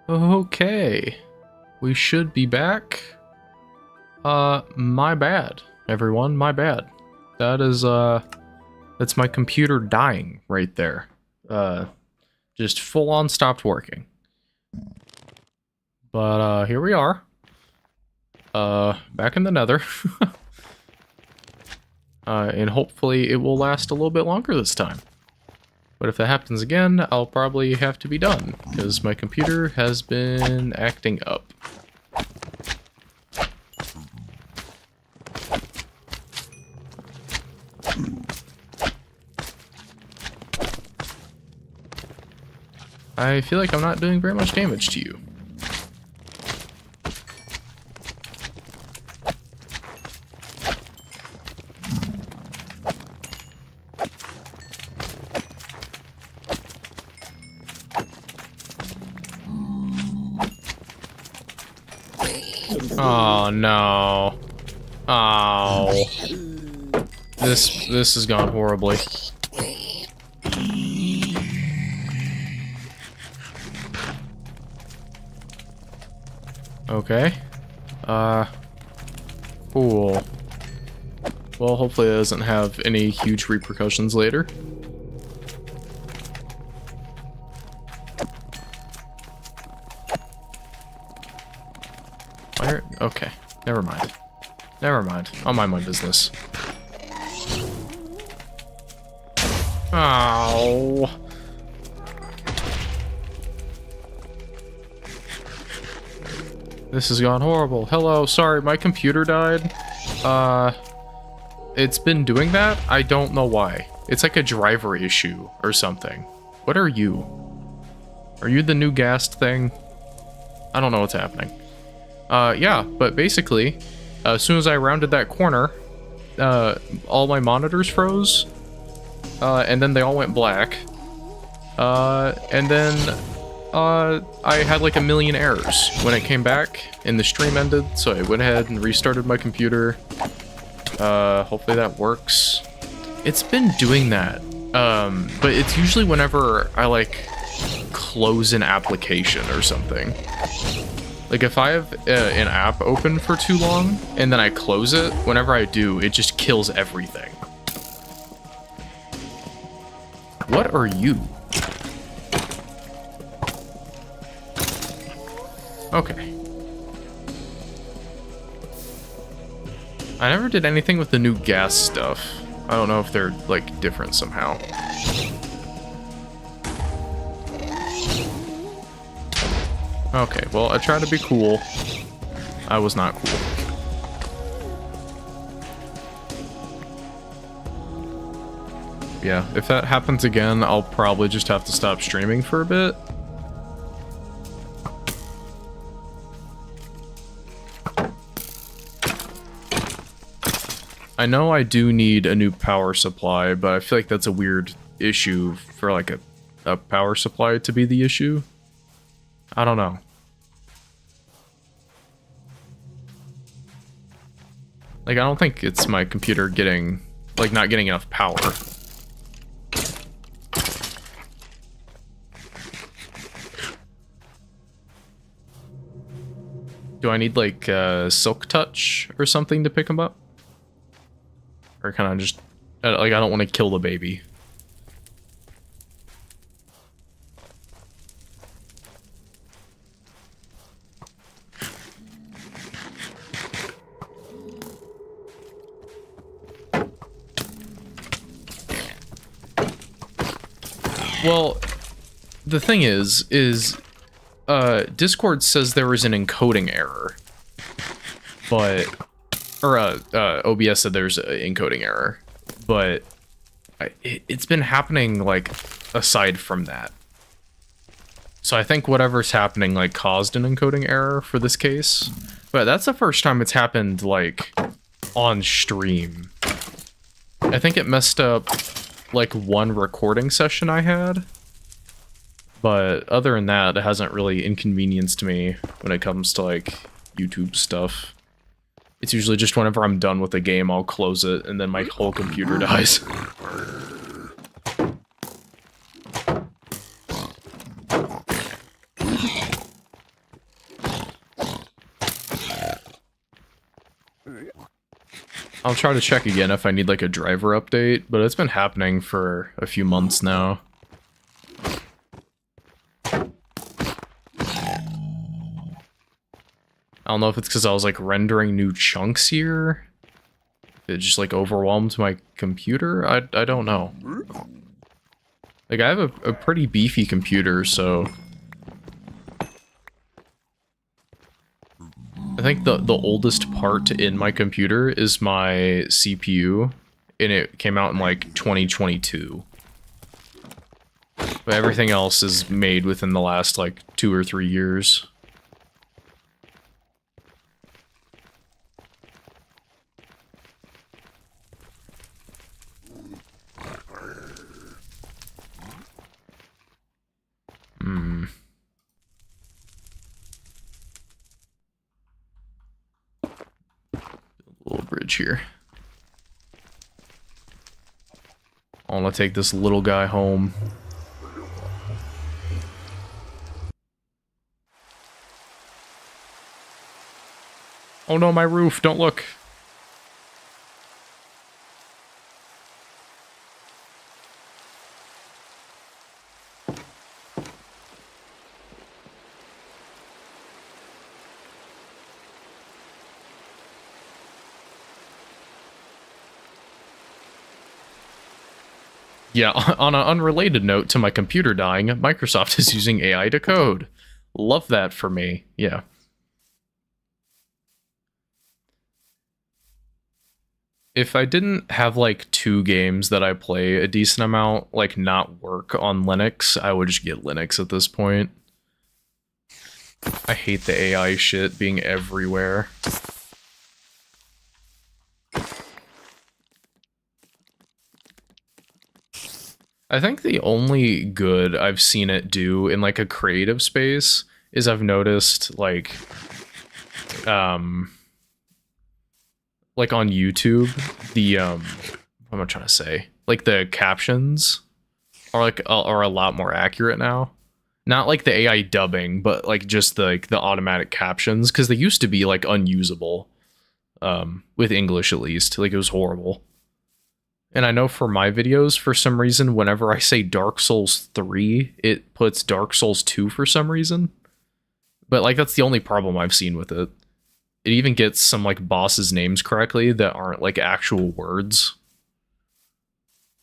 Okay, we should be back. My bad, everyone, my bad. That is, that's my computer dying right there. Just full on stopped working. But, here we are. Back in the nether. And hopefully it will last a little bit longer this time. But if that happens again, I'll probably have to be done, because my computer has been acting up. I feel like I'm not doing very much damage to you. Oh no. Oh. This has gone horribly. Okay. Cool. Well, hopefully it doesn't have any huge repercussions later. Fire? Okay. Never mind. Never mind. I'll mind my business. Ow. This has gone horrible. Hello, sorry, my computer died. It's been doing that? I don't know why. It's like a driver issue or something. What are you? Are you the new ghast thing? I don't know what's happening. Yeah, but basically, as soon as I rounded that corner, all my monitors froze, and then they all went black, and then I had like a million errors when it came back and the stream ended, so I went ahead and restarted my computer. Hopefully that works. It's been doing that, but it's usually whenever I like close an application or something. Like if I have an app open for too long and then I close it, whenever I do, it just kills everything. What are you? Okay. I never did anything with the new gas stuff. I don't know if they're like different somehow. Okay, well, I tried to be cool. I was not cool. Yeah, if that happens again, I'll probably just have to stop streaming for a bit. I know I do need a new power supply, but I feel like that's a weird issue for like a power supply to be the issue. I don't know. Like, I don't think it's my computer getting, like, not getting enough power. Do I need, like, Silk Touch or something to pick them up? Or can I just, like, I don't want to kill the baby. Well, the thing is Discord says there was an encoding error, but, or OBS said there's an encoding error, but it's been happening, like, aside from that. So I think whatever's happening, like, caused an encoding error for this case, but that's the first time it's happened, like, on stream. I think it messed up like one recording session I had, but other than that, it hasn't really inconvenienced me when it comes to like YouTube stuff. It's usually just whenever I'm done with the game, I'll close it and then my whole computer dies. I'll try to check again if I need like a driver update, but it's been happening for a few months now. I don't know if it's because I was like rendering new chunks here. It just like overwhelmed my computer. I don't know. Like I have a pretty beefy computer, so I think the oldest part in my computer is my CPU, and it came out in like 2022. But everything else is made within the last like 2 or 3 years. Little bridge here. I want to take this little guy home. Oh no, my roof, don't look. Yeah, on an unrelated note to my computer dying, Microsoft is using AI to code. Love that for me, yeah. If I didn't have like 2 games that I play a decent amount, like not work on Linux, I would just get Linux at this point. I hate the AI shit being everywhere. I think the only good I've seen it do in like a creative space is I've noticed like on YouTube the what am I trying to say? Like the captions are a lot more accurate now. Not like the AI dubbing, but like just the automatic captions, because they used to be like unusable with English at least. Like it was horrible. And I know for my videos, for some reason, whenever I say Dark Souls 3, it puts Dark Souls 2 for some reason. But, like, that's the only problem I've seen with it. It even gets some, like, bosses' names correctly that aren't, like, actual words.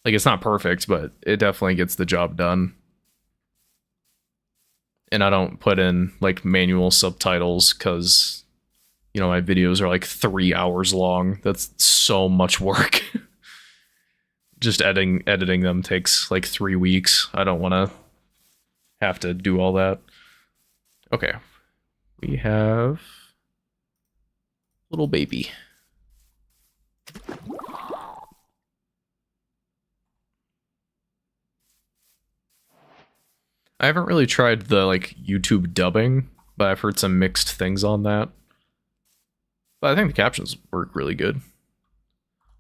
Like, it's not perfect, but it definitely gets the job done. And I don't put in, like, manual subtitles, because, you know, my videos are, like, 3 hours long. That's so much work. Just editing them takes like 3 weeks. I don't want to have to do all that. Okay. We have little baby. I haven't really tried the like YouTube dubbing, but I've heard some mixed things on that. But I think the captions work really good.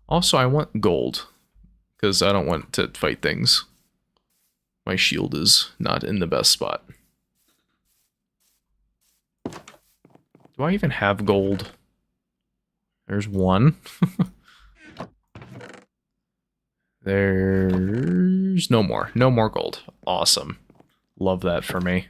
Also, I want gold, because I don't want to fight things. My shield is not in the best spot. Do I even have gold? There's one. There's no more. No more gold. Awesome. Love that for me.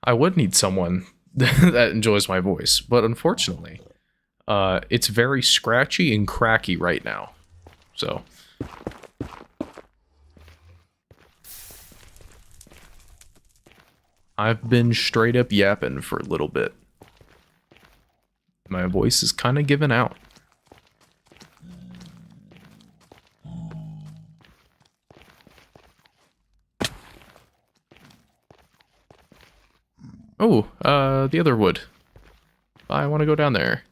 I would need someone that enjoys my voice, but unfortunately, it's very scratchy and cracky right now. So I've been straight up yapping for a little bit. My voice is kind of giving out. Oh, the other wood. I want to go down there.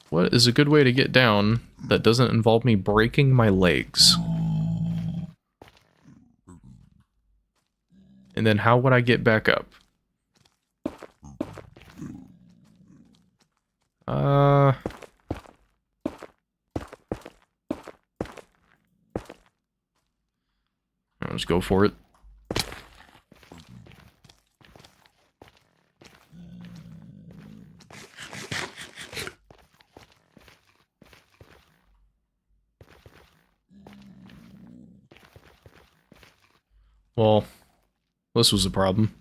What is a good way to get down that doesn't involve me breaking my legs? And then how would I get back up? Uh... Let's go for it. Well, this was a problem.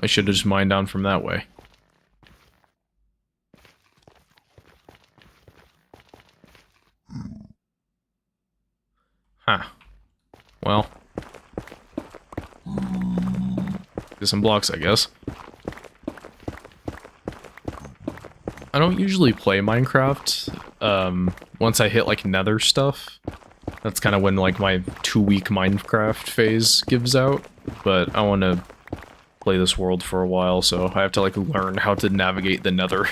I should have just mined down from that way. Huh. Well. Get some blocks, I guess. I don't usually play Minecraft, once I hit, like, nether stuff. That's kind of when, like, my 2-week Minecraft phase gives out. But I want to play this world for a while, so I have to, like, learn how to navigate the nether.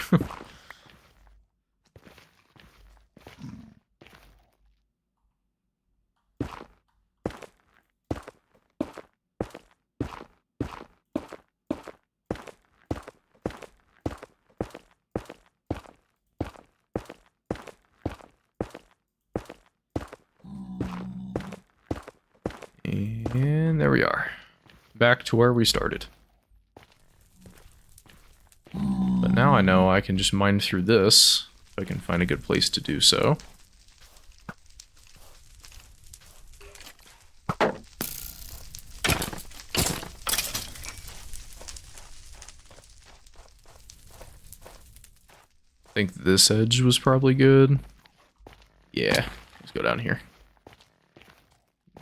And there we are. Back to where we started. But now I know I can just mine through this, if I can find a good place to do so. I think this edge was probably good. Yeah, let's go down here.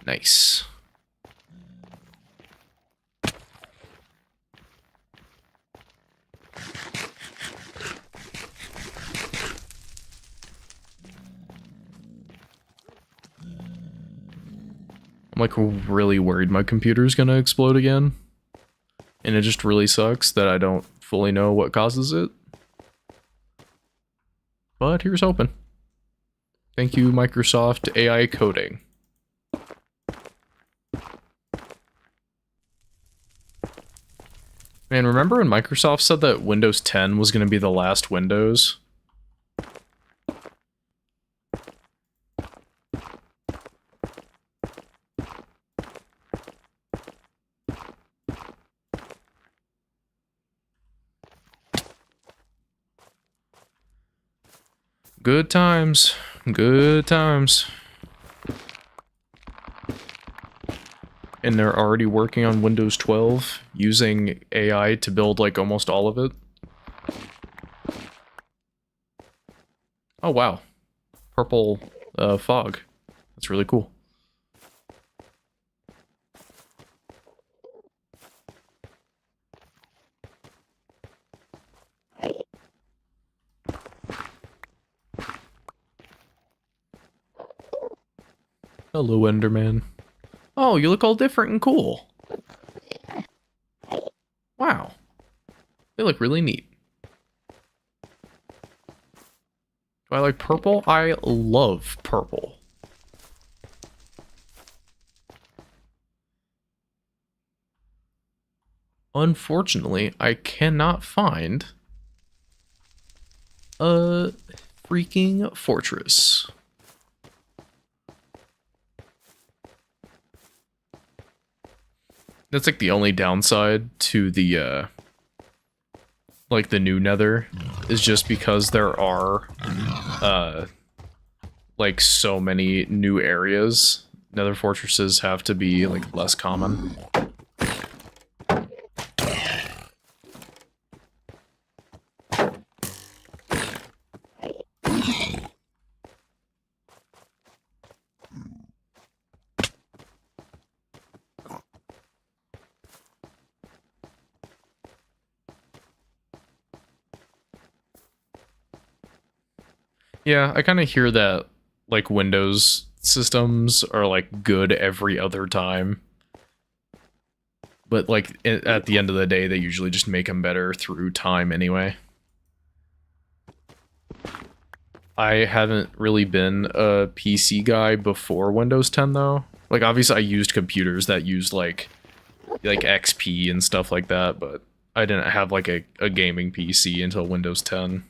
Nice. I'm like really worried my computer's gonna explode again. And it just really sucks that I don't fully know what causes it. But here's hoping. Thank you, Microsoft AI coding. Man, remember when Microsoft said that Windows 10 was going to be the last Windows? Good times. Good times. And they're already working on Windows 12, using AI to build, like, almost all of it. Oh, wow. Purple, fog. That's really cool. Hello, Enderman. Oh, you look all different and cool. Wow. They look really neat. Do I like purple? I love purple. Unfortunately, I cannot find a freaking fortress. That's like the only downside to the, like the new nether, is just because there are, like so many new areas. Nether fortresses have to be, like, less common. Yeah, I kind of hear that, like, Windows systems are, like, good every other time. But, like, at the end of the day, they usually just make them better through time anyway. I haven't really been a PC guy before Windows 10, though. Like, obviously, I used computers that used, like XP and stuff like that, but I didn't have like a gaming PC until Windows 10.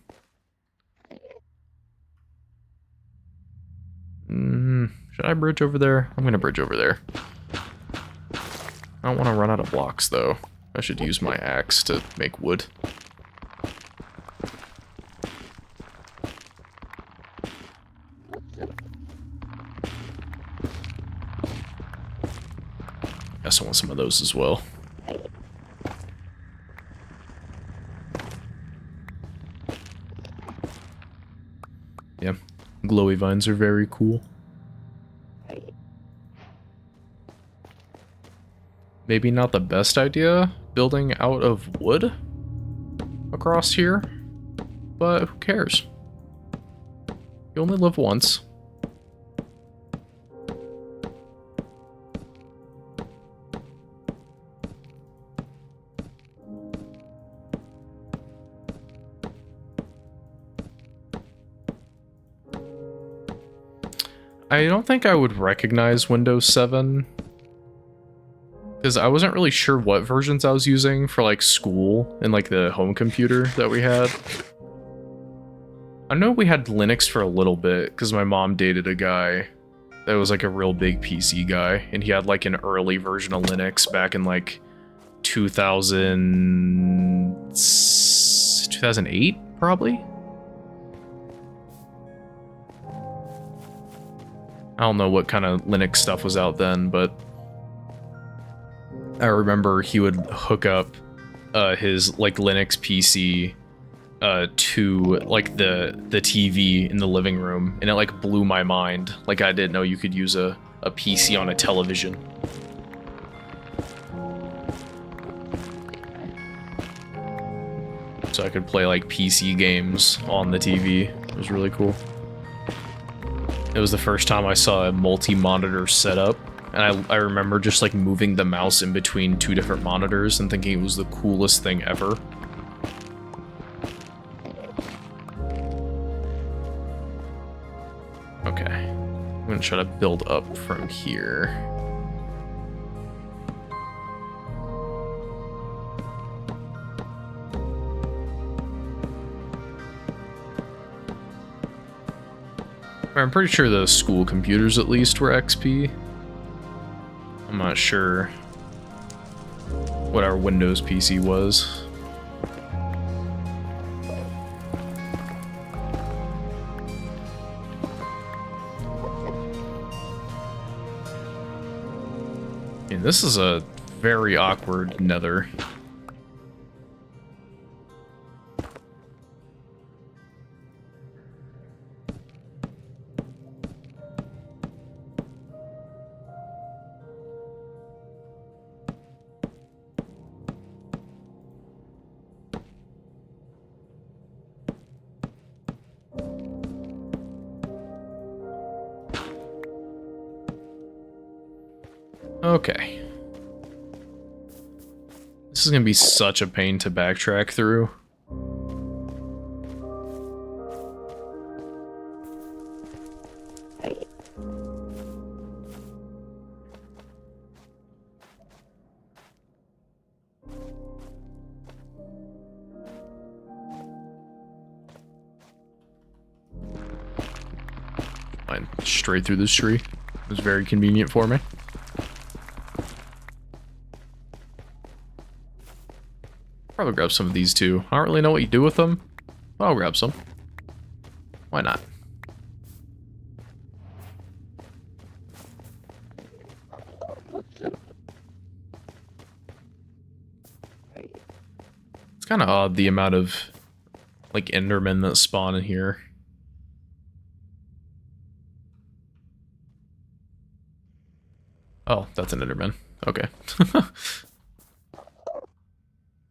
Should I bridge over there? I'm gonna bridge over there. I don't want to run out of blocks though. I should use my axe to make wood. Guess I want some of those as well. Yeah, glowy vines are very cool. Maybe not the best idea, building out of wood across here, but who cares? You only live once. I don't think I would recognize Windows 7 because I wasn't really sure what versions I was using for like school and like the home computer that we had. I know we had Linux for a little bit because my mom dated a guy that was like a real big PC guy, and he had like an early version of Linux back in like 2008 probably. I don't know what kind of Linux stuff was out then, but I remember he would hook up his like Linux PC to like the TV in the living room, and it like blew my mind. Like I didn't know you could use a PC on a television. So I could play like PC games on the TV. It was really cool. It was the first time I saw a multi-monitor setup, and I remember just like moving the mouse in between two different monitors and thinking it was the coolest thing ever. Okay, I'm gonna try to build up from here. I'm pretty sure the school computers at least were XP. I'm not sure what our Windows PC was. And this is a very awkward nether. Okay. This is gonna be such a pain to backtrack through. Fine, straight through this tree. It was very convenient for me. Probably grab some of these too. I don't really know what you do with them, but I'll grab some. Why not? It's kind of odd the amount of like Endermen that spawn in here. Oh, that's an Enderman. Okay.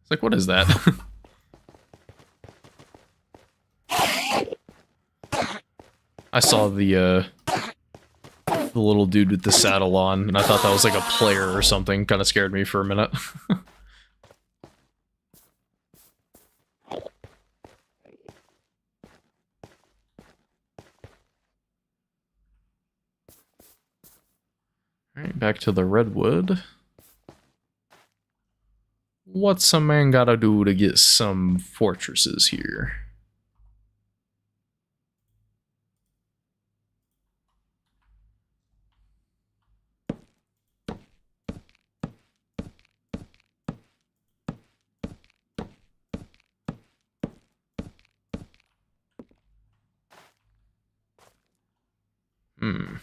It's like, what is that? I saw the little dude with the saddle on, and I thought that was like a player or something. Kind of scared me for a minute. Alright, back to the redwood. what's a man gotta do to get some fortresses here? Hmm.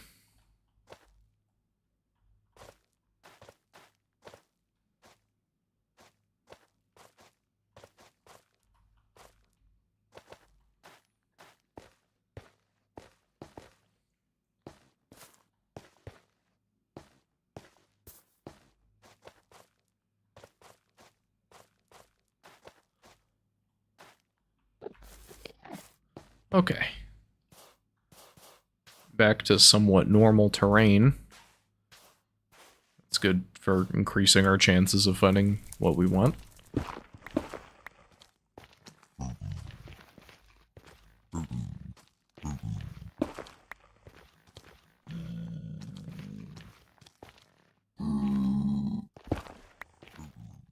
Okay. Back to somewhat normal terrain. It's good for increasing our chances of finding what we want.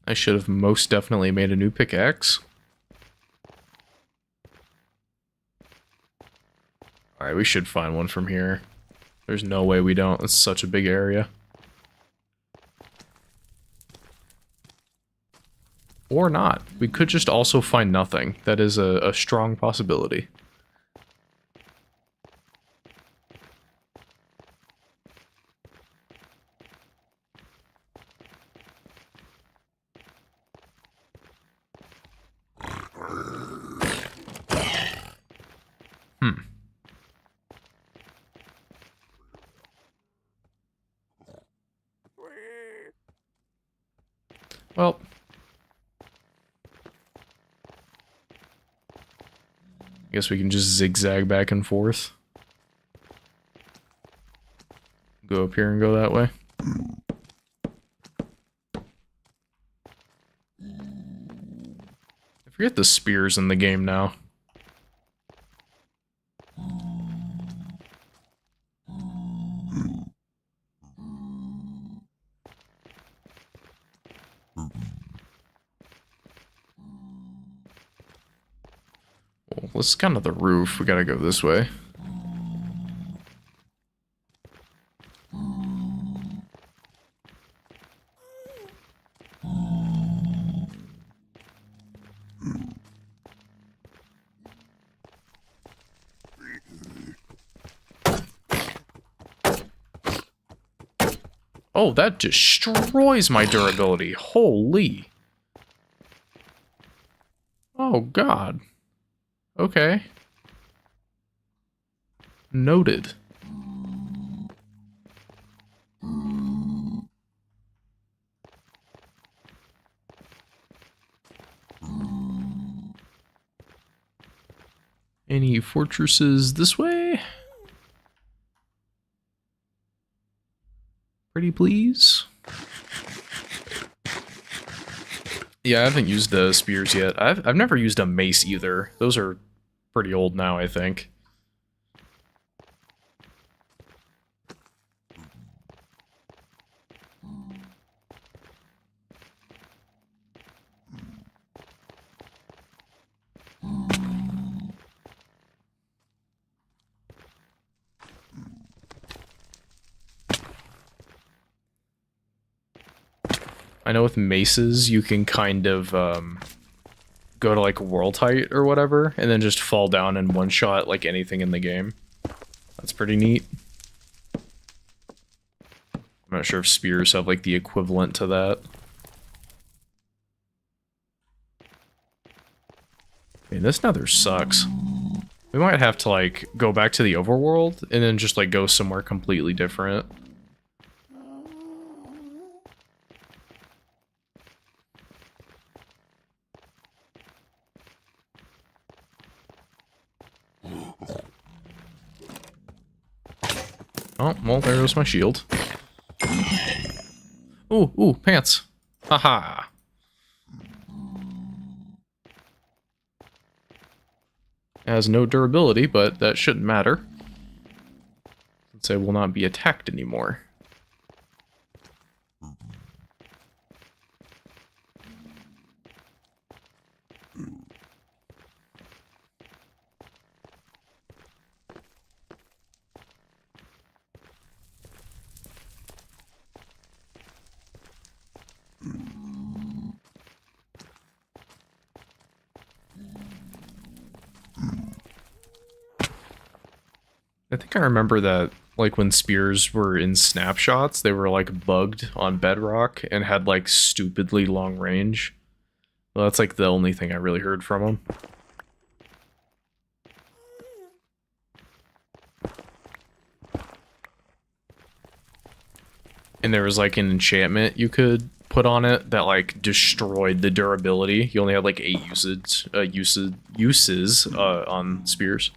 I should have most definitely made a new pickaxe. Alright, we should find one from here. There's no way we don't. It's such a big area. Or not. We could just also find nothing. That is a strong possibility. Hmm. Well, I guess we can just zigzag back and forth. Go up here and go that way. I forget the spears in the game now. Well, let's kind of the roof. We gotta go this way. Oh, that destroys my durability. Holy. Oh, God. Okay. Noted. Any fortresses this way? Pretty please? Yeah, I haven't used the spears yet. I've never used a mace either. Those are pretty old now, I think. I know with maces, you can kind of go to like world height or whatever, and then just fall down and one-shot like anything in the game. That's pretty neat. I'm not sure if spears have like the equivalent to that. I mean, this nether sucks. We might have to like go back to the overworld and then just like go somewhere completely different. Oh, well, there goes my shield. Ooh, ooh, pants. Haha. It has no durability, but that shouldn't matter. Since I will not be attacked anymore. I think I remember that, like, when spears were in snapshots, they were, like, bugged on Bedrock and had, like, stupidly long range. Well, that's, like, the only thing I really heard from them. And there was, like, an enchantment you could put on it that, like, destroyed the durability. You only had, like, 8 uses on spears.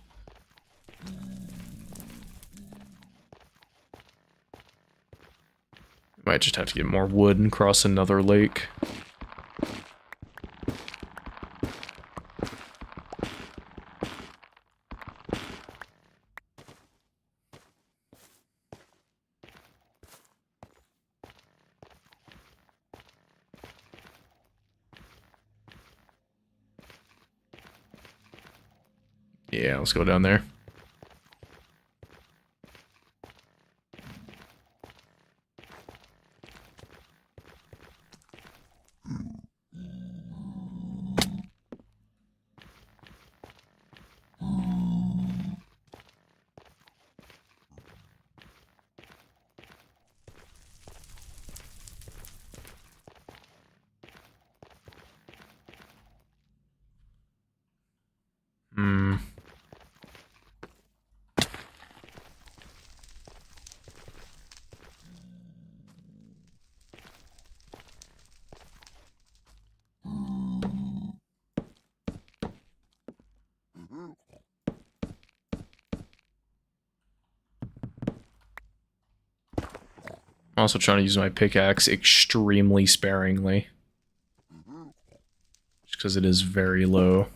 Might just have to get more wood and cross another lake. Yeah, let's go down there. Hmm. I'm also trying to use my pickaxe extremely sparingly. Just because it is very low.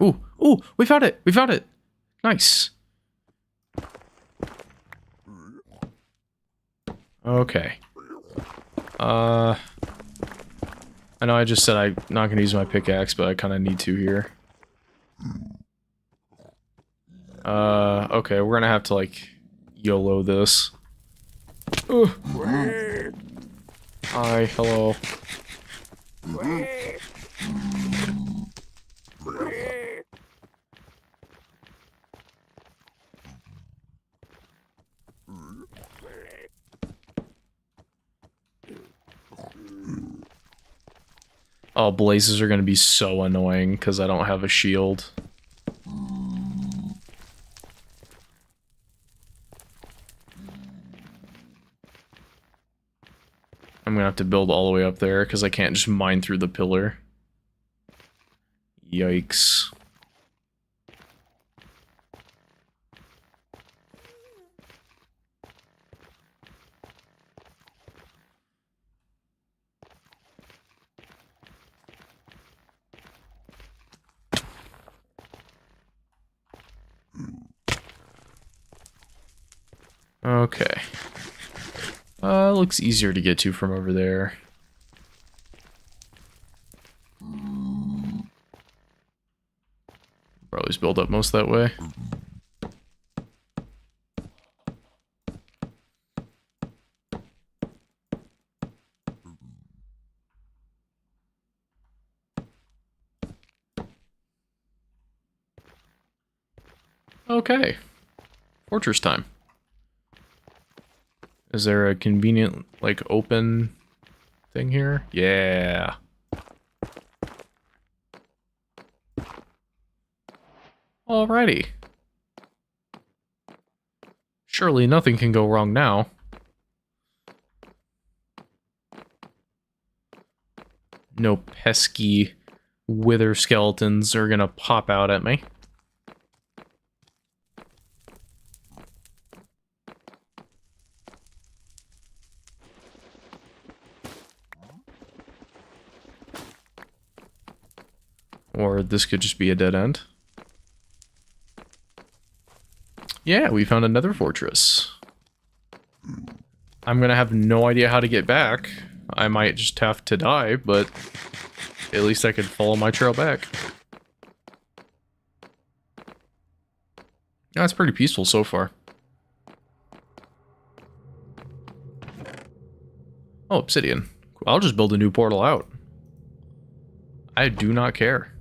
Ooh, ooh, we found it! We found it! Nice. Okay. I know I just said I'm not going to use my pickaxe, but I kind of need to here. Okay, we're going to have to, like, YOLO this. Ugh. Hi, hello. Oh, blazes are going to be so annoying because I don't have a shield. I'm going to have to build all the way up there because I can't just mine through the pillar. Yikes. Okay. Looks easier to get to from over there. Probably just build up most that way. Okay. Fortress time. Is there a convenient, like, open thing here? Yeah. Alrighty. Surely nothing can go wrong now. No pesky wither skeletons are gonna pop out at me. Or this could just be a dead end. Yeah, we found another fortress. I'm gonna have no idea how to get back. I might just have to die, but at least I could follow my trail back. Yeah, it's pretty peaceful so far. Oh, obsidian. I'll just build a new portal out. I do not care.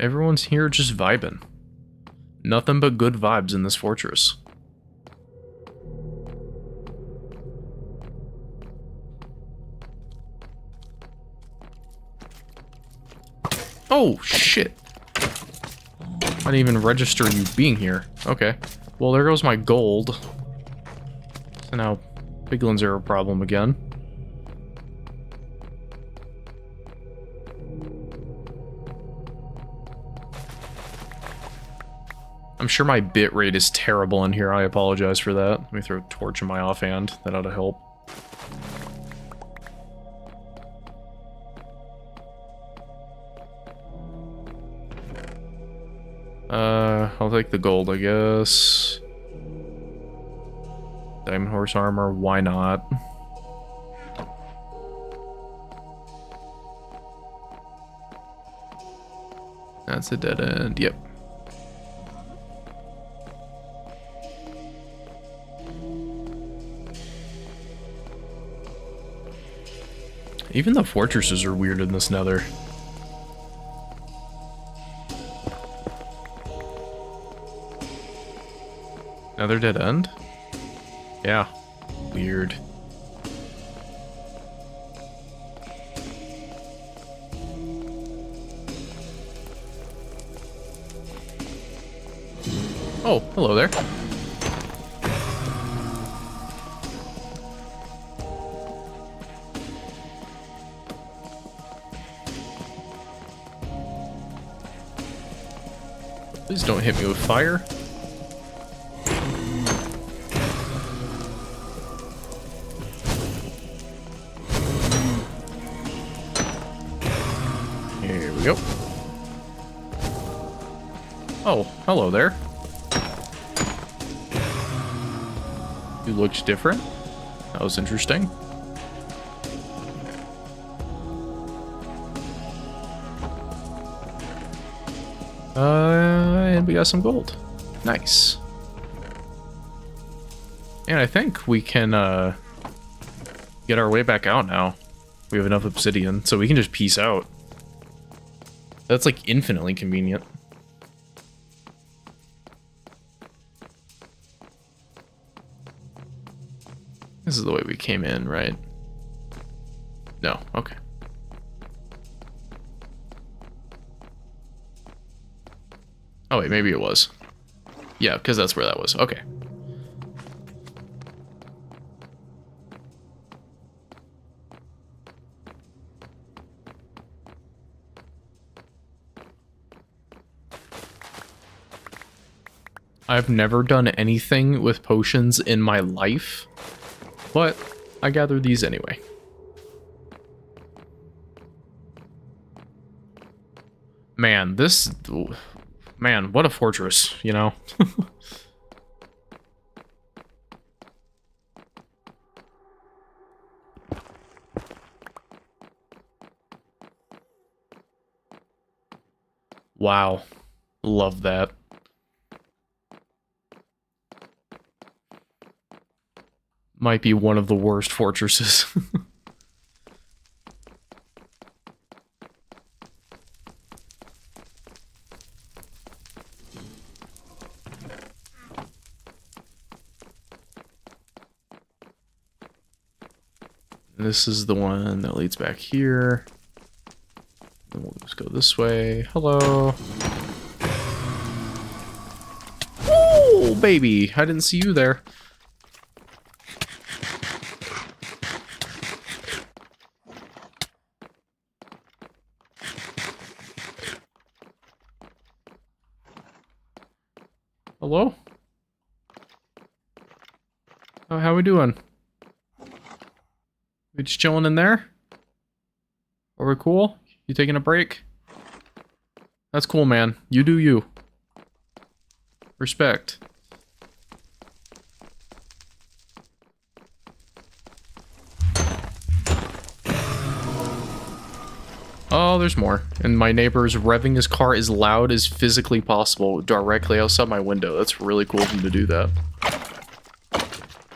Everyone's here just vibing. Nothing but good vibes in this fortress. Oh, shit. I didn't even register you being here. Okay. Well, there goes my gold. So now piglins are a problem again. I'm sure my bit rate is terrible in here. I apologize for that. Let me throw a torch in my offhand. That ought to help. I'll take the gold, I guess. Diamond horse armor, why not? That's a dead end, yep. Even the fortresses are weird in this nether. Another dead end? Yeah. Weird. Oh, hello there. Please don't hit me with fire. Here we go. Oh, hello there. You looked different. That was interesting. And we got some gold. Nice. And I think we can get our way back out now. We have enough obsidian, so we can just peace out. That's like infinitely convenient. This is the way we came in, right? No, okay. Oh wait, maybe it was. Yeah, because that's where that was. Okay. I've never done anything with potions in my life, but I gather these anyway. Man, man, what a fortress, you know? Wow. Love that. Might be one of the worst fortresses. This is the one that leads back here. Then we'll just go this way. Hello. Oh, baby. I didn't see you there. Hello? Oh, how we doing? We just chilling in there? Are we cool? You taking a break? That's cool, man. You do you. Respect. Oh, there's more. And my neighbor's revving his car as loud as physically possible directly outside my window. That's really cool of him to do that.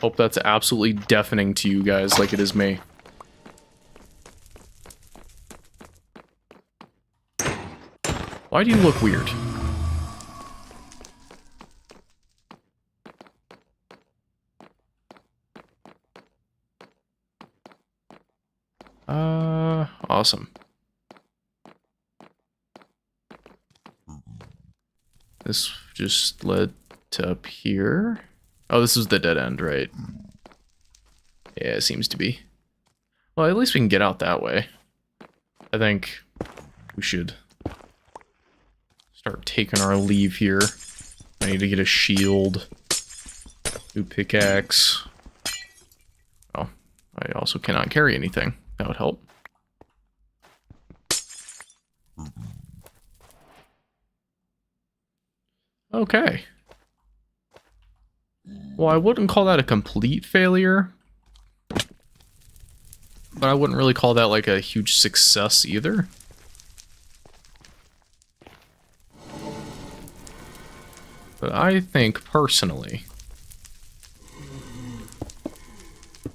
Hope that's absolutely deafening to you guys like it is me. Why do you look weird? Awesome. This just led to up here. Oh, this is the dead end, right? Yeah, it seems to be. Well, at least we can get out that way. I think we should start taking our leave here. I need to get a shield. New pickaxe. Oh, I also cannot carry anything. That would help. Okay. Well, I wouldn't call that a complete failure. But I wouldn't really call that like a huge success either. But I think personally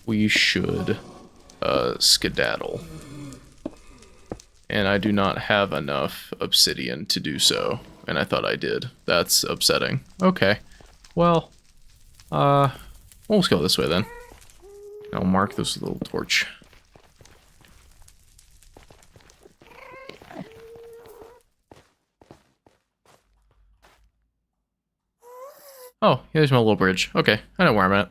we should skedaddle. And I do not have enough obsidian to do so. And I thought I did. That's upsetting. Okay. Well, we'll just go this way then. I'll mark this little torch. Oh, here's my little bridge. Okay, I know where I'm at.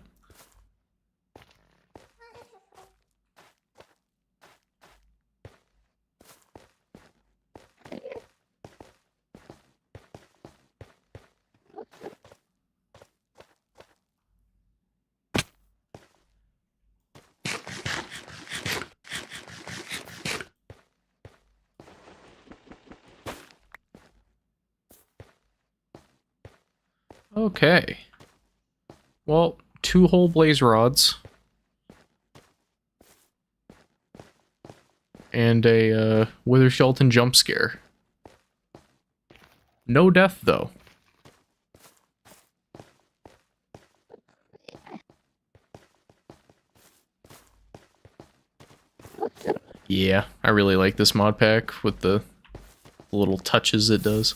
Okay. Well, 2 whole blaze rods. And a Wither Skeleton jump scare. No death, though. Yeah, I really like this mod pack with the little touches it does.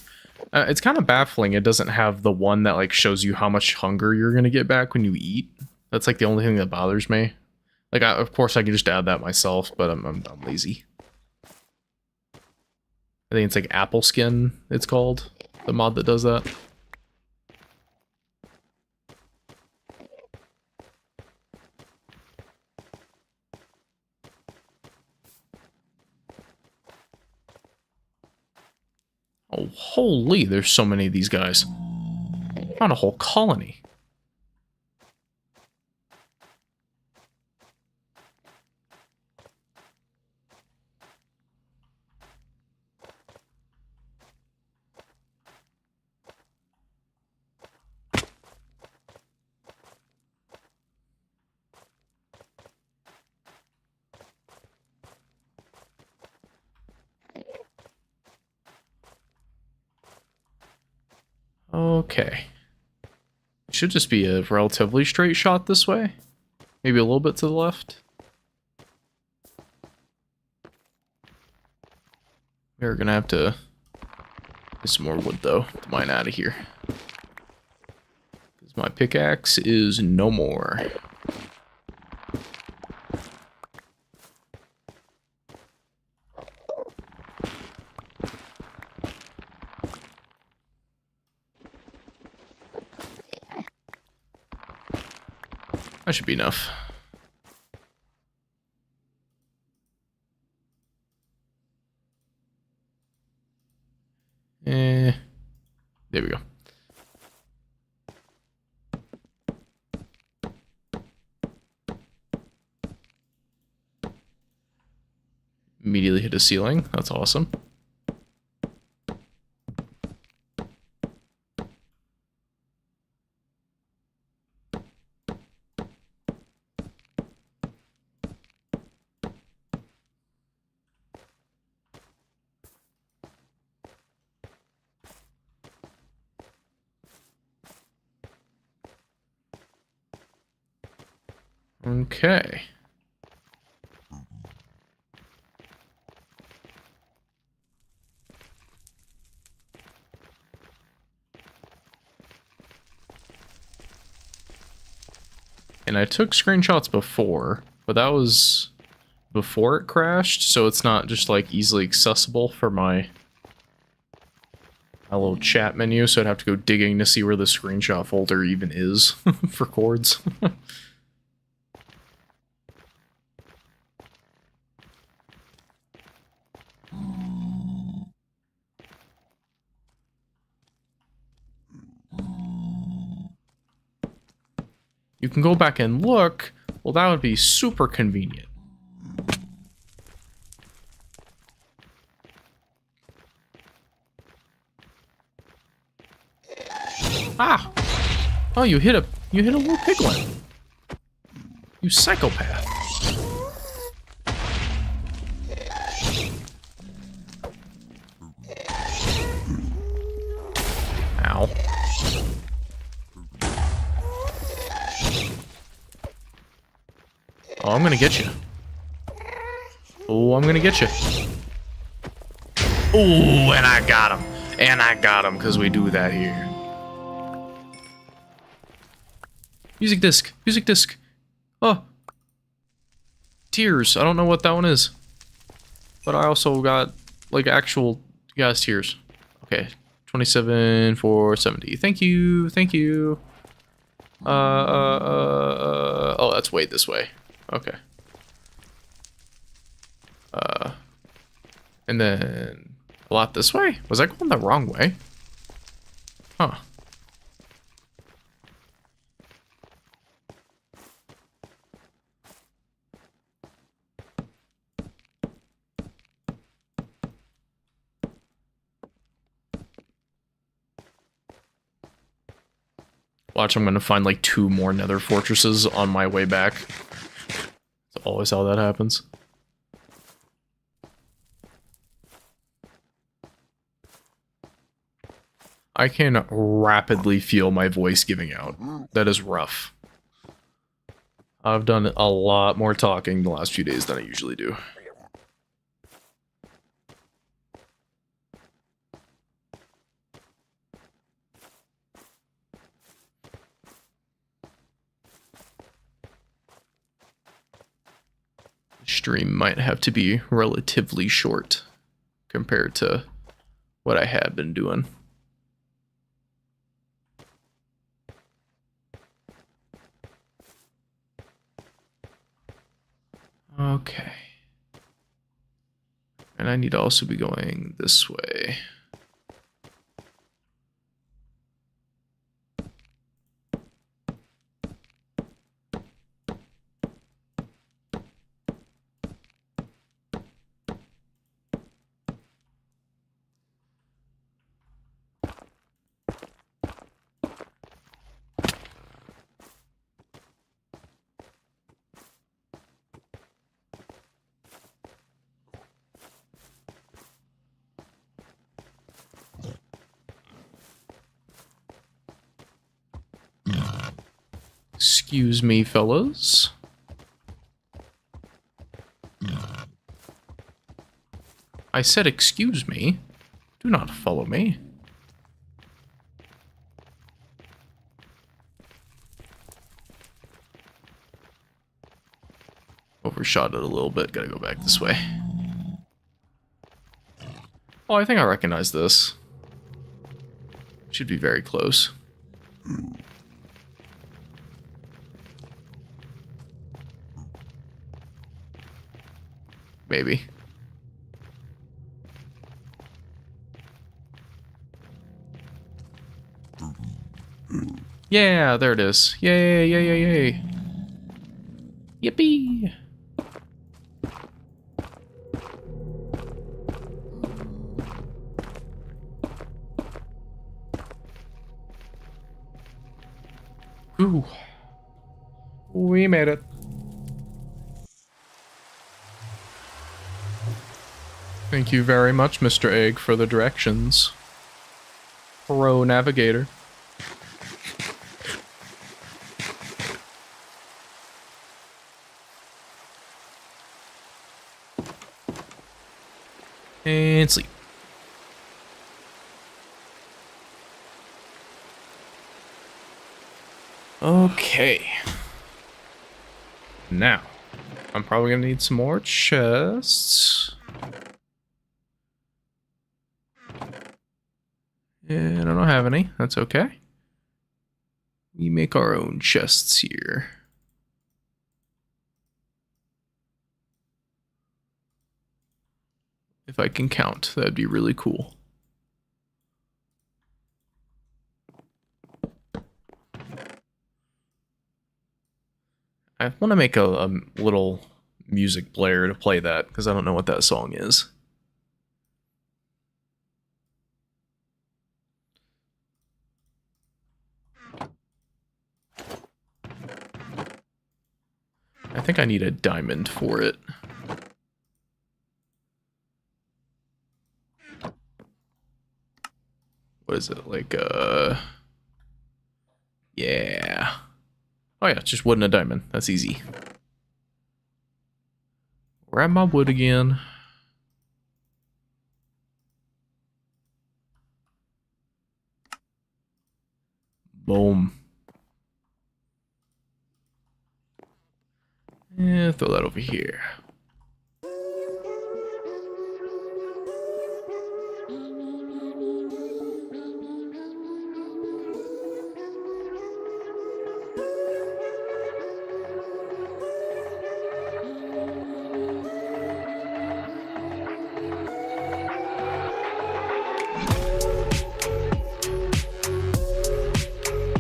It's kind of baffling it doesn't have the one that like shows you how much hunger you're gonna get back when you eat. That's like the only thing that bothers me. Like, of course I could just add that myself, but I'm lazy. I think it's like Apple Skin, it's called. The mod that does that. Oh, holy, there's so many of these guys. Found a whole colony. Okay. Should just be a relatively straight shot this way. Maybe a little bit to the left. We're gonna have to get some more wood though to mine out of here. Because my pickaxe is no more. That should be enough. There we go. Immediately hit a ceiling. That's awesome. Okay. And I took screenshots before, but that was before it crashed, so it's not just like easily accessible for my little chat menu, so I'd have to go digging to see where the screenshot folder even is for chords. You can go back and look. Well, that would be super convenient. Ah! Oh, you hit a little piglin. You psychopath. Ow. Oh, I'm gonna get you. Oh, I'm gonna get you. Oh, and I got him. And I got him, because we do that here. Music disc. Music disc. Oh. Tears. I don't know what that one is. But I also got, like, actual gas tears. Okay. 27 for 70. Thank you. Thank you. Oh, that's way this way. Okay. And then a lot this way? Was I going the wrong way? Huh. Watch, I'm gonna find like 2 more nether fortresses on my way back. That's always how that happens. I can rapidly feel my voice giving out. That is rough. I've done a lot more talking the last few days than I usually do. Stream might have to be relatively short compared to what I had been doing. Okay. And I need to also be going this way. Excuse me, fellas. I said excuse me. Do not follow me. Overshot it a little bit. Gotta go back this way. Oh, I think I recognize this. Should be very close. Maybe. Yeah, there it is. Yay, yay, yay, yay. Yippee! Ooh. We made it. Thank you very much, Mr. Egg, for the directions. Pro navigator. And sleep. Okay. Now, I'm probably gonna need some more chests. And I don't have any. That's okay. We make our own chests here. If I can count, that'd be really cool. I want to make a little music player to play that, because I don't know what that song is. I think I need a diamond for it. What is it, like, yeah. Oh yeah, just wood and a diamond. That's easy. Grab my wood again. Boom. Yeah, throw that over here.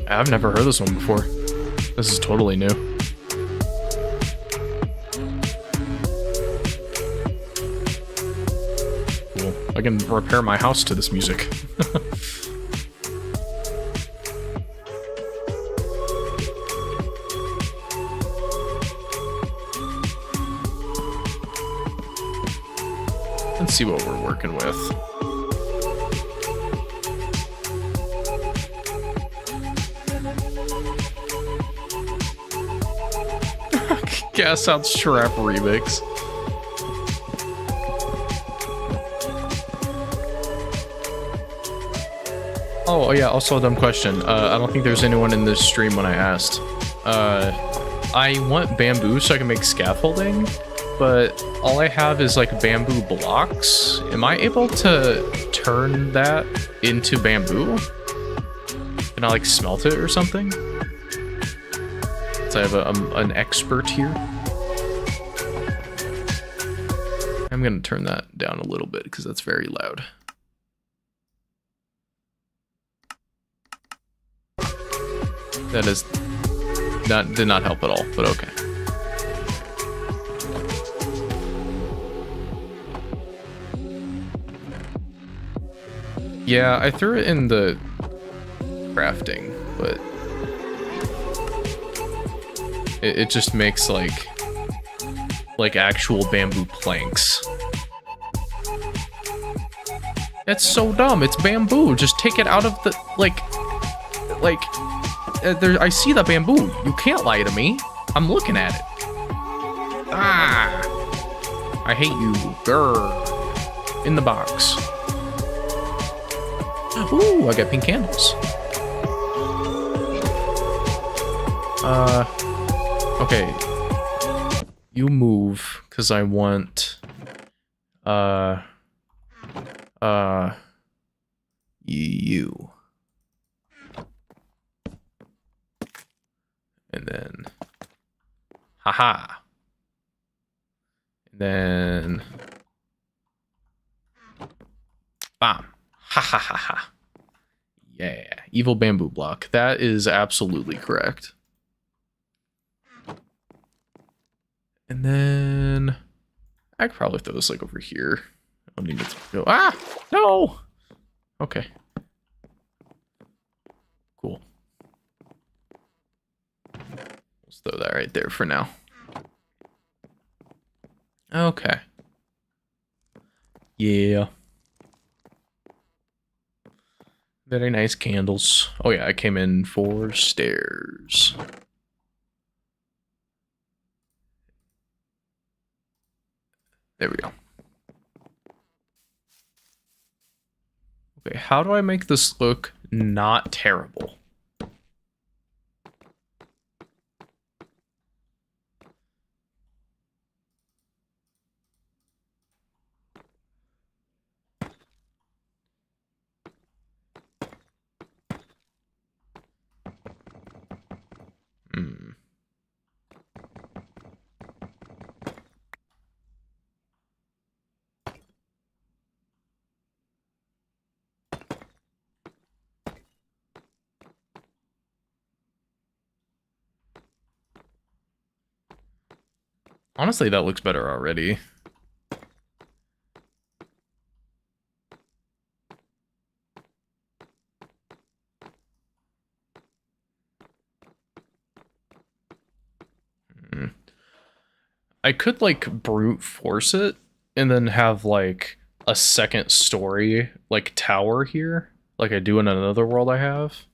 I've never heard this one before. This is totally new. Cool. I can repair my house to this music. Let's see what we're working with. Gas out strap remix. Oh yeah, also a dumb question. I don't think there's anyone in this stream when I asked. I want bamboo so I can make scaffolding, but all I have is like bamboo blocks. Am I able to turn that into bamboo? Can I like smelt it or something? So I have an expert here. I'm gonna turn that down a little bit because that's very loud. That is did not help at all, but okay. Yeah, I threw it in the crafting, but it just makes like actual bamboo planks. That's so dumb. It's bamboo. Just take it out of the there. I see the bamboo. You can't lie to me. I'm looking at it. Ah! I hate you. Grr. In the box. Ooh, I got pink candles. Okay. You move, because I want, you. And then, haha. And then, bam. Ha ha ha ha. Yeah, evil bamboo block. That is absolutely correct. And then I could probably throw this like over here. I don't need it to go. Ah, no. Okay. Cool. Let's throw that right there for now. Okay. Yeah. Very nice candles. Oh yeah, I came in 4 stairs. There we go. Okay, how do I make this look not terrible? Honestly, that looks better already. I could, like, brute force it and then have, like, a second story, like, tower here, like I do in another world I have.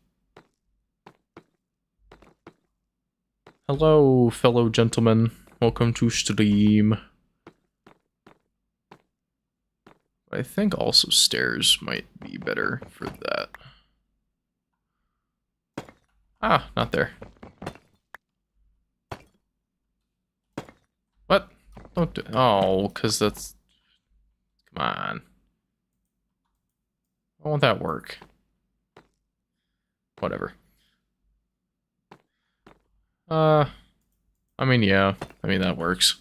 Hello, fellow gentlemen. Welcome to stream. I think also stairs might be better for that. Ah, not there. What? Don't do— oh, because that's— come on. Why won't that work? Whatever. I mean, yeah. I mean, that works.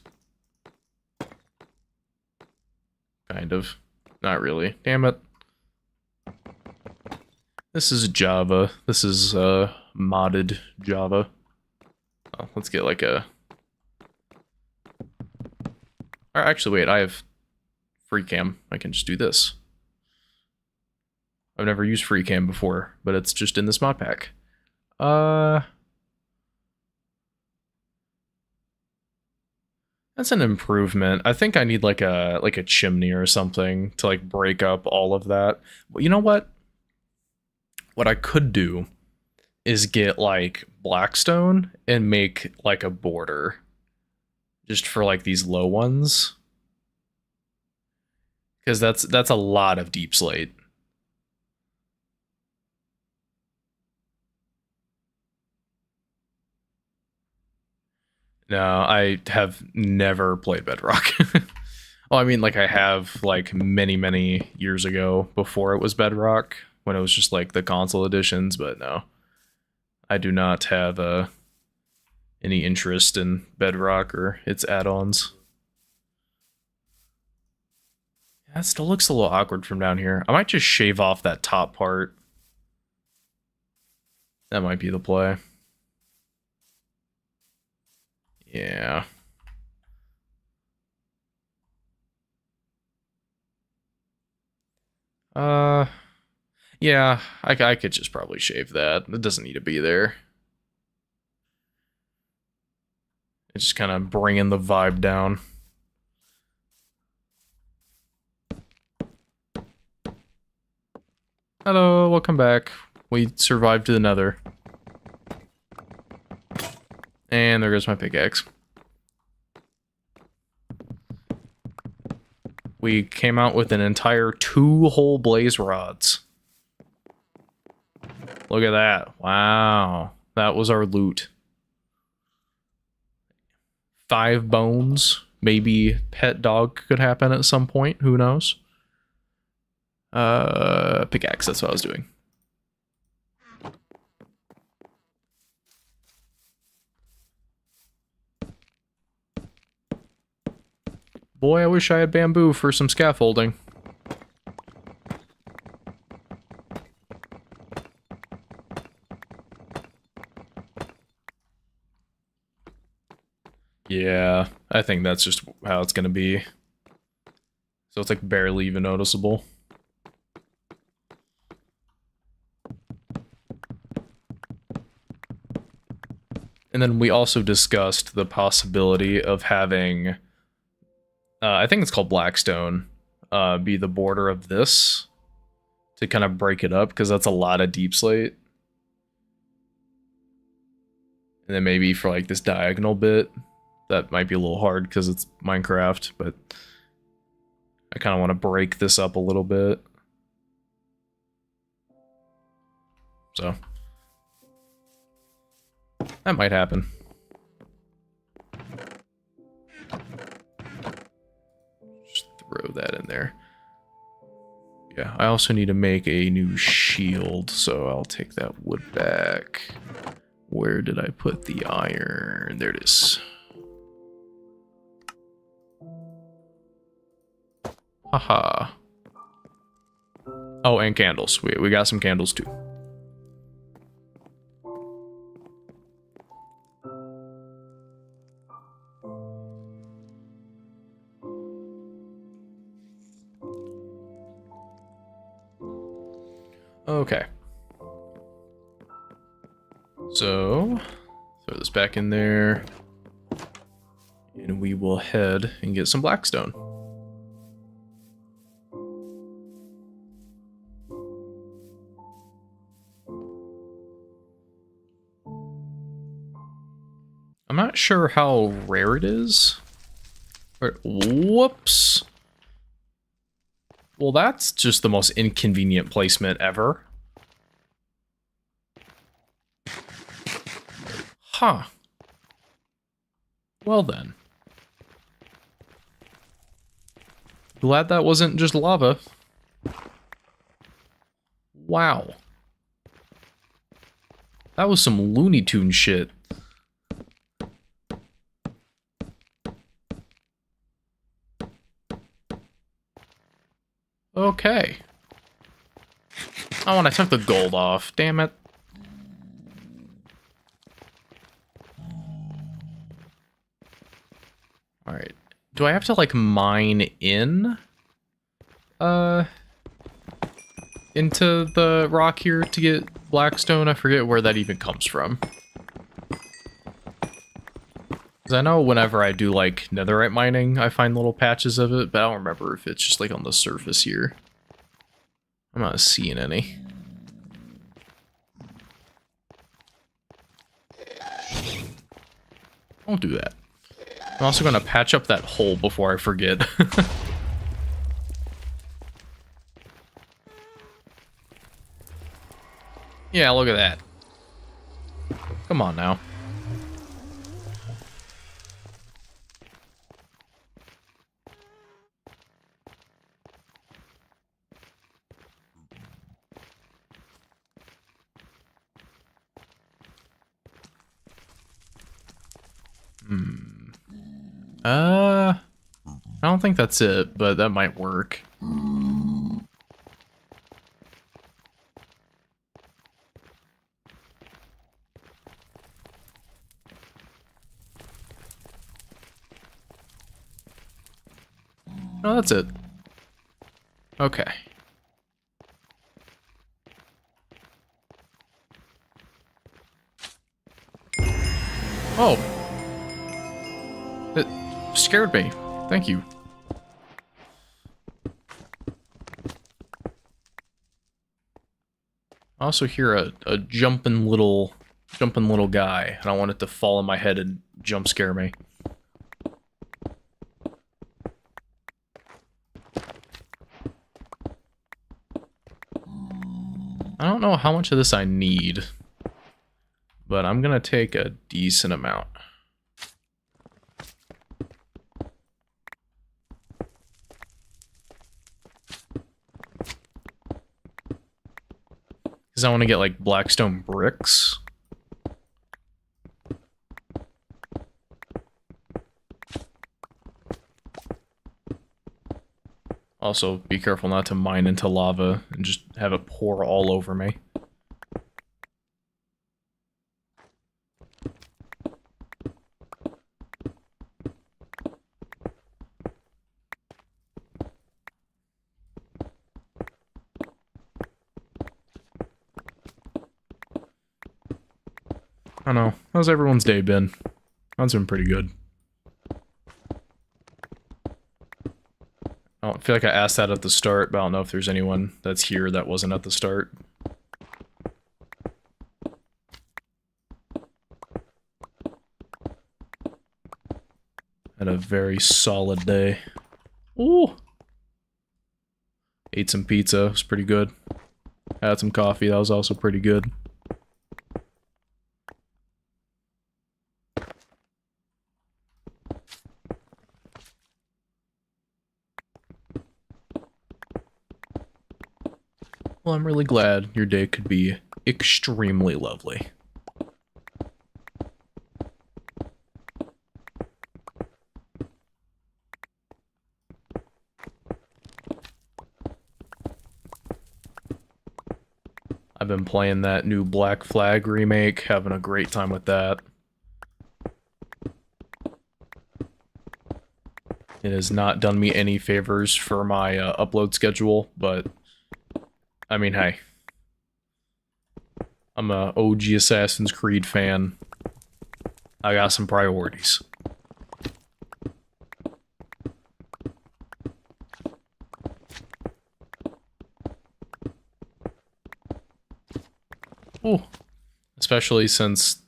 Kind of. Not really. Damn it. This is Java. This is, modded Java. Oh, let's get, like, a— or actually, wait, I have FreeCam. I can just do this. I've never used FreeCam before, but it's just in this mod pack. That's an improvement. I think I need like a chimney or something to like break up all of that. But you know what? What I could do is get like blackstone and make like a border just for like these low ones. Because that's a lot of deep slate. No, I have never played Bedrock. Well, I mean, like I have like many, many years ago before it was Bedrock, when it was just like the console editions, but no. I do not have any interest in Bedrock or its add-ons. That still looks a little awkward from down here. I might just shave off that top part. That might be the play. Yeah. Yeah, I could just probably shave that. It doesn't need to be there. It's just kind of bringing the vibe down. Hello, welcome back. We survived to the Nether. And there goes my pickaxe. We came out with an entire 2 whole blaze rods. Look at that. Wow. That was our loot. 5 bones. Maybe pet dog could happen at some point. Who knows? Pickaxe, that's what I was doing. Boy, I wish I had bamboo for some scaffolding. Yeah, I think that's just how it's gonna be. So it's like barely even noticeable. And then we also discussed the possibility of having, I think it's called Blackstone, be the border of this to kind of break it up, because that's a lot of deep slate. And then maybe for like this diagonal bit, that might be a little hard because it's Minecraft, but I kind of want to break this up a little bit. So that might happen. Just throw that in there. Yeah, I also need to make a new shield, so I'll take that wood back. Where did I put the iron? There it is. Haha. Oh, and candles. We got some candles too. Okay. So, throw this back in there. And we will head and get some blackstone. I'm not sure how rare it is. Whoops. Well, that's just the most inconvenient placement ever. Huh. Well then. Glad that wasn't just lava. Wow. That was some Looney Tunes shit. Okay. Oh, and I took the gold off. Damn it. Alright. Do I have to, like, mine in? Into the rock here to get blackstone? I forget where that even comes from. Because I know whenever I do, like, netherite mining, I find little patches of it, but I don't remember if it's just, like, on the surface here. I'm not seeing any. Don't do that. I'm also going to patch up that hole before I forget. Yeah, look at that. Come on now. I don't think that's it, but that might work. No, that's it. Okay. Oh. It scared me. Thank you. I also hear a jumping little guy. I don't want it to fall on my head and jump scare me. I don't know how much of this I need, but I'm gonna take a decent amount. Because I want to get, like, blackstone bricks. Also, be careful not to mine into lava and just have it pour all over me. I don't know. How's everyone's day been? Mine's been pretty good. I don't feel like I asked that at the start, but I don't know if there's anyone that's here that wasn't at the start. Had a very solid day. Ooh! Ate some pizza, it was pretty good. Had some coffee, that was also pretty good. Well, I'm really glad your day could be extremely lovely. I've been playing that new Black Flag remake, having a great time with that. It has not done me any favors for my upload schedule, but I mean, hey, I'm a OG Assassin's Creed fan. I got some priorities. Ooh. Especially since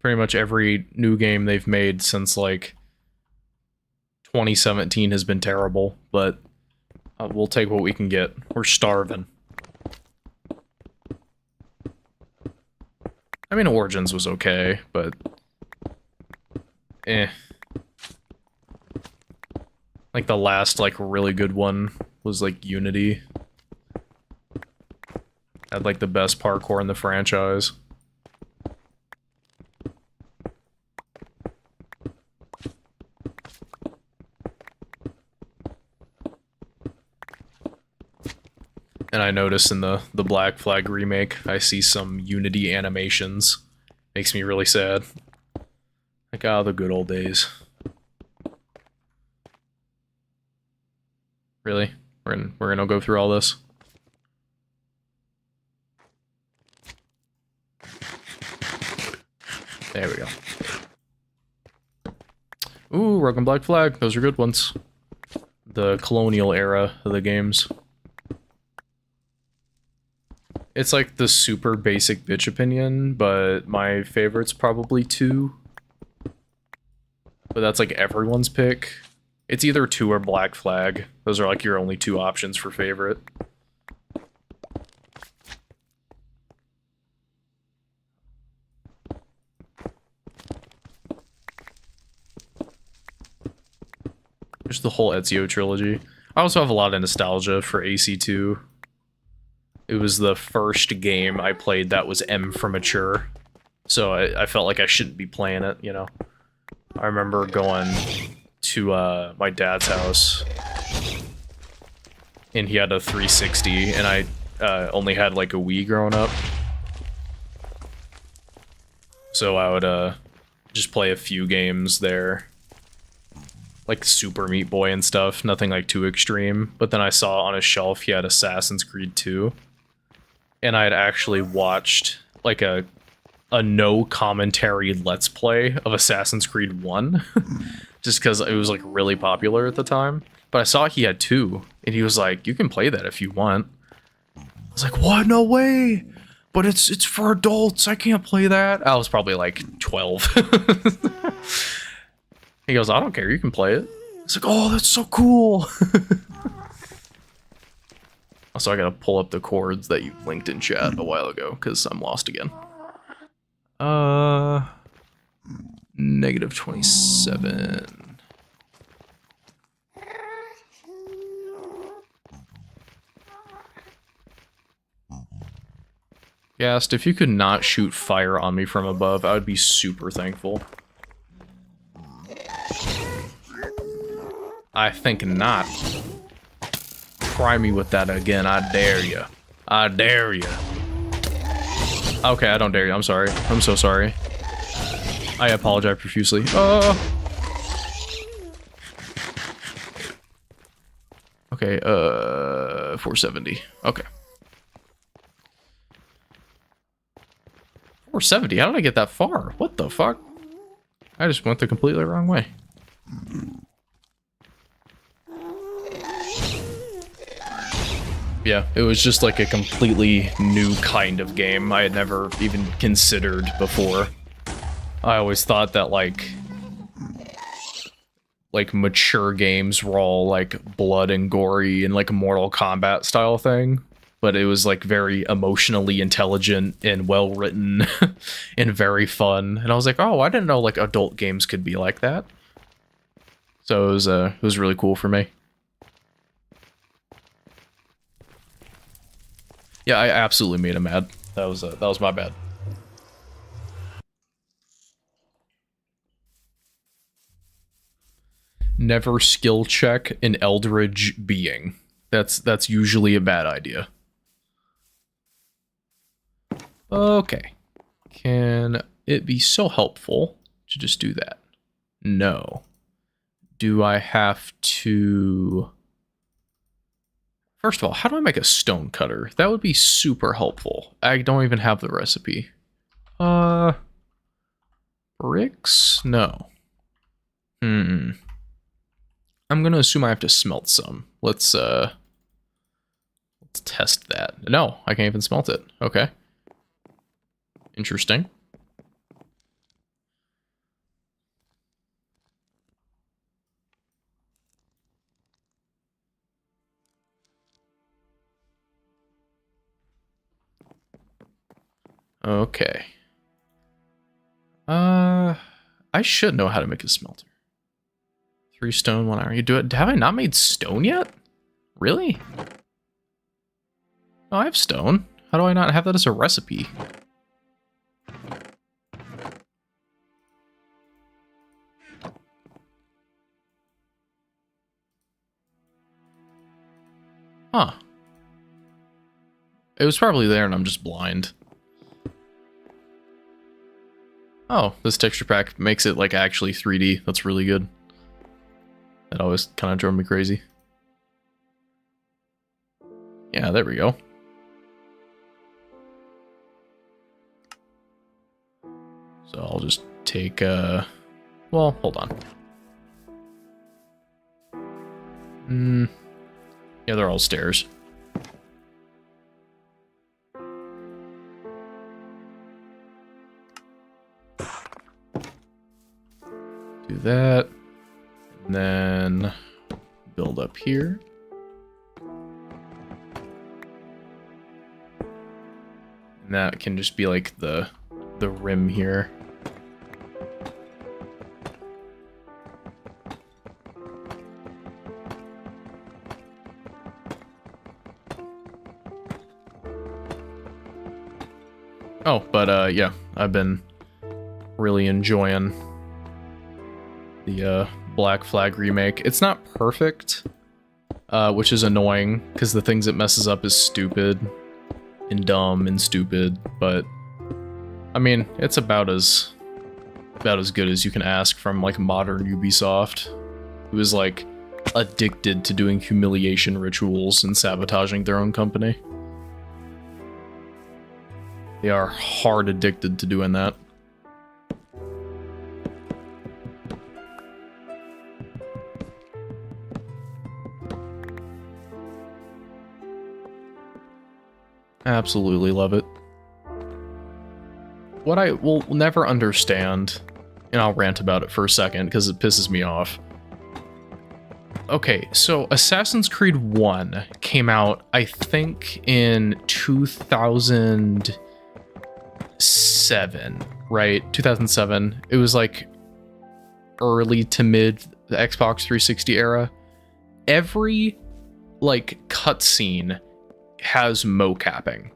pretty much every new game they've made since, like, 2017 has been terrible, but we'll take what we can get. We're starving. I mean, Origins was okay, but... eh. Like, the last, like, really good one was, like, Unity. Had, like, the best parkour in the franchise. And I notice in the Black Flag remake, I see some Unity animations. Makes me really sad. Like, ah, the good old days. Really? We're gonna go through all this? There we go. Ooh, Rogue and Black Flag. Those are good ones. The colonial era of the games. It's like the super basic bitch opinion, but my favorite's probably 2. But that's like everyone's pick. It's either 2 or Black Flag. Those are like your only 2 options for favorite. There's the whole Ezio trilogy. I also have a lot of nostalgia for AC2. It was the first game I played that was M for mature. So I felt like I shouldn't be playing it, you know? I remember going to my dad's house, and he had a 360, and I only had like a Wii growing up. So I would just play a few games there. Like Super Meat Boy and stuff, nothing like too extreme. But then I saw on his shelf he had Assassin's Creed 2. And I had actually watched like a no commentary Let's Play of Assassin's Creed 1. Just because it was like really popular at the time. But I saw he had 2, and he was like, you can play that if you want. I was like, what? No way! But it's for adults, I can't play that. I was probably like 12. He goes, I don't care, you can play it. It's like, oh, that's so cool. Also, I gotta pull up the chords that you linked in chat a while ago, because I'm lost again. -27. Gast, if you could not shoot fire on me from above, I would be super thankful. I think not. Try me with that again, I dare you. I dare you. Okay, I don't dare you, I'm sorry. I'm so sorry. I apologize profusely. Okay, 470. Okay. 470? How did I get that far? What the fuck? I just went the completely wrong way. Yeah, it was just like a completely new kind of game I had never even considered before. I always thought that like mature games were all like blood and gory and like a Mortal Kombat style thing, but it was like very emotionally intelligent and well written and very fun. And I was like, oh, I didn't know like adult games could be like that. So it was really cool for me. Yeah, I absolutely made him mad. That was my bad. Never skill check an Eldritch being. That's usually a bad idea. Okay. Can it be so helpful to just do that? No. Do I have to First of all, how do I make a stone cutter? That would be super helpful. I don't even have the recipe. Bricks? No. I'm gonna assume I have to smelt some. Let's test that. No, I can't even smelt it. Okay. Interesting. Okay. I should know how to make a smelter. 3 stone, 1 iron. You do it. Have I not made stone yet? Really? Oh, I have stone. How do I not have that as a recipe? Huh. It was probably there and I'm just blind. Oh, this texture pack makes it like actually 3D. That's really good. That always kind of drove me crazy. Yeah, there we go. So I'll just take, well, hold on. Yeah, they're all stairs. Do that. And then build up here. And that can just be like the rim here. Oh, but yeah, I've been really enjoying the Black Flag remake. It's not perfect, which is annoying because the things it messes up is stupid and dumb and stupid, but I mean, it's about as good as you can ask from like modern Ubisoft, who is like addicted to doing humiliation rituals and sabotaging their own company. They are hard addicted to doing that. Absolutely love it. What I will never understand, and I'll rant about it for a second because it pisses me off. Okay, so Assassin's Creed 1 came out, I think, in 2007, right? 2007. It was like early to mid the Xbox 360 era. Every like cutscene has mocapping.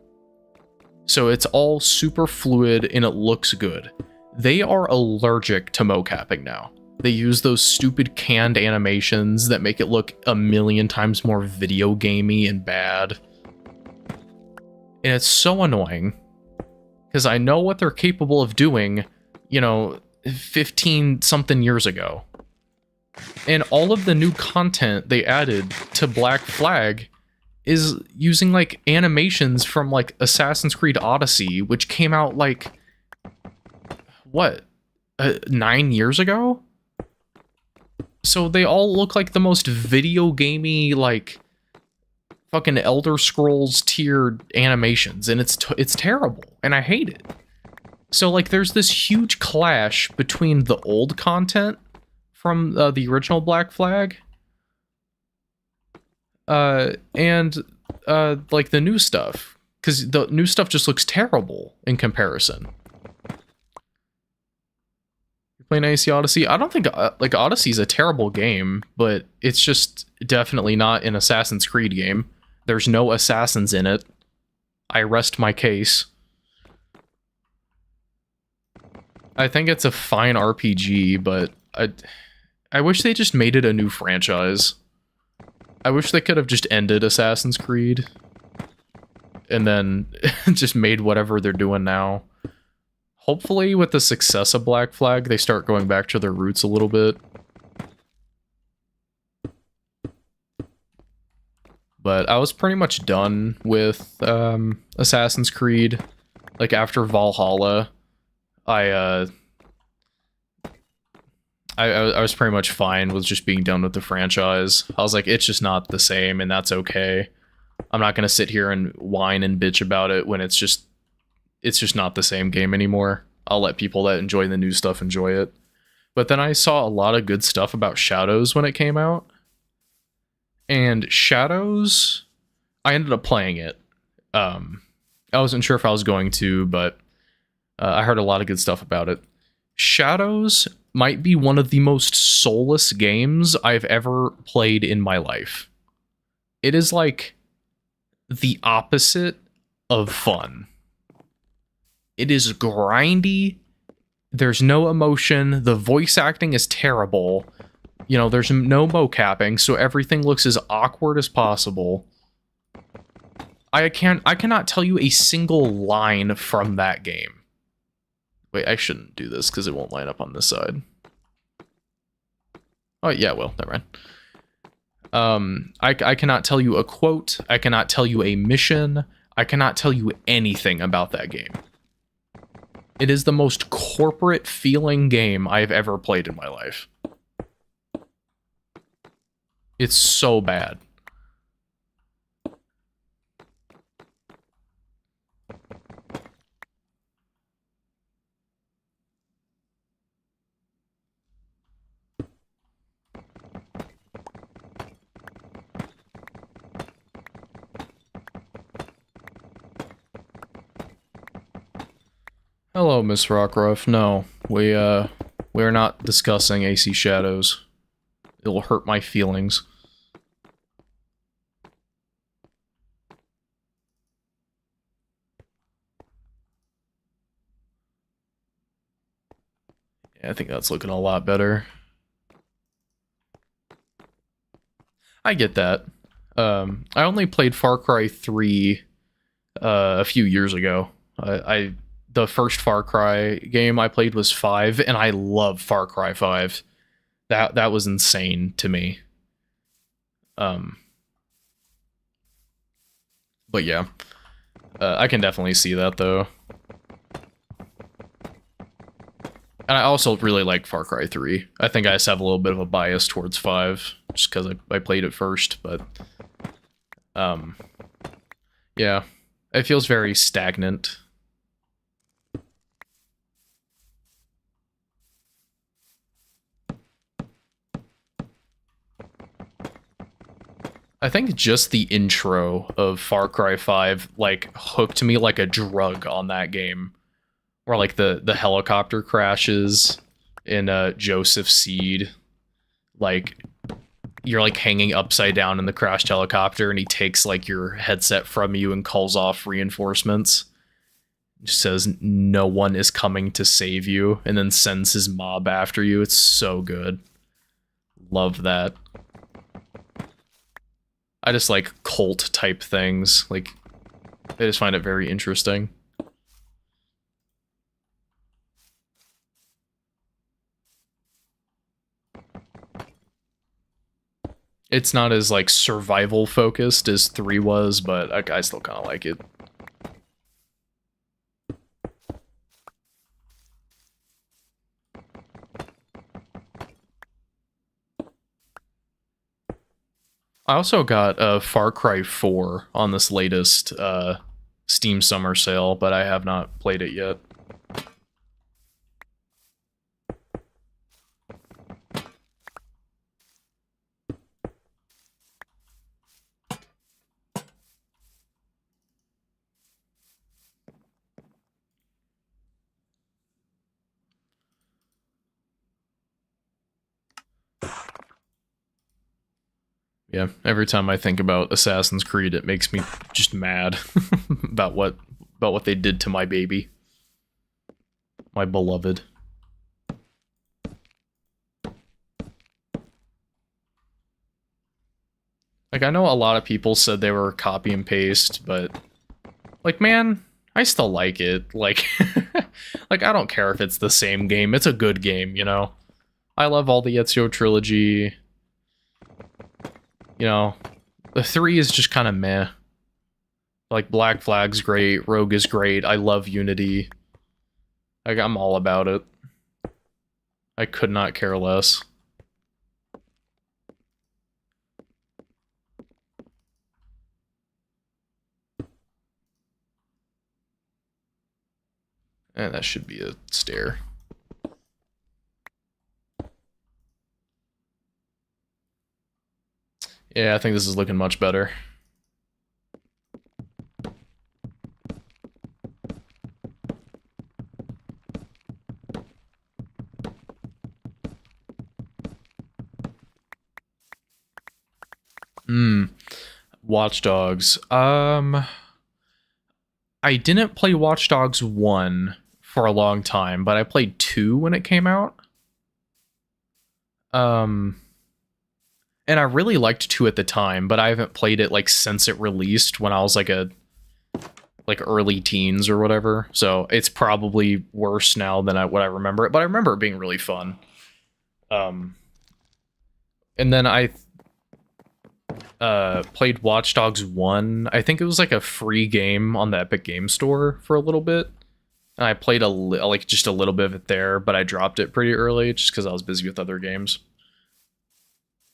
So it's all super fluid and it looks good. They are allergic to mocapping now. They use those stupid canned animations that make it look a million times more video gamey and bad. And it's so annoying because I know what they're capable of doing, you know, 15 something years ago. And all of the new content they added to Black Flag is using like animations from like Assassin's Creed Odyssey, which came out like, what, 9 years ago? So they all look like the most video gamey, like fucking Elder Scrolls tiered animations, and it's terrible, and I hate it. So like there's this huge clash between the old content from the original Black Flag and like the new stuff, because the new stuff just looks terrible in comparison. You're playing AC Odyssey? I don't think like Odyssey's a terrible game, but it's just definitely not an Assassin's Creed game. There's no assassins in it. I rest my case. I think it's a fine RPG, but I wish they just made it a new franchise. I wish they could have just ended Assassin's Creed and then just made whatever they're doing now. Hopefully with the success of Black Flag, they start going back to their roots a little bit. But I was pretty much done with Assassin's Creed. Like after Valhalla, I was pretty much fine with just being done with the franchise. I was like, it's just not the same, and that's okay. I'm not gonna sit here and whine and bitch about it when it's just not the same game anymore. I'll let people that enjoy the new stuff enjoy it. But then I saw a lot of good stuff about Shadows when it came out. And Shadows, I ended up playing it. I wasn't sure if I was going to, but I heard a lot of good stuff about it. Shadows might be one of the most soulless games I've ever played in my life. It is like the opposite of fun. It is grindy. There's no emotion. The voice acting is terrible. You know, there's no mocapping, so everything looks as awkward as possible. I cannot tell you a single line from that game. Wait, I shouldn't do this because it won't line up on this side. Oh, yeah, well, never mind. I cannot tell you a quote. I cannot tell you a mission. I cannot tell you anything about that game. It is the most corporate feeling game I've ever played in my life. It's so bad. Hello, Miss Rockruff. No, we're not discussing AC Shadows. It'll hurt my feelings. Yeah, I think that's looking a lot better. I get that. I only played Far Cry 3 a few years ago. The first Far Cry game I played was 5, and I love Far Cry 5. That was insane to me. But yeah, I can definitely see that though. And I also really like Far Cry 3. I think I just have a little bit of a bias towards 5, just because I played it first, but... yeah. It feels very stagnant. I think just the intro of Far Cry 5, like, hooked me like a drug on that game. Or like the helicopter crashes in Joseph Seed. Like, you're like hanging upside down in the crashed helicopter and he takes like your headset from you and calls off reinforcements. Just says no one is coming to save you and then sends his mob after you. It's so good. Love that. I just like cult type things. Like, I just find it very interesting. It's not as like survival focused as 3 was, but I still kind of like it. I also got Far Cry 4 on this latest Steam Summer Sale, but I have not played it yet. Yeah, every time I think about Assassin's Creed, it makes me just mad about what they did to my baby. My beloved. Like, I know a lot of people said they were copy and paste, but like, man, I still like it. Like, like, I don't care if it's the same game. It's a good game, you know? I love all the Ezio trilogy. You know, The 3 is just kind of meh. Like, Black Flag's great, Rogue is great, I love Unity. Like, I'm all about it. I could not care less. And that should be a stair. Yeah, I think this is looking much better. Watch Dogs. I didn't play Watch Dogs 1 for a long time, but I played 2 when it came out. And I really liked 2 at the time, but I haven't played it like since it released when I was like early teens or whatever. So it's probably worse now than what I remember it, but I remember it being really fun. And then I played Watch Dogs 1. I think it was like a free game on the Epic Game Store for a little bit. And I played just a little bit of it there, but I dropped it pretty early just because I was busy with other games.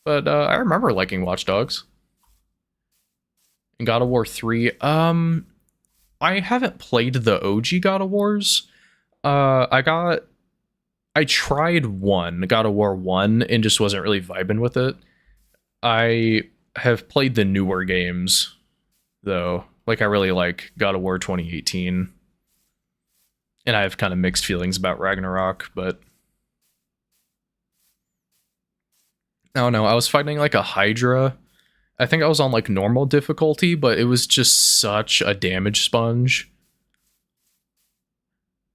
But I remember liking Watch Dogs. And God of War 3. I haven't played the OG God of Wars. I tried God of War 1, and just wasn't really vibing with it. I have played the newer games, though. Like, I really like God of War 2018. And I have kind of mixed feelings about Ragnarok, but I don't know. I was fighting like a Hydra. I think I was on like normal difficulty, but it was just such a damage sponge.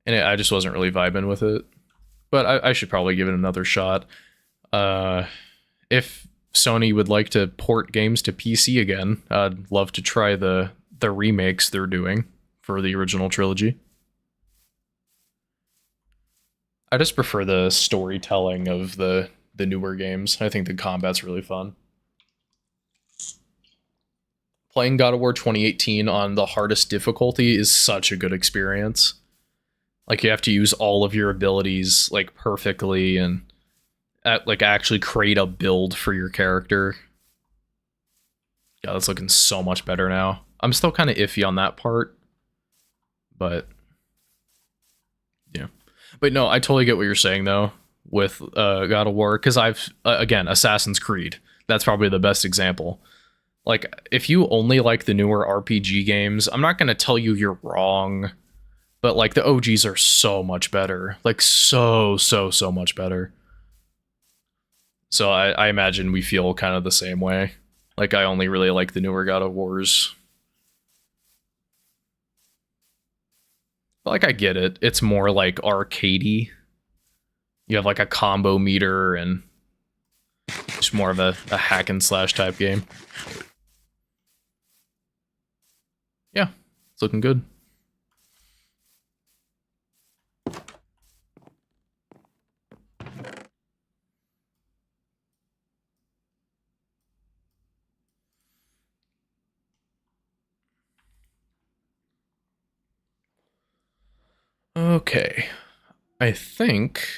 And I just wasn't really vibing with it. But I should probably give it another shot. If Sony would like to port games to PC again, I'd love to try the remakes they're doing for the original trilogy. I just prefer the storytelling of the newer games. I think the combat's really fun. Playing God of War 2018 on the hardest difficulty is such a good experience. Like, you have to use all of your abilities like perfectly and like actually create a build for your character. Yeah, that's looking so much better now. I'm still kind of iffy on that part, but yeah. But no, I totally get what you're saying though with God of War, because I've again, Assassin's Creed. That's probably the best example. Like, if you only like the newer RPG games, I'm not going to tell you you're wrong, but like the OGs are so much better. Like, so much better. So I imagine we feel kind of the same way. Like, I only really like the newer God of Wars. But like, I get it. It's more like arcadey. You have like a combo meter and just more of a hack and slash type game. Yeah, it's looking good. Okay, I think...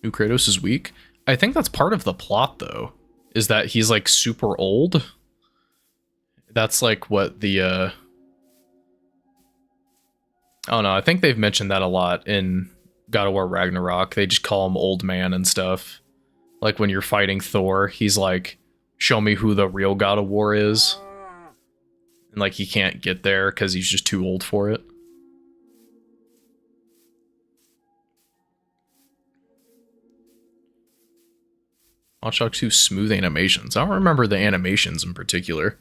New Kratos is weak? I think that's part of the plot, though, is that he's, like, super old. That's, like, what the, I don't know, I think they've mentioned that a lot in God of War Ragnarok. They just call him Old Man and stuff. Like, when you're fighting Thor, he's like, show me who the real God of War is. And, like, he can't get there because he's just too old for it. Watch Dogs 2 smooth animations. I don't remember the animations in particular.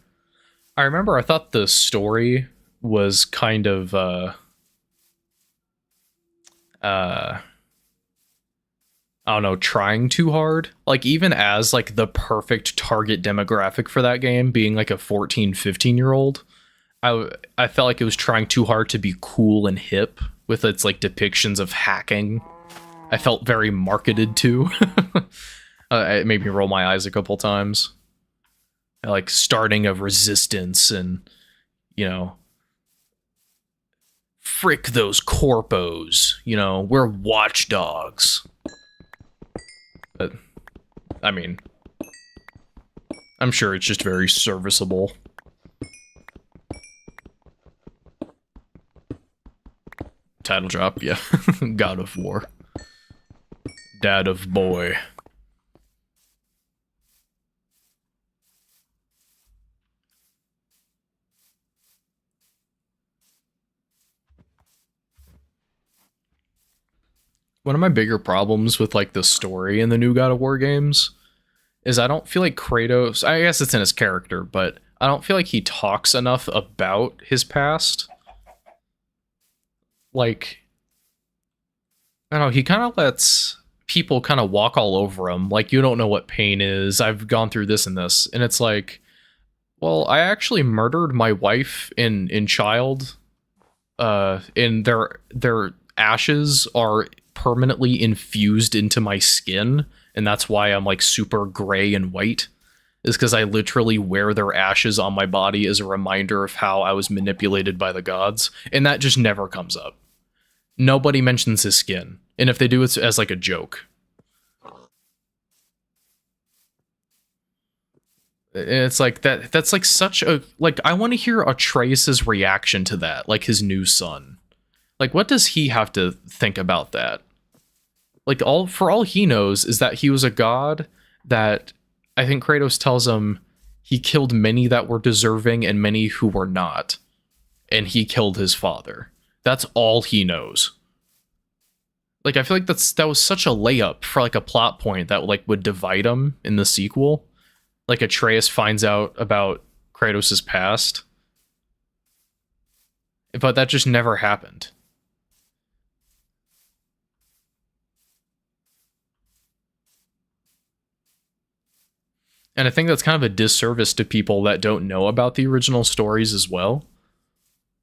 I remember I thought the story was kind of, I don't know, trying too hard. Like, even as, like, the perfect target demographic for that game, being, like, a 14, 15-year-old, I felt like it was trying too hard to be cool and hip with its like depictions of hacking. I felt very marketed to. It made me roll my eyes a couple times. Like starting of resistance and, you know, frick those corpos, you know, we're watchdogs. But, I mean, I'm sure it's just very serviceable. Title drop, yeah. God of War. Dad of boy. One of my bigger problems with like the story in the new God of War games is I don't feel like Kratos, I guess it's in his character, but I don't feel like he talks enough about his past. Like, I don't know, he kind of lets people kind of walk all over him. Like, you don't know what pain is. I've gone through this and this. And it's like, well, I actually murdered my wife in child. And their ashes are permanently infused into my skin. And that's why I'm like super gray and white. Is because I literally wear their ashes on my body as a reminder of how I was manipulated by the gods. And that just never comes up. Nobody mentions his skin. And if they do, it's as like a joke. It's like that's like such a, like, I want to hear Atreus' reaction to that, like his new son. Like, what does he have to think about that? Like, for all he knows is that he was a god that I think Kratos tells him he killed many that were deserving and many who were not. And he killed his father. That's all he knows. Like, I feel like that was such a layup for like a plot point that like would divide him in the sequel. Like Atreus finds out about Kratos' past. But that just never happened. And I think that's kind of a disservice to people that don't know about the original stories as well.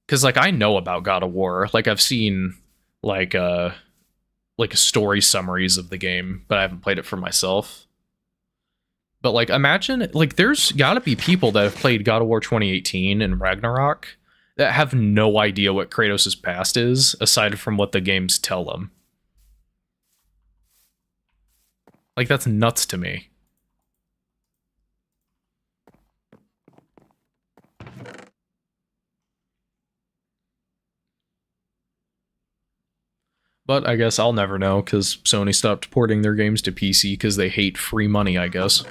Because, like, I know about God of War. Like, I've seen, like story summaries of the game, but I haven't played it for myself. But, like, imagine, like, there's gotta be people that have played God of War 2018 and Ragnarok that have no idea what Kratos' past is, aside from what the games tell them. Like, that's nuts to me. But I guess I'll never know, because Sony stopped porting their games to PC because they hate free money, I guess.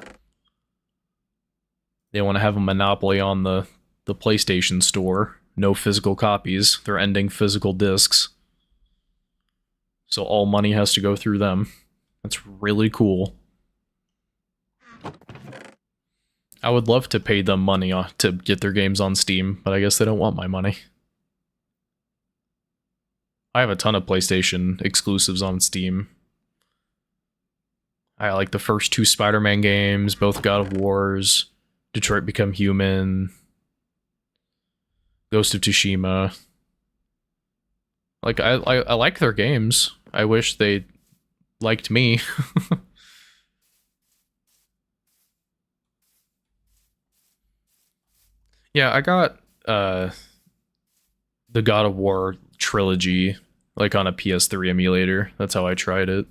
They want to have a monopoly on the PlayStation Store. No physical copies. They're ending physical discs. So all money has to go through them. That's really cool. I would love to pay them money to get their games on Steam, but I guess they don't want my money. I have a ton of PlayStation exclusives on Steam. I like the first 2 Spider-Man games, both God of Wars, Detroit Become Human, Ghost of Tsushima. Like, I like their games. I wish they liked me. Yeah, I got the God of War trilogy, like, on a PS3 emulator. That's how I tried it.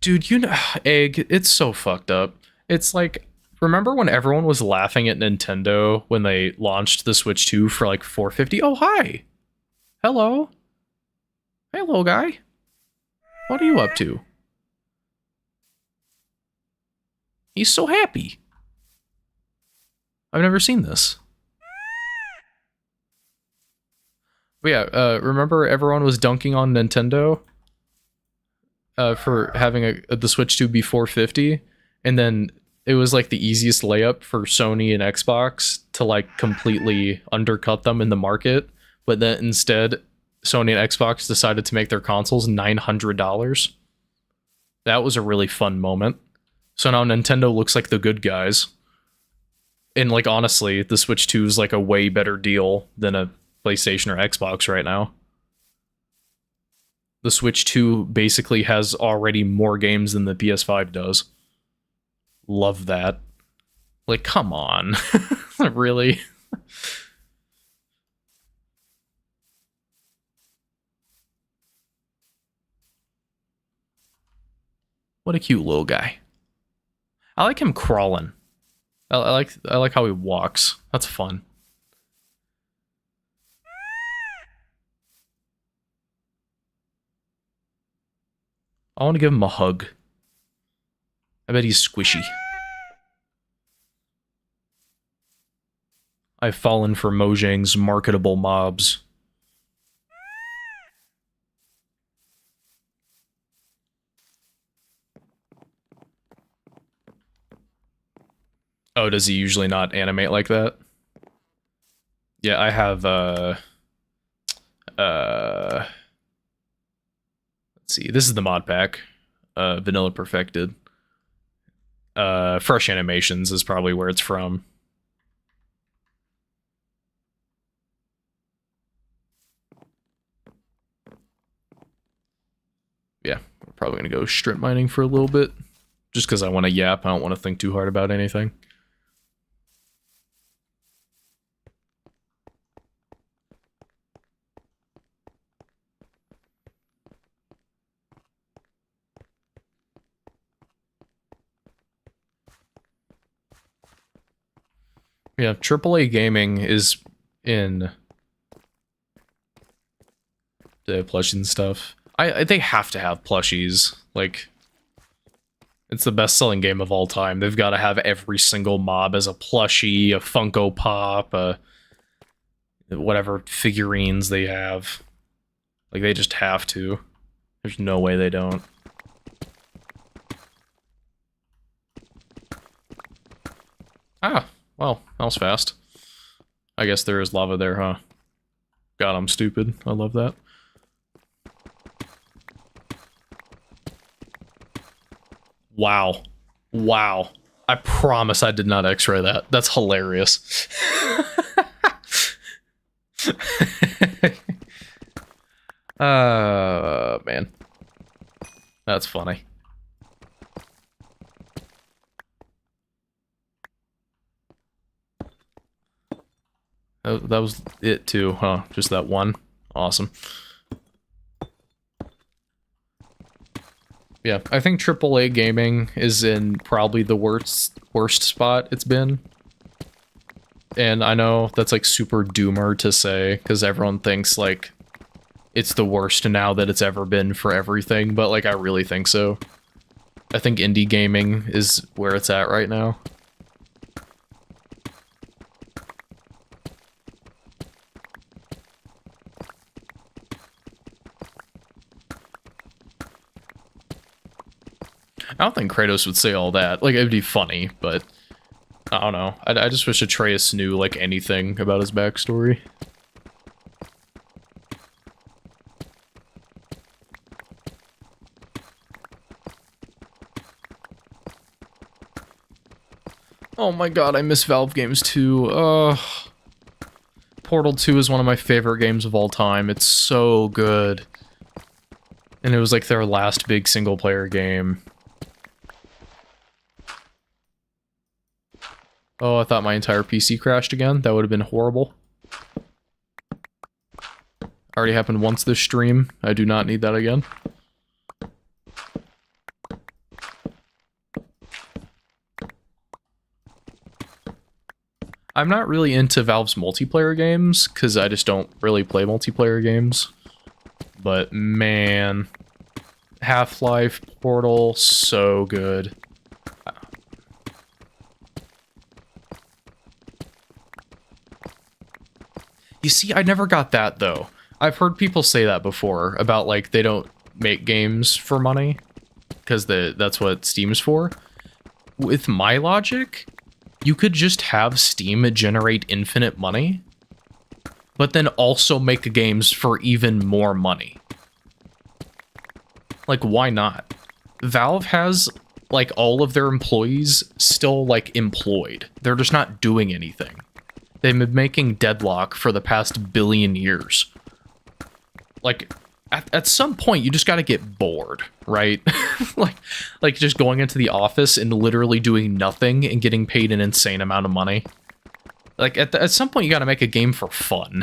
Dude, you know, Egg, it's so fucked up. It's like, remember when everyone was laughing at Nintendo when they launched the Switch 2 for like $450? Oh, hi. Hello. Hey, little guy. What are you up to? He's so happy. I've never seen this. But yeah, remember everyone was dunking on Nintendo for having the Switch 2 be $450, and then it was like the easiest layup for Sony and Xbox to like completely undercut them in the market, but then instead Sony and Xbox decided to make their consoles $900. That was a really fun moment. So now Nintendo looks like the good guys. And like honestly, the Switch 2 is like a way better deal than a PlayStation or Xbox right now. The Switch 2 basically has already more games than the PS5 does. Love that. Like, come on. Really? What a cute little guy. I like him crawling. I like how he walks. That's fun. I want to give him a hug. I bet he's squishy. I've fallen for Mojang's marketable mobs. Oh, does he usually not animate like that? Yeah, I have, let's see, this is the mod pack. Vanilla Perfected. Fresh Animations is probably where it's from. Yeah, we're probably gonna go strip mining for a little bit. Just because I want to yap, I don't want to think too hard about anything. Yeah, AAA gaming is in the plushies and stuff. They have to have plushies. Like, it's the best-selling game of all time. They've got to have every single mob as a plushie, a Funko Pop, whatever figurines they have. Like, they just have to. There's no way they don't. Ah, well, that was fast. I guess there is lava there, huh? God, I'm stupid. I love that. Wow. Wow. I promise I did not x-ray that. That's hilarious. Man. That's funny. That was it too, huh? Just that one? Awesome. Yeah, I think AAA gaming is in probably the worst spot it's been. And I know that's like super doomer to say, because everyone thinks like it's the worst now that it's ever been for everything, but like I really think so. I think indie gaming is where it's at right now. I don't think Kratos would say all that. Like, it'd be funny, but I don't know. I just wish Atreus knew, like, anything about his backstory. Oh my god, I miss Valve games too. Portal 2 is one of my favorite games of all time. It's so good. And it was like their last big single-player game. Oh, I thought my entire PC crashed again. That would have been horrible. Already happened once this stream. I do not need that again. I'm not really into Valve's multiplayer games, because I just don't really play multiplayer games. But man, Half-Life, Portal, so good. You see, I never got that, though. I've heard people say that before, about, like, they don't make games for money, because that's what Steam's for. With my logic, you could just have Steam generate infinite money, but then also make games for even more money. Like, why not? Valve has like all of their employees still like employed. They're just not doing anything. They've been making Deadlock for the past billion years. Like, at some point, you just gotta get bored, right? like just going into the office and literally doing nothing and getting paid an insane amount of money. Like, at some point, you gotta make a game for fun.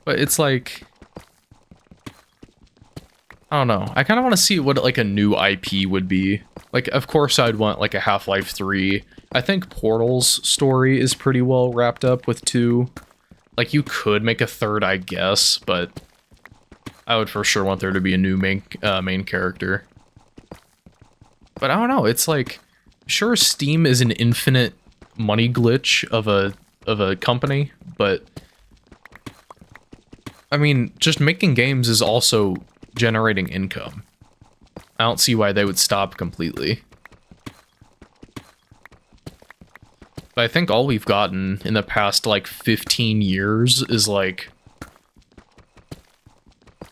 But it's like, I don't know. I kind of want to see what like a new IP would be. Like, of course, I'd want like a Half-Life 3. I think Portal's story is pretty well wrapped up with 2. Like, you could make a third, I guess, but I would for sure want there to be a new main character. But I don't know. It's like, sure, Steam is an infinite money glitch of a company, but I mean, just making games is also generating income. I don't see why they would stop completely. But I think all we've gotten in the past, like, 15 years is, like,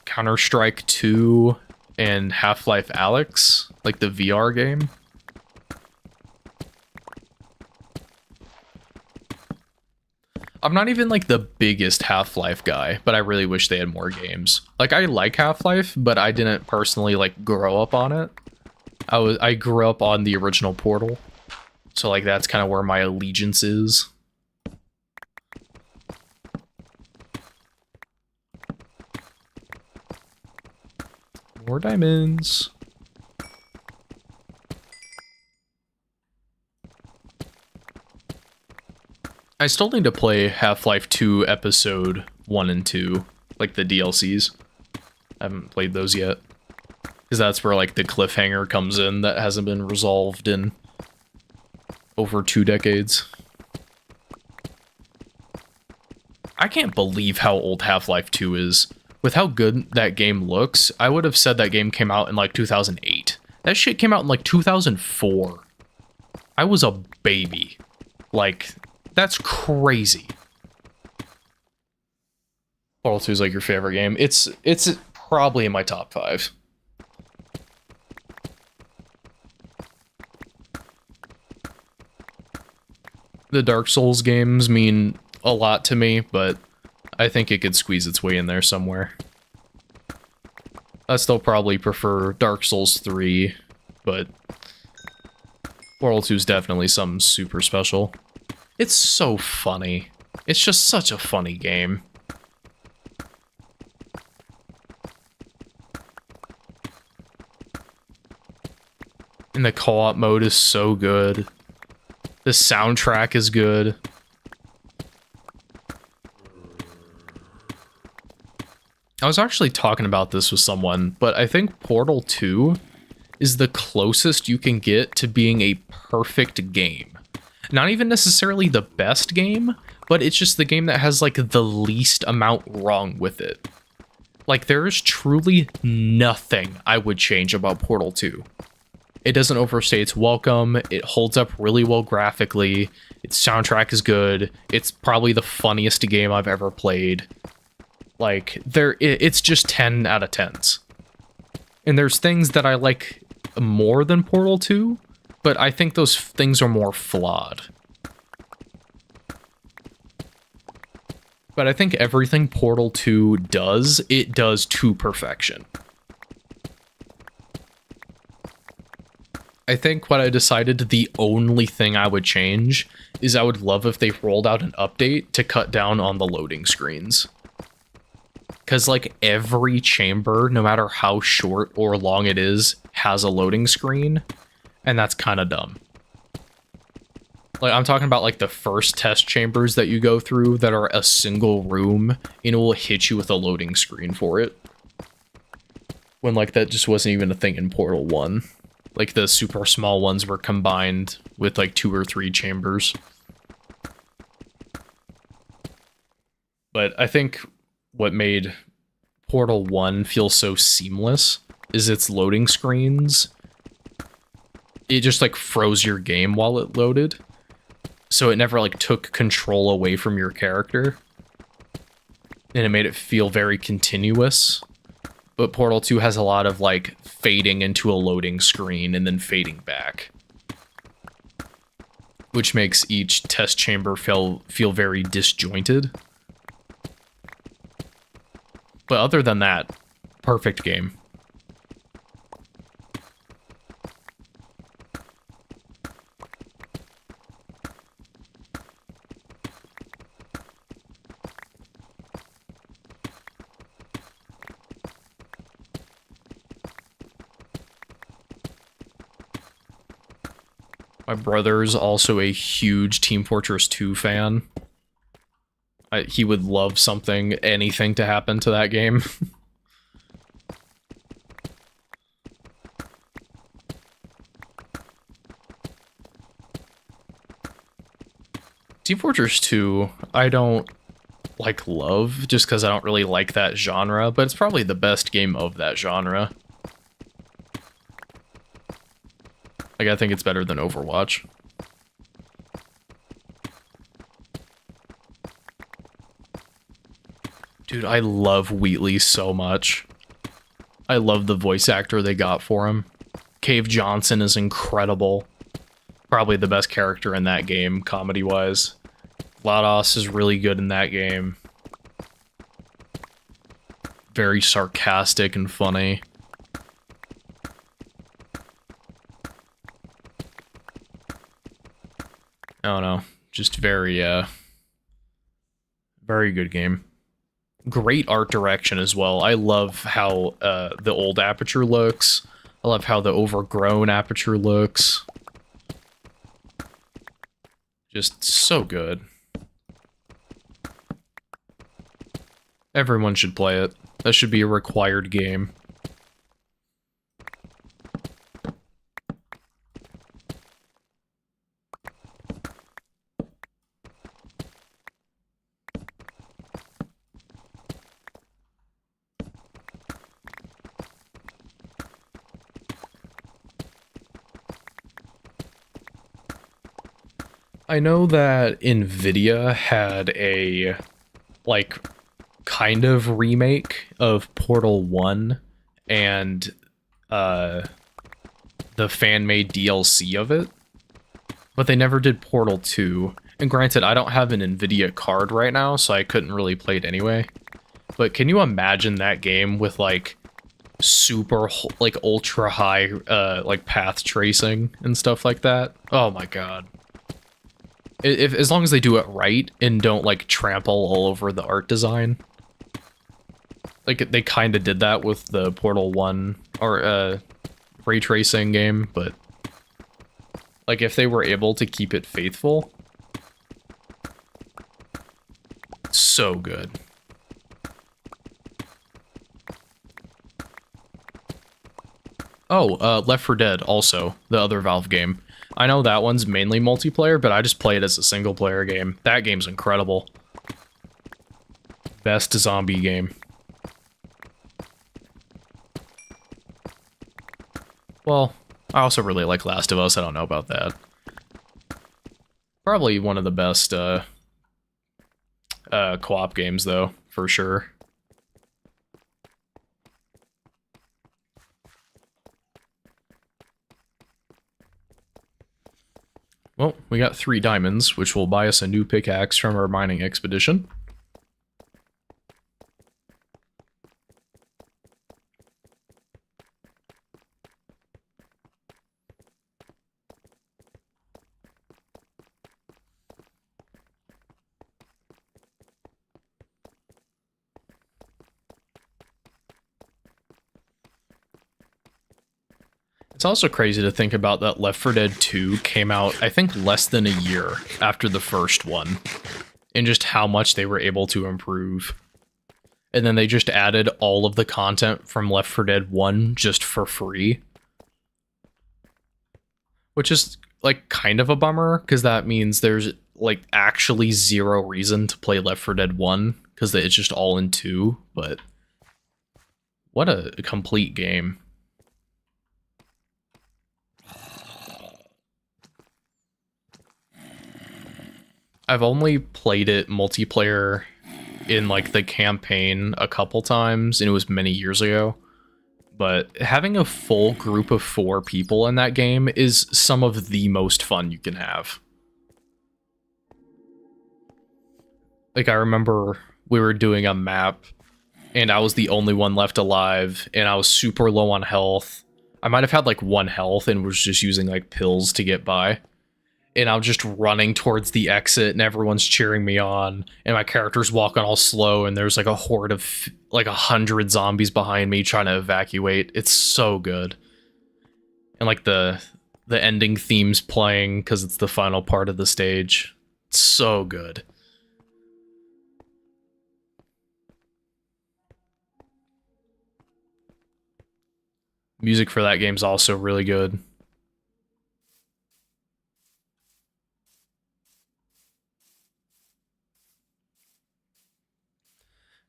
Counter-Strike 2 and Half-Life Alyx, like the VR game. I'm not even, like, the biggest Half-Life guy, but I really wish they had more games. Like, I like Half-Life, but I didn't personally, like, grow up on it. I grew up on the original Portal. So, like, that's kind of where my allegiance is. More diamonds. I still need to play Half-Life 2 Episode 1 and 2, like the DLCs. I haven't played those yet. Because that's where, like, the cliffhanger comes in that hasn't been resolved in over 2 decades. I can't believe how old Half-Life 2 is. With how good that game looks, I would have said that game came out in, like, 2008. That shit came out in, like, 2004. I was a baby. Like, that's crazy. Portal 2 is, like, your favorite game. It's probably in my top 5. The Dark Souls games mean a lot to me, but I think it could squeeze its way in there somewhere. I still probably prefer Dark Souls 3, but Portal 2 is definitely something super special. It's so funny. It's just such a funny game. And the co-op mode is so good. The soundtrack is good. I was actually talking about this with someone, but I think Portal 2 is the closest you can get to being a perfect game. Not even necessarily the best game, but it's just the game that has, like, the least amount wrong with it. Like, there is truly nothing I would change about Portal 2. It doesn't overstay its welcome, it holds up really well graphically, its soundtrack is good, it's probably the funniest game I've ever played. Like, it's just 10 out of 10s. And there's things that I like more than Portal 2, but I think those things are more flawed. But I think everything Portal 2 does, it does to perfection. I think what I decided the only thing I would change is I would love if they rolled out an update to cut down on the loading screens. Because, like, every chamber, no matter how short or long it is, has a loading screen, and that's kind of dumb. Like, I'm talking about, like, the first test chambers that you go through that are a single room, and it will hit you with a loading screen for it. When, like, that just wasn't even a thing in Portal 1. Like, the super small ones were combined with, like, 2 or 3 chambers. But I think what made Portal 1 feel so seamless is its loading screens. It just, like, froze your game while it loaded. so it never like took control away from your character, and it made it feel very continuous. But Portal 2 has a lot of like fading into a loading screen and then fading back, which makes each test chamber feel very disjointed. But other than that, perfect game. My brother's also a huge Team Fortress 2 fan. He would love anything to happen to that game. Team Fortress 2, I don't love just because I don't really like that genre, but it's probably the best game of that genre. Like, I think it's better than Overwatch. Dude, I love Wheatley so much. I love the voice actor they got for him. Cave Johnson is incredible. Probably the best character in that game, comedy-wise. GLaDOS is really good in that game. Very sarcastic and funny. I don't know. Just very good game. Great art direction as well. I love how the old Aperture looks. I love how the overgrown Aperture looks. Just so good. Everyone should play it. That should be a required game. I know that NVIDIA had a, like, kind of remake of Portal 1 and the fan-made DLC of it, but they never did Portal 2. And granted, I don't have an NVIDIA card right now, so I couldn't really play it anyway. But can you imagine that game with, like, super, like, ultra-high, like, path tracing and stuff like that? Oh my god. As long as they do it right and don't, like, trample all over the art design. Like, they kind of did that with the Portal 1, or, ray tracing game, but, like, if they were able to keep it faithful, so good. Oh, Left 4 Dead, also, the other Valve game. I know that one's mainly multiplayer, but I just play it as a single-player game. That game's incredible. Best zombie game. Well, I also really like Last of Us, I don't know about that. Probably one of the best, co-op games, though, for sure. Well, we got 3 diamonds, which will buy us a new pickaxe from our mining expedition. It's also crazy to think about that Left 4 Dead 2 came out, I think, less than a year after the first one, and just how much they were able to improve. And then they just added all of the content from Left 4 Dead 1 just for free. Which is, like, kind of a bummer, because that means there's, like, actually zero reason to play Left 4 Dead 1, because it's just all in 2, but what a complete game. I've only played it multiplayer in like the campaign a couple times, and it was many years ago. But having a full group of 4 people in that game is some of the most fun you can have. Like, I remember we were doing a map, and I was the only one left alive, and I was super low on health. I might have had like 1 health and was just using like pills to get by. And I'm just running towards the exit, and everyone's cheering me on, and my character's walking all slow, and there's like a horde of like 100 zombies behind me trying to evacuate. It's so good. And like the ending theme's playing because it's the final part of the stage. It's so good. Music for that game's also really good.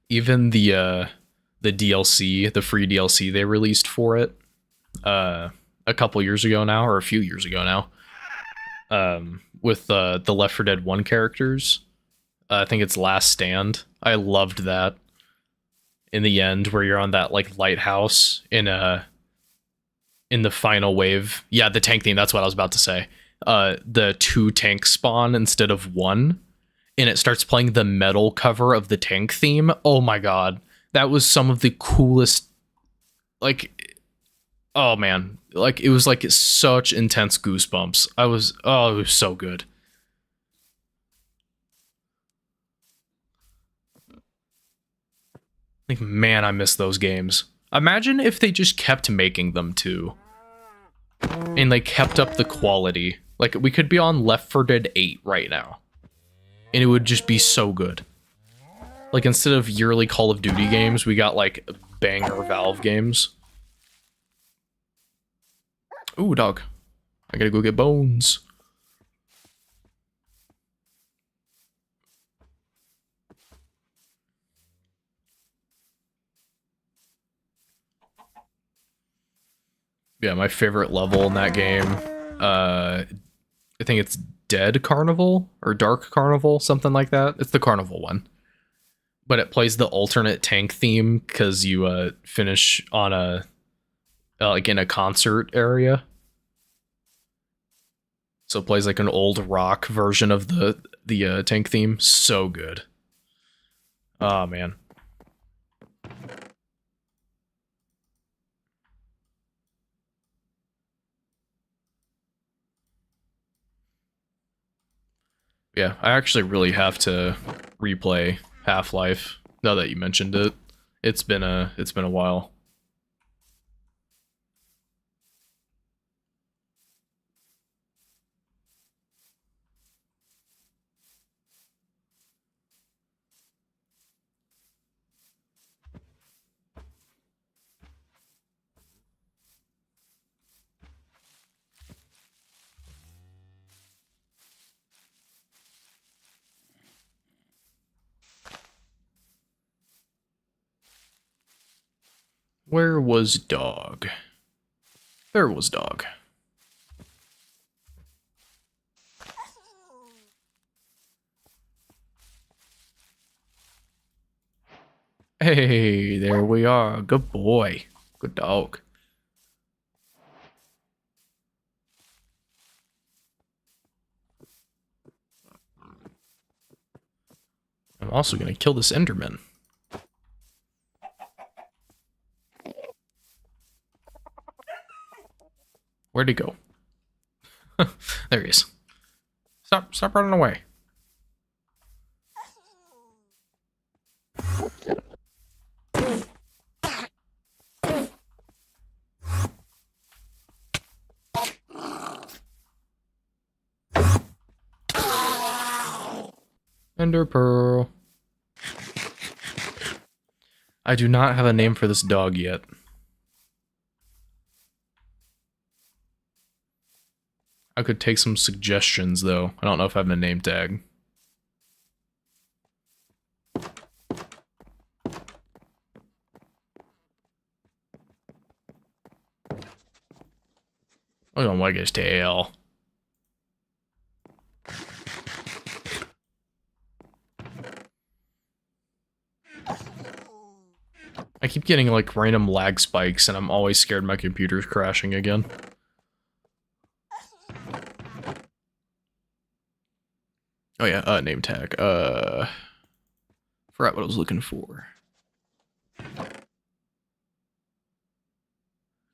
Even the DLC, the free DLC they released for it, a couple years ago now, or a few years ago now, with the Left 4 Dead 1 characters. I think it's Last Stand. I loved that. In the end, where you're on that like lighthouse in the final wave. Yeah, the tank theme. That's what I was about to say. The 2 tanks spawn instead of 1. And it starts playing the metal cover of the tank theme. Oh my god. That was some of the coolest, like, oh man. Like, it was like such intense goosebumps. It was so good. Like, man, I miss those games. Imagine if they just kept making them too. And they kept up the quality. Like, we could be on Left 4 Dead 8 right now. And it would just be so good. Like, instead of yearly Call of Duty games, we got, like, banger Valve games. Ooh, dog. I gotta go get bones. Yeah, my favorite level in that game, I think it's Dead Carnival or Dark Carnival, something like that. It's the Carnival one. But it plays the alternate tank theme because you finish on a like in a concert area. So it plays like an old rock version of the tank theme. So good. Oh man. Yeah, I actually really have to replay Half-Life now that you mentioned it. It's been a while. Where was Dog? There was Dog. Hey, there we are. Good boy. Good dog. I'm also gonna kill this Enderman. Where'd he go? There he is. Stop running away. Ender Pearl. I do not have a name for this dog yet. I could take some suggestions, though. I don't know if I have a name tag. I don't like his tail. keep getting like random lag spikes and I'm always scared my computer's crashing again. Oh yeah, name tag. Forgot what I was looking for.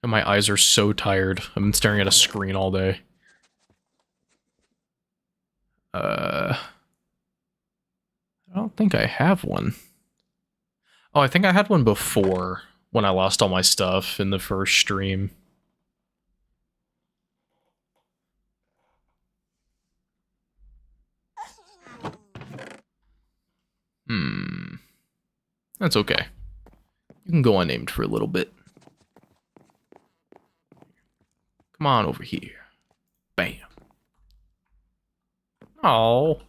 And my eyes are so tired. I've been staring at a screen all day. I don't think I have one. Oh, I think I had one before when I lost all my stuff in the first stream. That's okay. You can go unnamed for a little bit. Come on over here. Bam. Oh.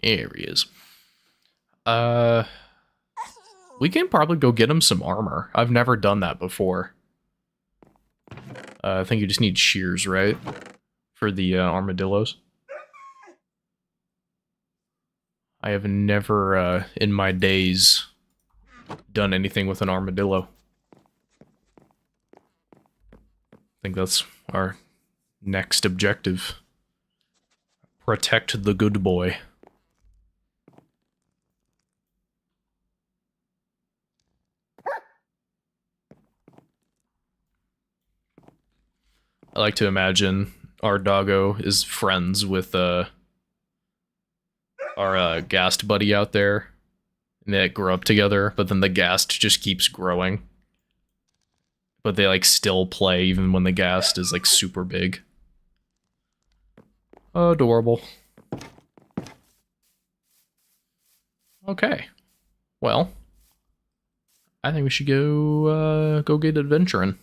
There he is. We can probably go get him some armor. I've never done that before. I think you just need shears, right? For the armadillos. I have never, in my days, done anything with an armadillo. I think that's our next objective. Protect the good boy. I like to imagine our doggo is friends with our ghast buddy out there. And they grow up together, but then the ghast just keeps growing. But they like still play even when the ghast is like super big. Adorable. Okay. Well, I think we should go get adventuring.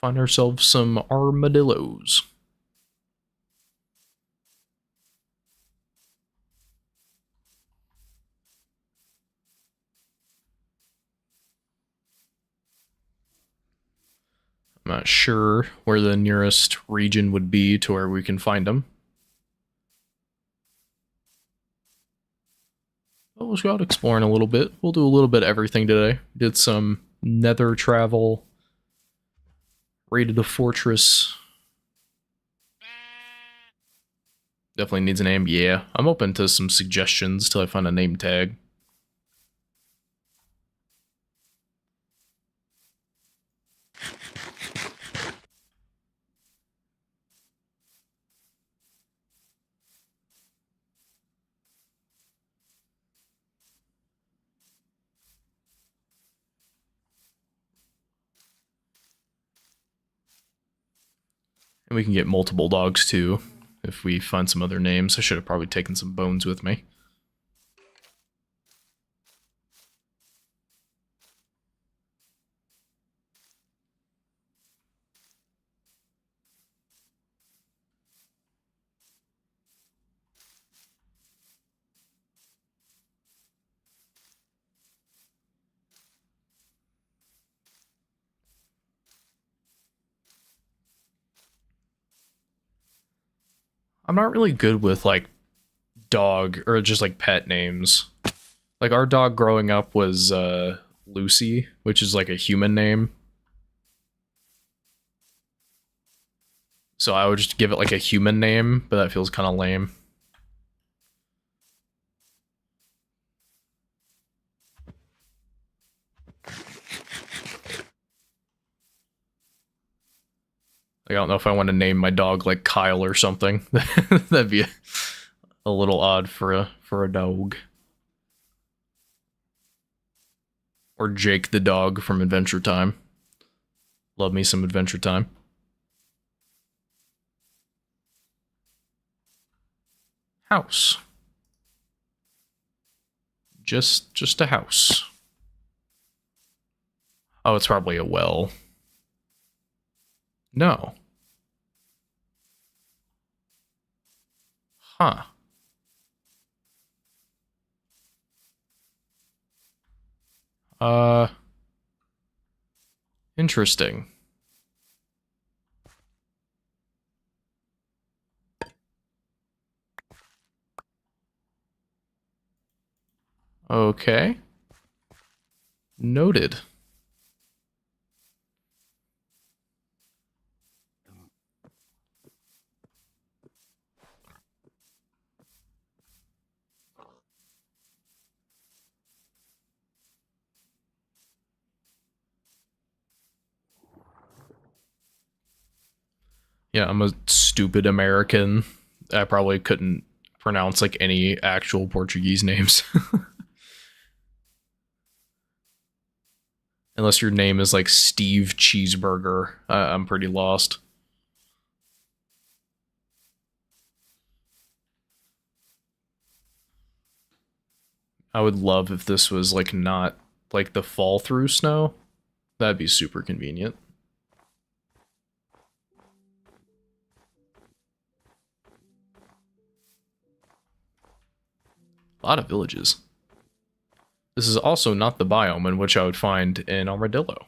Find ourselves some armadillos. I'm not sure where the nearest region would be to where we can find them. But we'll go out exploring a little bit. We'll do a little bit of everything today. Did some nether travel. Raided a fortress. Definitely needs a name. Yeah, I'm open to some suggestions till I find a name tag. And we can get multiple dogs too, if we find some other names. I should have probably taken some bones with me. I'm not really good with, like, dog, or just, like, pet names. Like, our dog growing up was, Lucy, which is, like, a human name. So I would just give it, like, a human name, but that feels kind of lame. Like, I don't know if I want to name my dog, like, Kyle or something. That'd be a little odd for a dog. Or Jake the dog from Adventure Time. Love me some Adventure Time. House. Just a house. Oh, it's probably a well. No. Huh. Interesting. Okay. Noted. Yeah, I'm a stupid American. I probably couldn't pronounce like any actual Portuguese names. Unless your name is like Steve Cheeseburger. I'm pretty lost. I would love if this was like not like the fall through snow. That'd be super convenient. A lot of villages. This is also not the biome in which I would find an armadillo.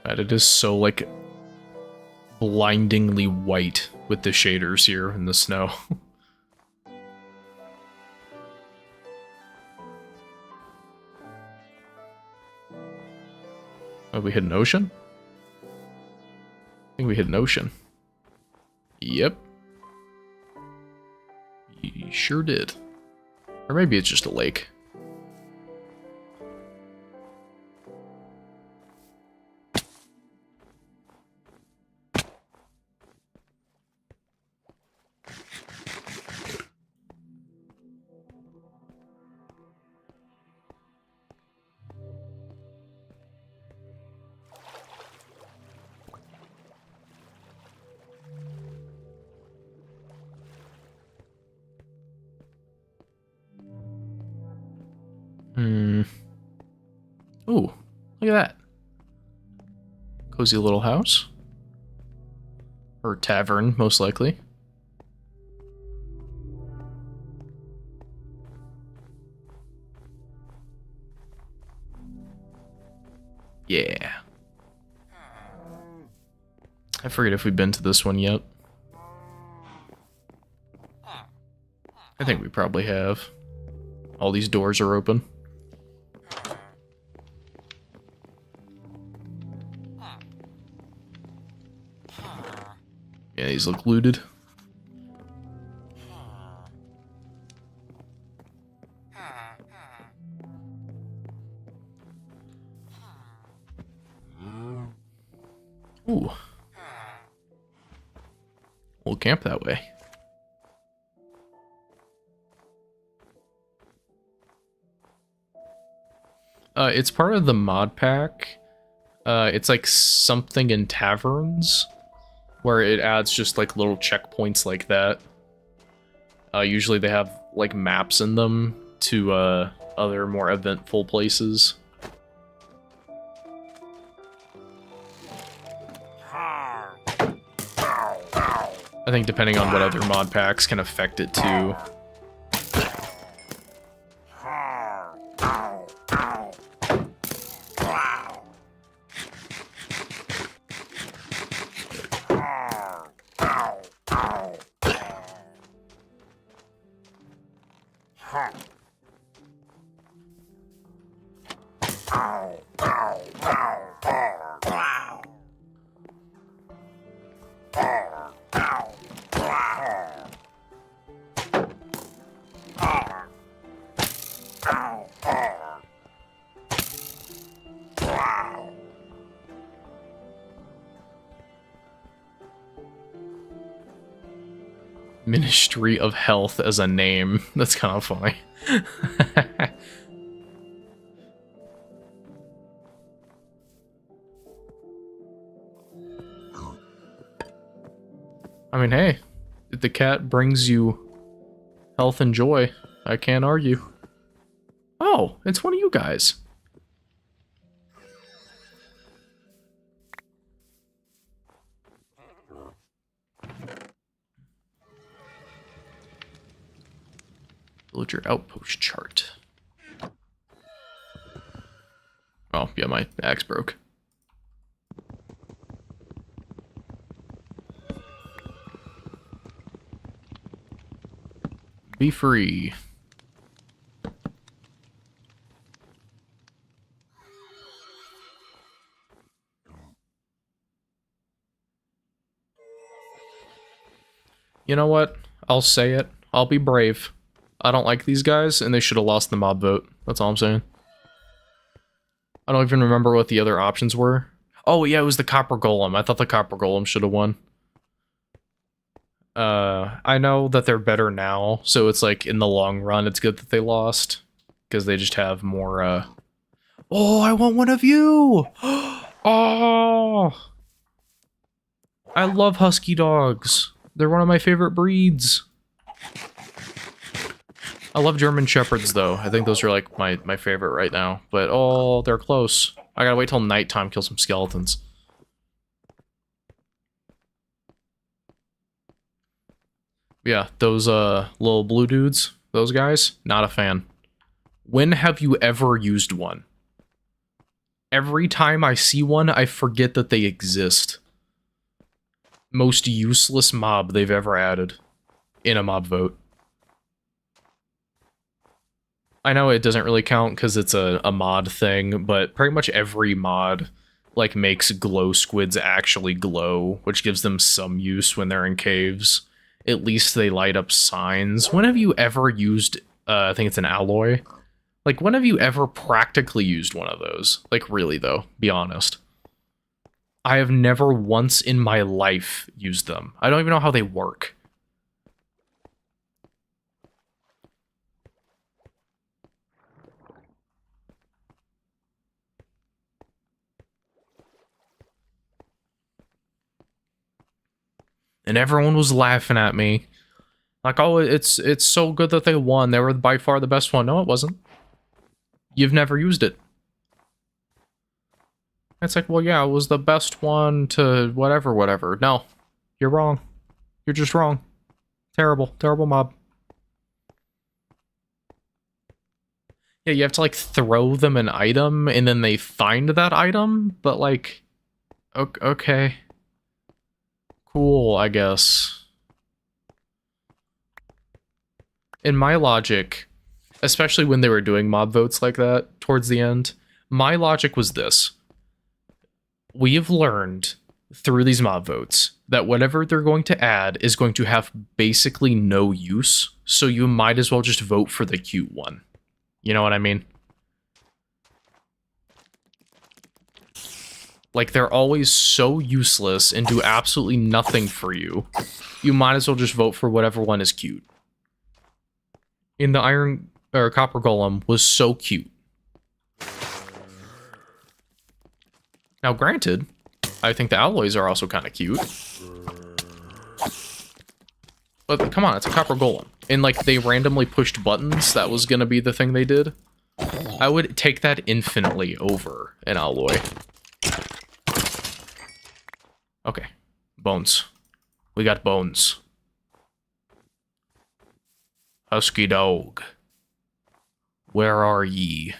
But it is so like blindingly white with the shaders here in the snow. Oh, we hit an ocean? I think we hit an ocean. Yep. You sure did. Or maybe it's just a lake. Ooh, look at that. Cozy little house. Or tavern, most likely. Yeah. I forget if we've been to this one yet. I think we probably have. All these doors are open. Yeah, these look looted. Ooh. We'll camp that way. It's part of the mod pack. It's like something in taverns, where it adds just like little checkpoints like that. Usually they have like maps in them to other more eventful places. I think depending on what other mod packs can affect it too. Ministry of Health as a name. That's kind of funny. I mean, hey, if the cat brings you health and joy, I can't argue. Oh, it's one of you guys. Villager outpost chart. Oh, yeah, my axe broke. Be free. You know what? I'll say it. I'll be brave. I don't like these guys, and they should have lost the mob vote. That's all I'm saying. I don't even remember what the other options were. Oh, yeah, it was the Copper Golem. I thought the Copper Golem should have won. I know that they're better now, so it's like, in the long run, it's good that they lost. Because they just have more, Oh, I want one of you! Oh! I love husky dogs. They're one of my favorite breeds. I love German Shepherds, though. I think those are, like, my favorite right now. But, oh, they're close. I gotta wait till nighttime to kill some skeletons. Yeah, those, little blue dudes, those guys, not a fan. When have you ever used one? Every time I see one, I forget that they exist. Most useless mob they've ever added in a mob vote. I know it doesn't really count because it's a mod thing, but pretty much every mod like makes glow squids actually glow, which gives them some use when they're in caves. At least they light up signs. When have you ever used, I think it's an alloy? Like, when have you ever practically used one of those? Like, really, though, be honest. I have never once in my life used them. I don't even know how they work. And everyone was laughing at me. Like, oh, it's so good that they won. They were by far the best one. No, it wasn't. You've never used it. It's like, well, yeah, it was the best one to whatever, whatever. No, you're wrong. You're just wrong. Terrible, terrible mob. Yeah, you have to, like, throw them an item, and then they find that item, but, like, okay. Cool, I guess. In my logic, especially when they were doing mob votes like that towards the end, my logic was this. We have learned through these mob votes that whatever they're going to add is going to have basically no use, so you might as well just vote for the cute one. You know what I mean? Like, they're always so useless and do absolutely nothing for you. You might as well just vote for whatever one is cute. In the Iron or Copper Golem was so cute. Now, granted, I think the alloys are also kind of cute. But come on, it's a Copper Golem. And, like, they randomly pushed buttons. That was going to be the thing they did. I would take that infinitely over an alloy. Okay. Bones. We got bones. Husky dog. Where are ye?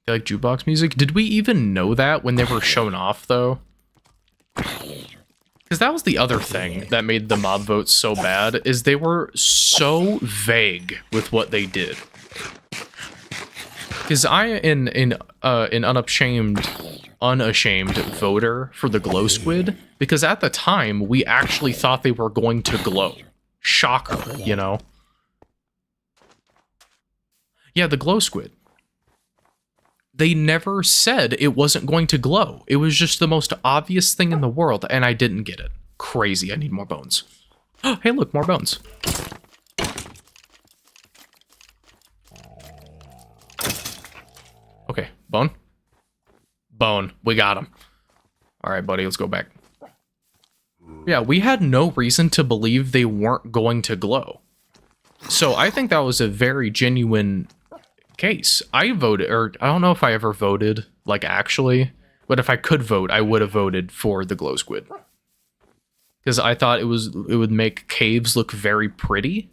You like jukebox music? Did we even know that when they were shown off, though? Because that was the other thing that made the mob votes so bad, is they were so vague with what they did. Because I, in unashamed voter for the glow squid, because at the time, we actually thought they were going to glow. Shocker, you know? Yeah, the glow squid. They never said it wasn't going to glow. It was just the most obvious thing in the world, and I didn't get it. Crazy, I need more bones. Hey, look, more bones. Okay, bone? Bone, we got him. Alright, buddy, let's go back. Yeah, we had no reason to believe they weren't going to glow. So I think that was a very genuine case. I voted, or I don't know if I ever voted, like, actually, but if I could vote, I would have voted for the glow squid. Because I thought it would make caves look very pretty.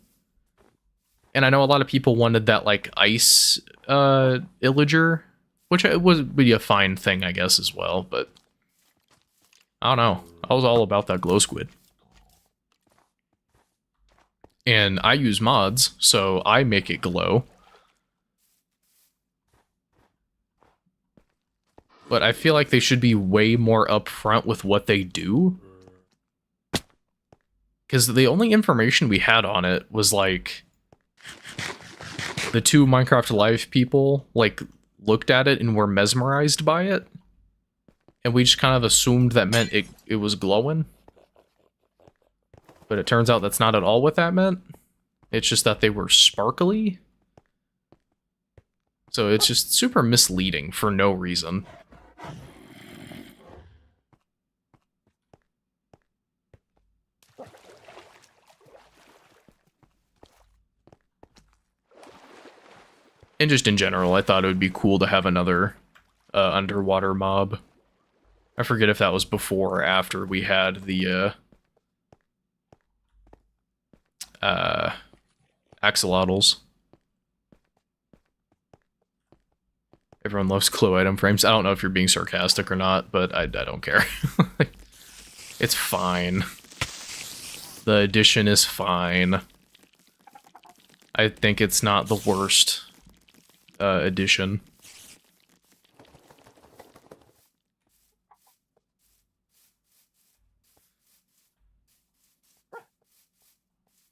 And I know a lot of people wanted that, like, ice illager, which would be a fine thing, I guess, as well, but I don't know. I was all about that glow squid. And I use mods, so I make it glow. But I feel like they should be way more upfront with what they do. Because the only information we had on it was, like, the two Minecraft Live people, like, looked at it and were mesmerized by it. And we just kind of assumed that meant it was glowing. But it turns out that's not at all what that meant. It's just that they were sparkly. So it's just super misleading for no reason. And just in general, I thought it would be cool to have another underwater mob. I forget if that was before or after we had the axolotls. Everyone loves glow item frames. I don't know if you're being sarcastic or not, but I don't care. It's fine. The addition is fine. I think it's not the worst addition.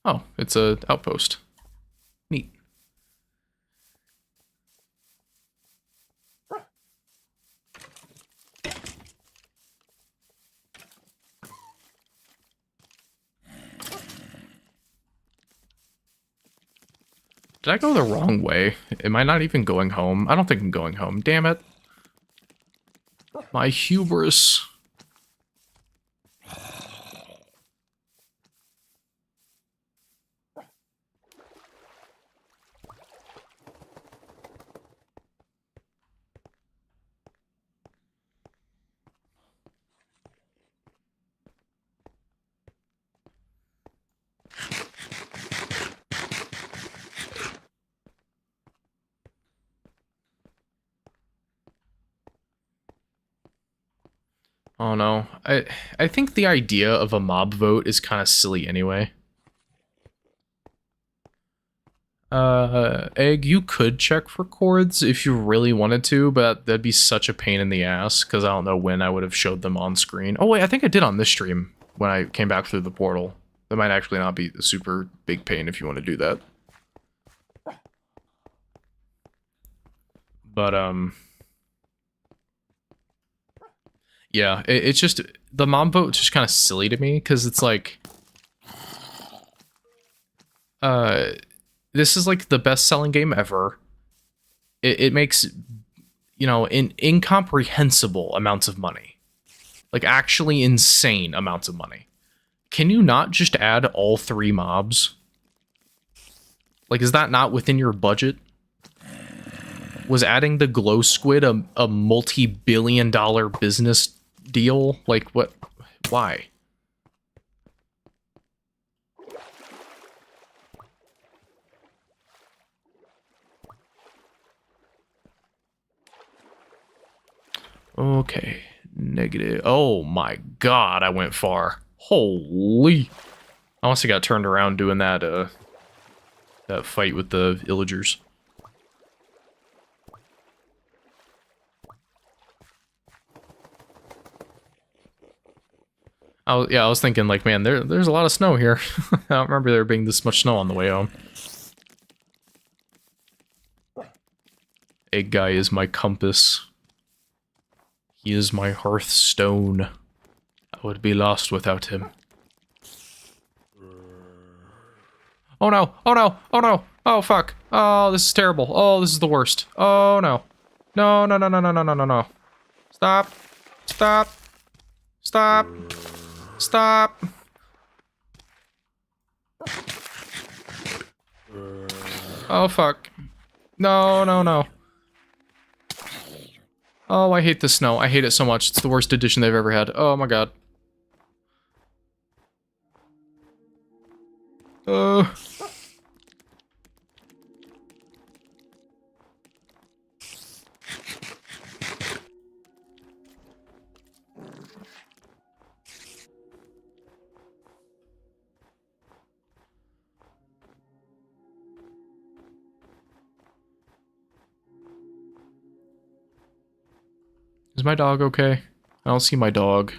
Oh, it's a outpost. Neat. Did I go the wrong way? Am I not even going home? I don't think I'm going home. Damn it. My hubris. Oh no. I think the idea of a mob vote is kind of silly anyway. Egg, you could check for chords if you really wanted to, but that'd be such a pain in the ass, because I don't know when I would have showed them on screen. Oh wait, I think I did on this stream when I came back through the portal. That might actually not be a super big pain if you want to do that. But, yeah, it's just, the mob vote's just kind of silly to me, because it's like, this is like the best-selling game ever. It makes, you know, incomprehensible amounts of money. Like, actually insane amounts of money. Can you not just add all 3 mobs? Like, is that not within your budget? Was adding the glow squid a multi-billion-dollar business deal? Like, what? Why? Okay, negative. Oh my god, I went far. Holy! I must have got turned around doing that that fight with the illagers. I was thinking, like, man, there's a lot of snow here. I don't remember there being this much snow on the way home. Egg guy is my compass. He is my hearthstone. I would be lost without him. Oh no! Oh no! Oh no! Oh fuck! Oh, this is terrible. Oh, this is the worst. Oh no. No, no, no, no, no, no, no, no, no. Stop. Stop. Stop. Stop. Oh fuck. No, no, no. Oh, I hate the snow. I hate it so much. It's the worst addition they've ever had. Oh my god. Uh... Is my dog okay? I don't see my dog.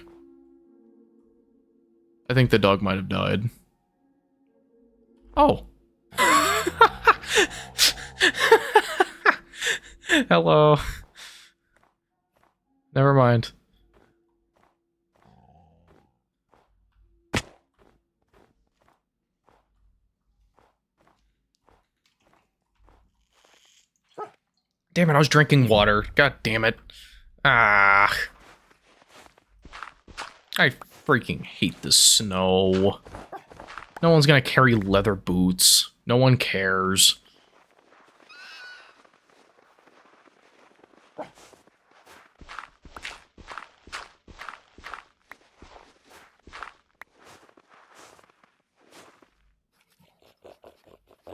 I think the dog might have died. Oh. Hello. Never mind. Damn it, I was drinking water. God damn it. Ah. I freaking hate the snow. No one's gonna carry leather boots. No one cares.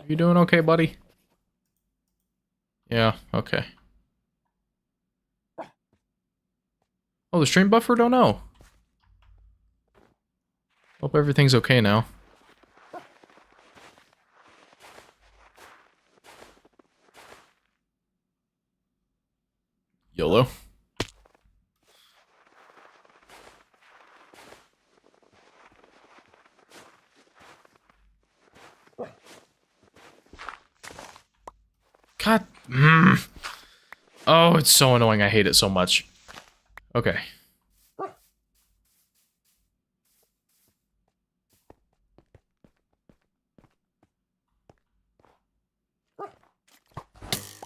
You doing okay, buddy? Yeah, okay. Oh, the stream buffer? Don't know. Hope everything's okay now. YOLO. God. Oh, it's so annoying. I hate it so much. Okay.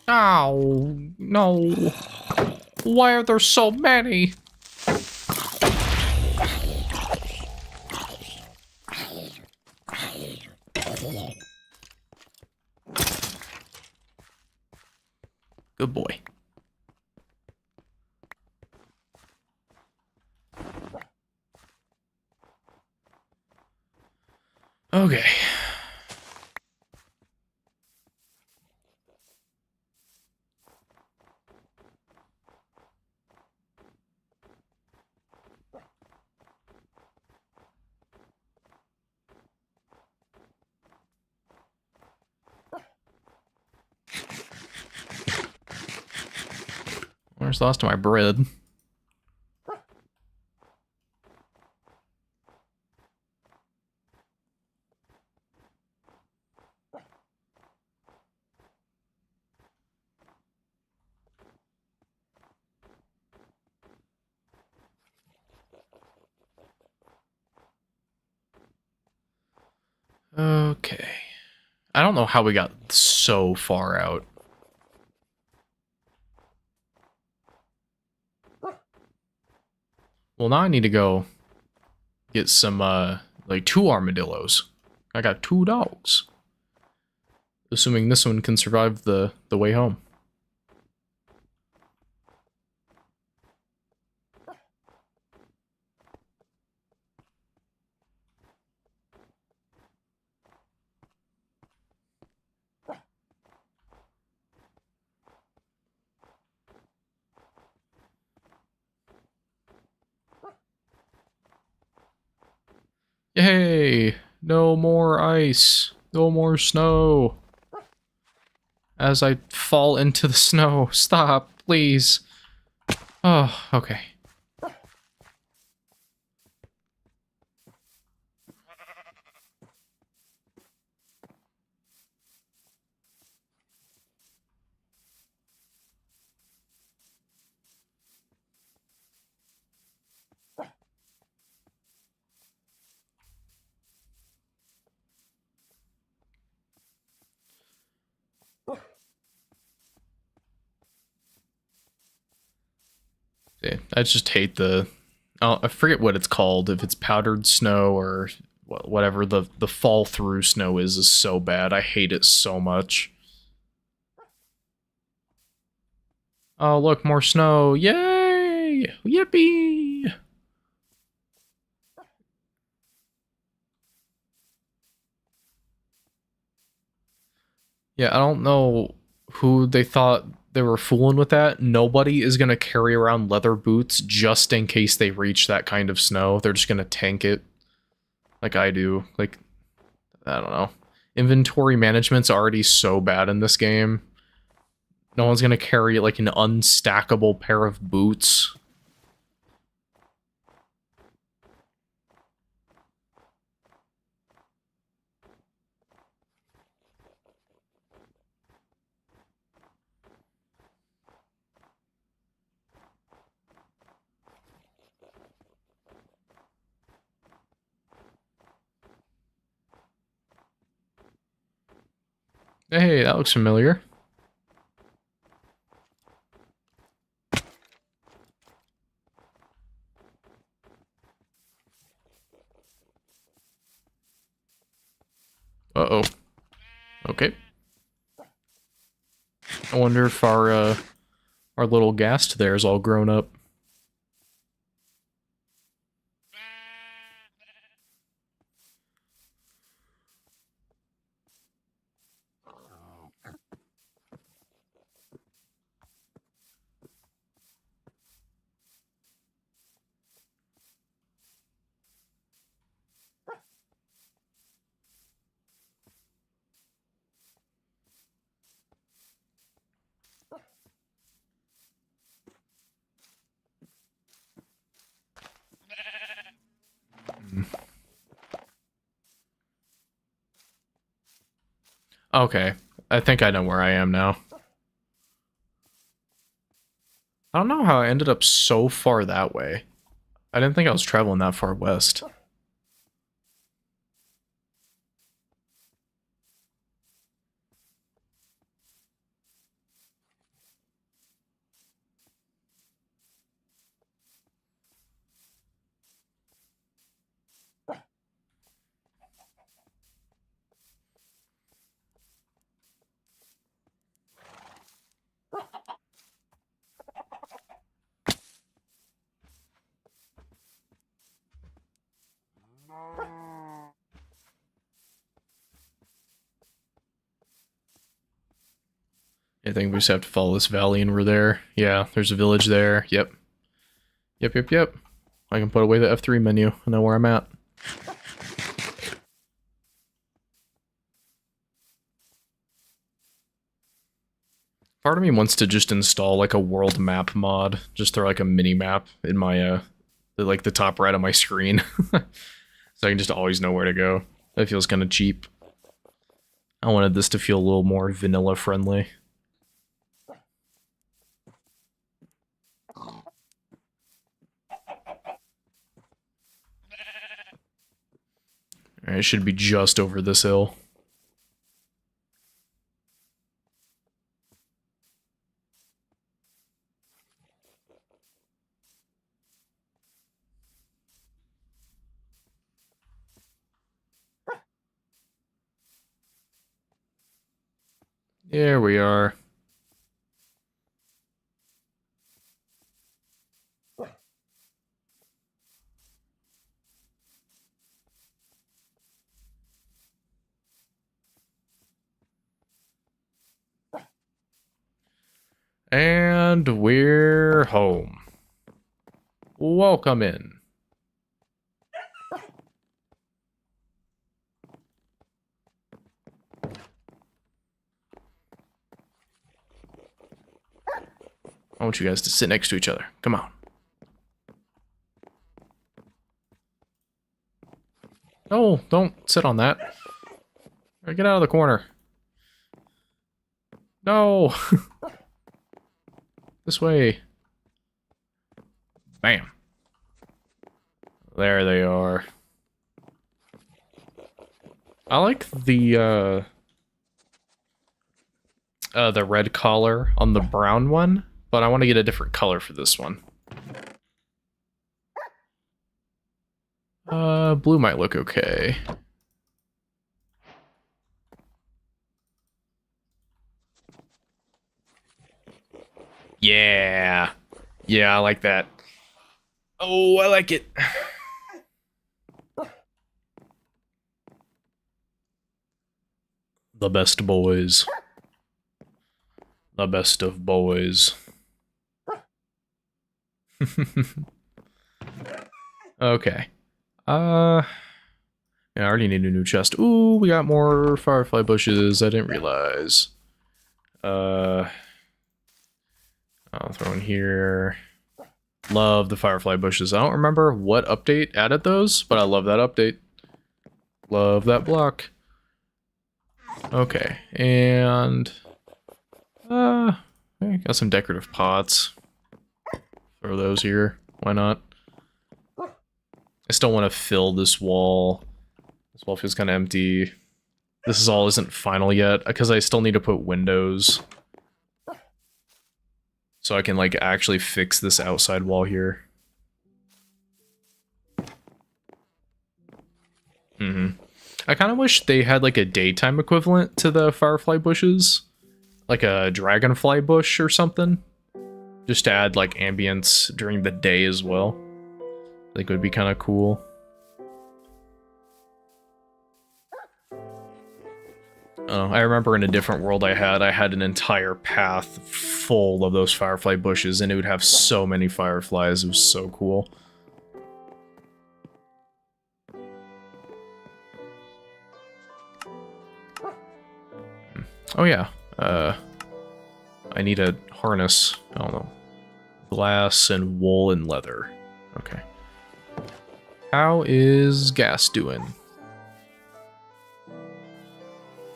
Ow. No. Why are there so many? Good boy. Okay. Where's the last of my bread? Okay. I don't know how we got so far out. Well, now I need to go get some, like 2 armadillos. I got 2 dogs. Assuming this one can survive the way home. Yay! No more ice. No more snow. As I fall into the snow. Stop, please. Oh, okay. Okay, I just hate the... Oh, I forget what it's called. If it's powdered snow or whatever the fall through snow is so bad. I hate it so much. Oh, look, more snow. Yay! Yippee! Yeah, I don't know who they thought they were fooling with that. Nobody is going to carry around leather boots just in case they reach that kind of snow. They're just going to tank it like I do. Like, I don't know. Inventory management's already so bad in this game. No one's going to carry like an unstackable pair of boots. Hey, that looks familiar. Uh-oh. Okay. I wonder if our little ghast there is all grown up. Okay, I think I know where I am now. I don't know how I ended up so far that way. I didn't think I was traveling that far west. I think we just have to follow this valley and we're there. Yeah, there's a village there. Yep. Yep. I can put away the F3 menu and know where I'm at. Part of me wants to just install like a world map mod. Just throw like a mini map in my, like the top right of my screen. So I can just always know where to go. That feels kind of cheap. I wanted this to feel a little more vanilla friendly. Alright, it should be just over this hill. There we are. And we're home. Welcome in. I want you guys to sit next to each other. Come on. No, don't sit on that. Get out of the corner. No! This way. Bam. There they are. I like the red collar on the brown one, but I want to get a different color for this one. Blue might look okay. Yeah. Yeah, I like that. Oh, I like it. The best boys. The best of boys. Okay. Yeah, I already need a new chest. Ooh, we got more firefly bushes. I didn't realize. I'll throw in here. Love the firefly bushes. I don't remember what update added those, but I love that update. Love that block. Okay, and got some decorative pots. Throw those here. Why not? I still want to fill this wall. This wall feels kind of empty. This is all isn't final yet because I still need to put windows. So I can like actually fix this outside wall here. I kind of wish they had like a daytime equivalent to the firefly bushes. Like a dragonfly bush or something. Just to add like ambience during the day as well. I think it would be kind of cool. I remember in a different world I had an entire path full of those firefly bushes, and it would have so many fireflies. It was so cool. Oh yeah, I need a harness. I don't know. Glass and wool and leather. Okay. How is Gas doing?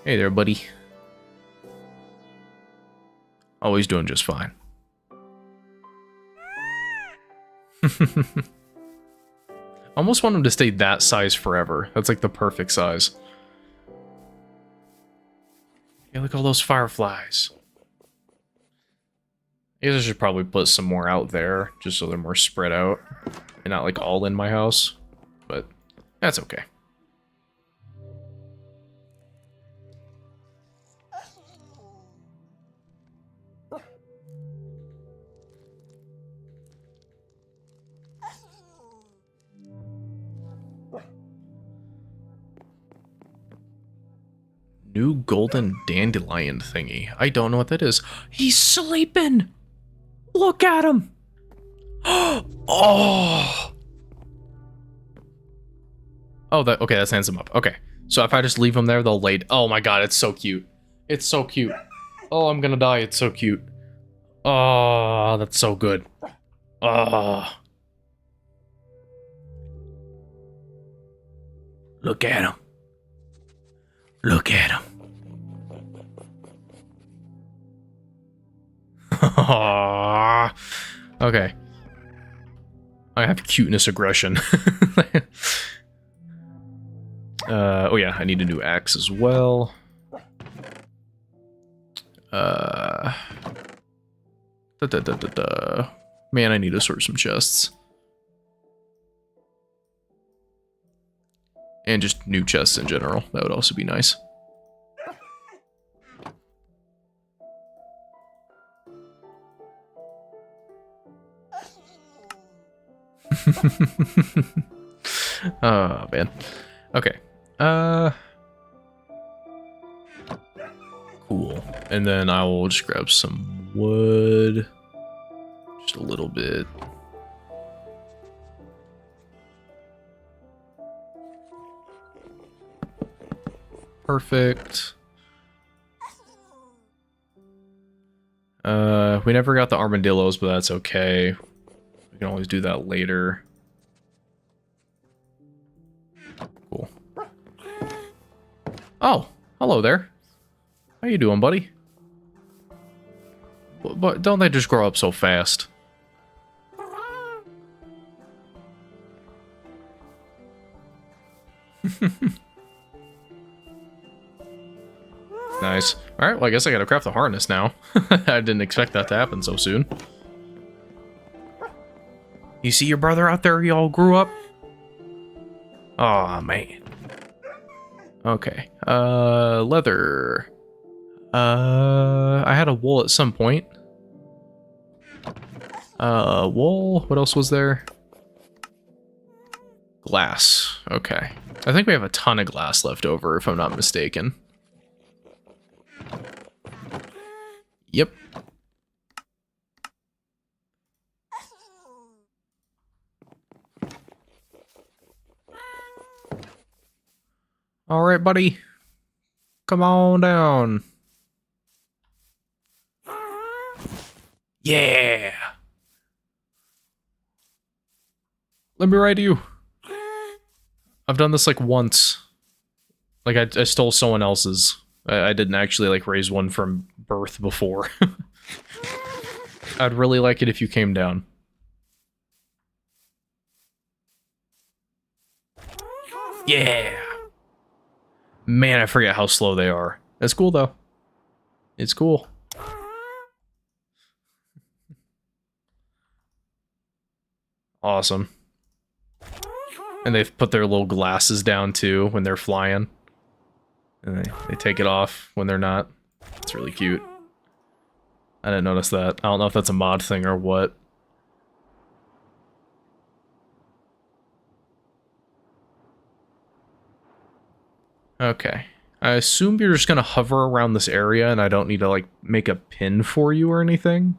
Hey there, buddy. Oh, he's doing just fine. Almost want him to stay that size forever. That's like the perfect size. Yeah, look at all those fireflies. I guess I should probably put some more out there, just so they're more spread out. And not like all in my house. But that's okay. New golden dandelion thingy. I don't know what that is. He's sleeping! Look at him! Oh! Oh, okay, that stands him up. Okay. So if I just leave him there, they'll lay... Oh my god, it's so cute. It's so cute. Oh, I'm gonna die. It's so cute. Oh, that's so good. Oh. Look at him. Look at him. Okay. I have cuteness aggression. Oh yeah, I need a new axe as well. Man, I need to sort some chests. And just new chests in general. That would also be nice. Oh, man. Okay. Cool. And then I will just grab some wood. Just a little bit. Perfect. We never got the armadillos, but that's okay. We can always do that later. Cool. Oh, hello there. How you doing, buddy? But don't they just grow up so fast? Nice. Alright, well I guess I gotta craft the harness now. I didn't expect that to happen so soon. You see your brother out there? He all grew up? Aw, man. Okay. Leather. I had a wool at some point. Wool. What else was there? Glass. Okay. I think we have a ton of glass left over, if I'm not mistaken. Yep. All right, buddy. Come on down. Yeah. Let me ride you. I've done this like once. Like I stole someone else's. I didn't actually like raise one from birth before. I'd really like it if you came down. Yeah. Man, I forget how slow they are. That's cool though. It's cool. Awesome. And they've put their little glasses down too when they're flying. And they take it off when they're not. It's really cute. I didn't notice that. I don't know if that's a mod thing or what. Okay. I assume you're just gonna hover around this area and I don't need to, like, make a pin for you or anything.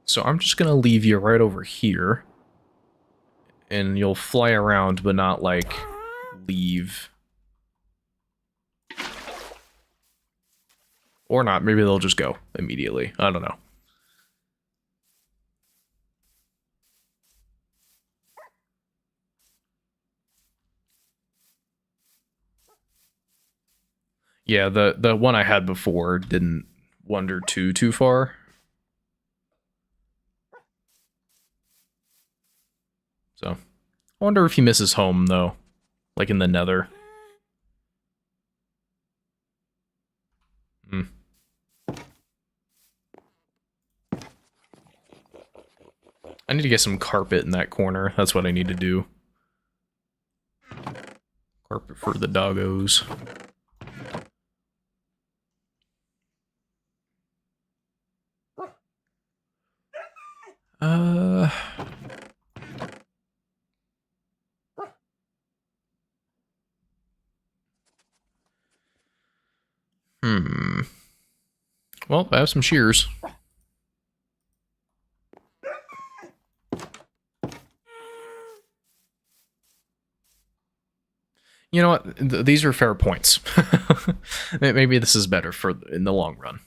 So I'm just gonna leave you right over here. And you'll fly around, but not, like, leave. Or not. Maybe they'll just go immediately. I don't know. Yeah, the one I had before didn't wander too far. So, I wonder if he misses home, though. Like in the nether. Hmm. I need to get some carpet in that corner. That's what I need to do. Carpet for the doggos. Well, I have some shears. You know what? These are fair points. Maybe this is better for in the long run.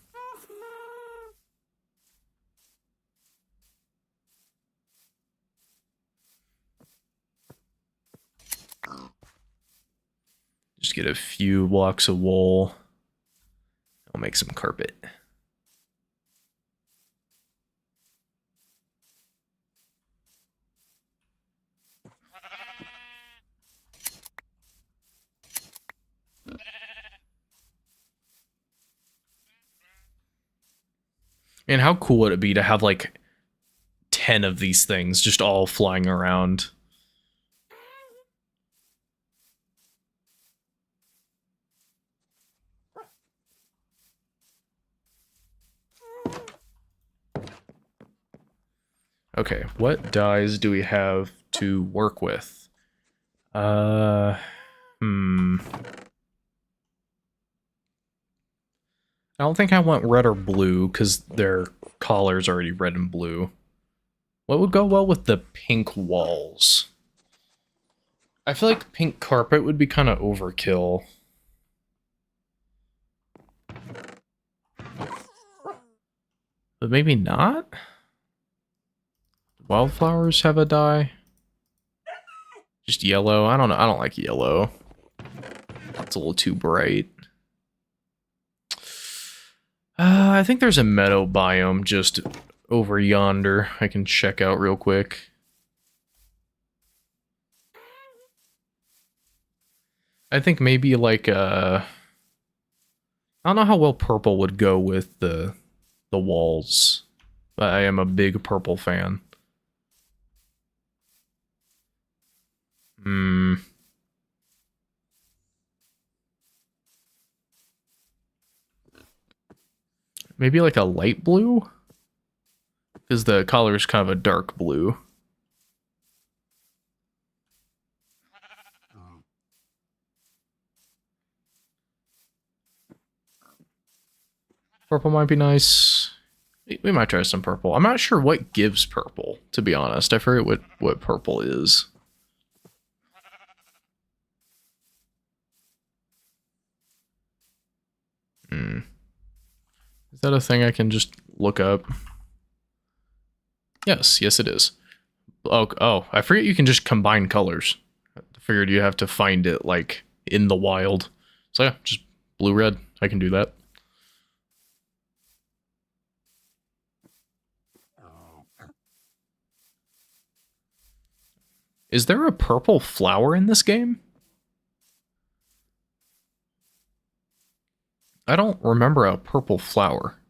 Just get a few blocks of wool. I'll make some carpet. And how cool would it be to have like 10 of these things just all flying around? Okay, what dyes do we have to work with? I don't think I want red or blue, because their collar's already red and blue. What would go well with the pink walls? I feel like pink carpet would be kind of overkill. But maybe not? Wildflowers have a dye? Just yellow? I don't know. I don't like yellow. It's a little too bright. I think there's a meadow biome just over yonder I can check out real quick. I think maybe like I don't know how well purple would go with the walls, but I am a big purple fan. Maybe like a light blue? because the collar is kind of a dark blue. Purple might be nice. We might try some purple. I'm not sure what gives purple, to be honest. I forget what purple is. Is that a thing I can just look up? Yes, it is. Oh, I forget you can just combine colors. I figured you have to find it, like, in the wild. So yeah, just blue-red. I can do that. Is there a purple flower in this game? I don't remember a purple flower.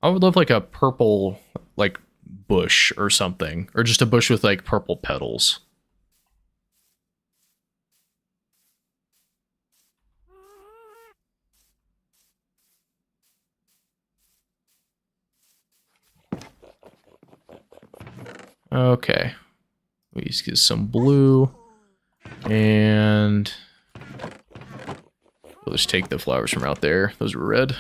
I would love like a purple, like, bush or something. Or just a bush with, like, purple petals. Okay. We just get some blue. And we'll just take the flowers from out there. Those were red.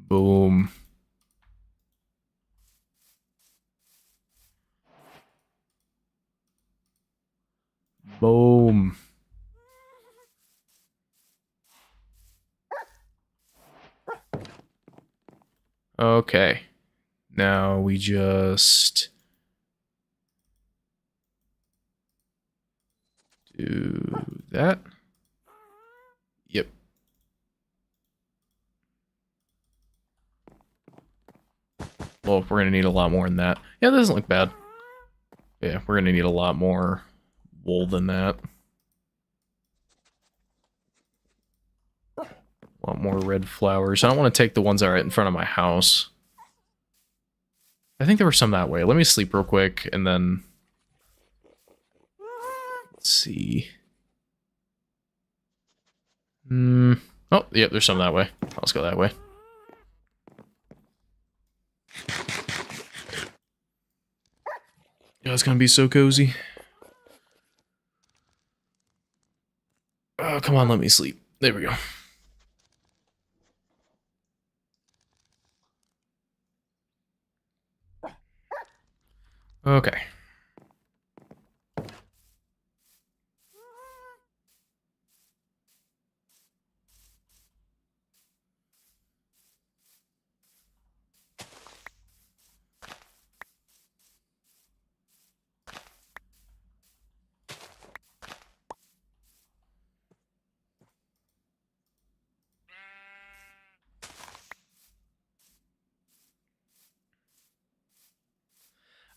Boom. Boom. Okay. Now we just do that. Yep. Well, we're going to need a lot more than that. Yeah, that doesn't look bad. Yeah, we're going to need a lot more wool than that. A lot more red flowers. I don't want to take the ones that are right in front of my house. I think there were some that way. Let me sleep real quick, and then... Let's see. Oh, yep, there's some that way. Let's go that way. Yeah, it's gonna be so cozy. Oh, come on, let me sleep. There we go. Okay.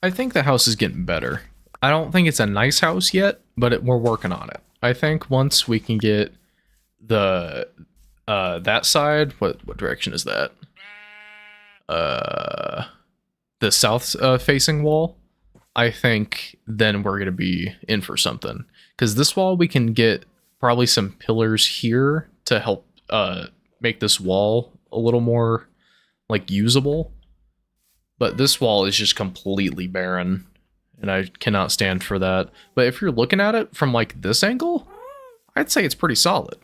I think the house is getting better. I don't think it's a nice house yet, but we're working on it. I think once we can get the that side, what direction is that? The south facing wall. I think then we're gonna be in for something, because this wall we can get probably some pillars here to help make this wall a little more like usable. But this wall is just completely barren, and I cannot stand for that. But if you're looking at it from like this angle, I'd say it's pretty solid.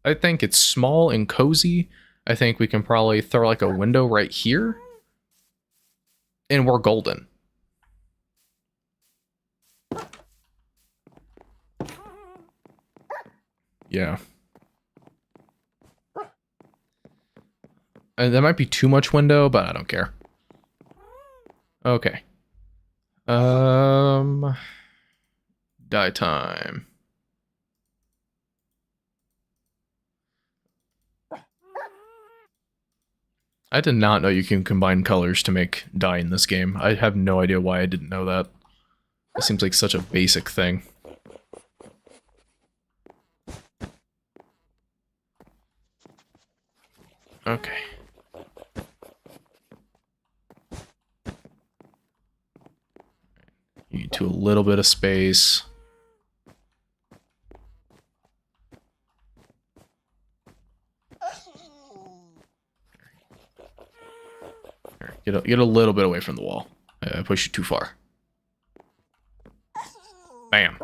I think it's small and cozy. I think we can probably throw like a window right here, and we're golden. Yeah. And that might be too much window, but I don't care. Okay. Dye time. I did not know you can combine colors to make dye in this game. I have no idea why I didn't know that. It seems like such a basic thing. Okay. You to a little bit of space. Get a little bit away from the wall. I pushed you too far. Bam.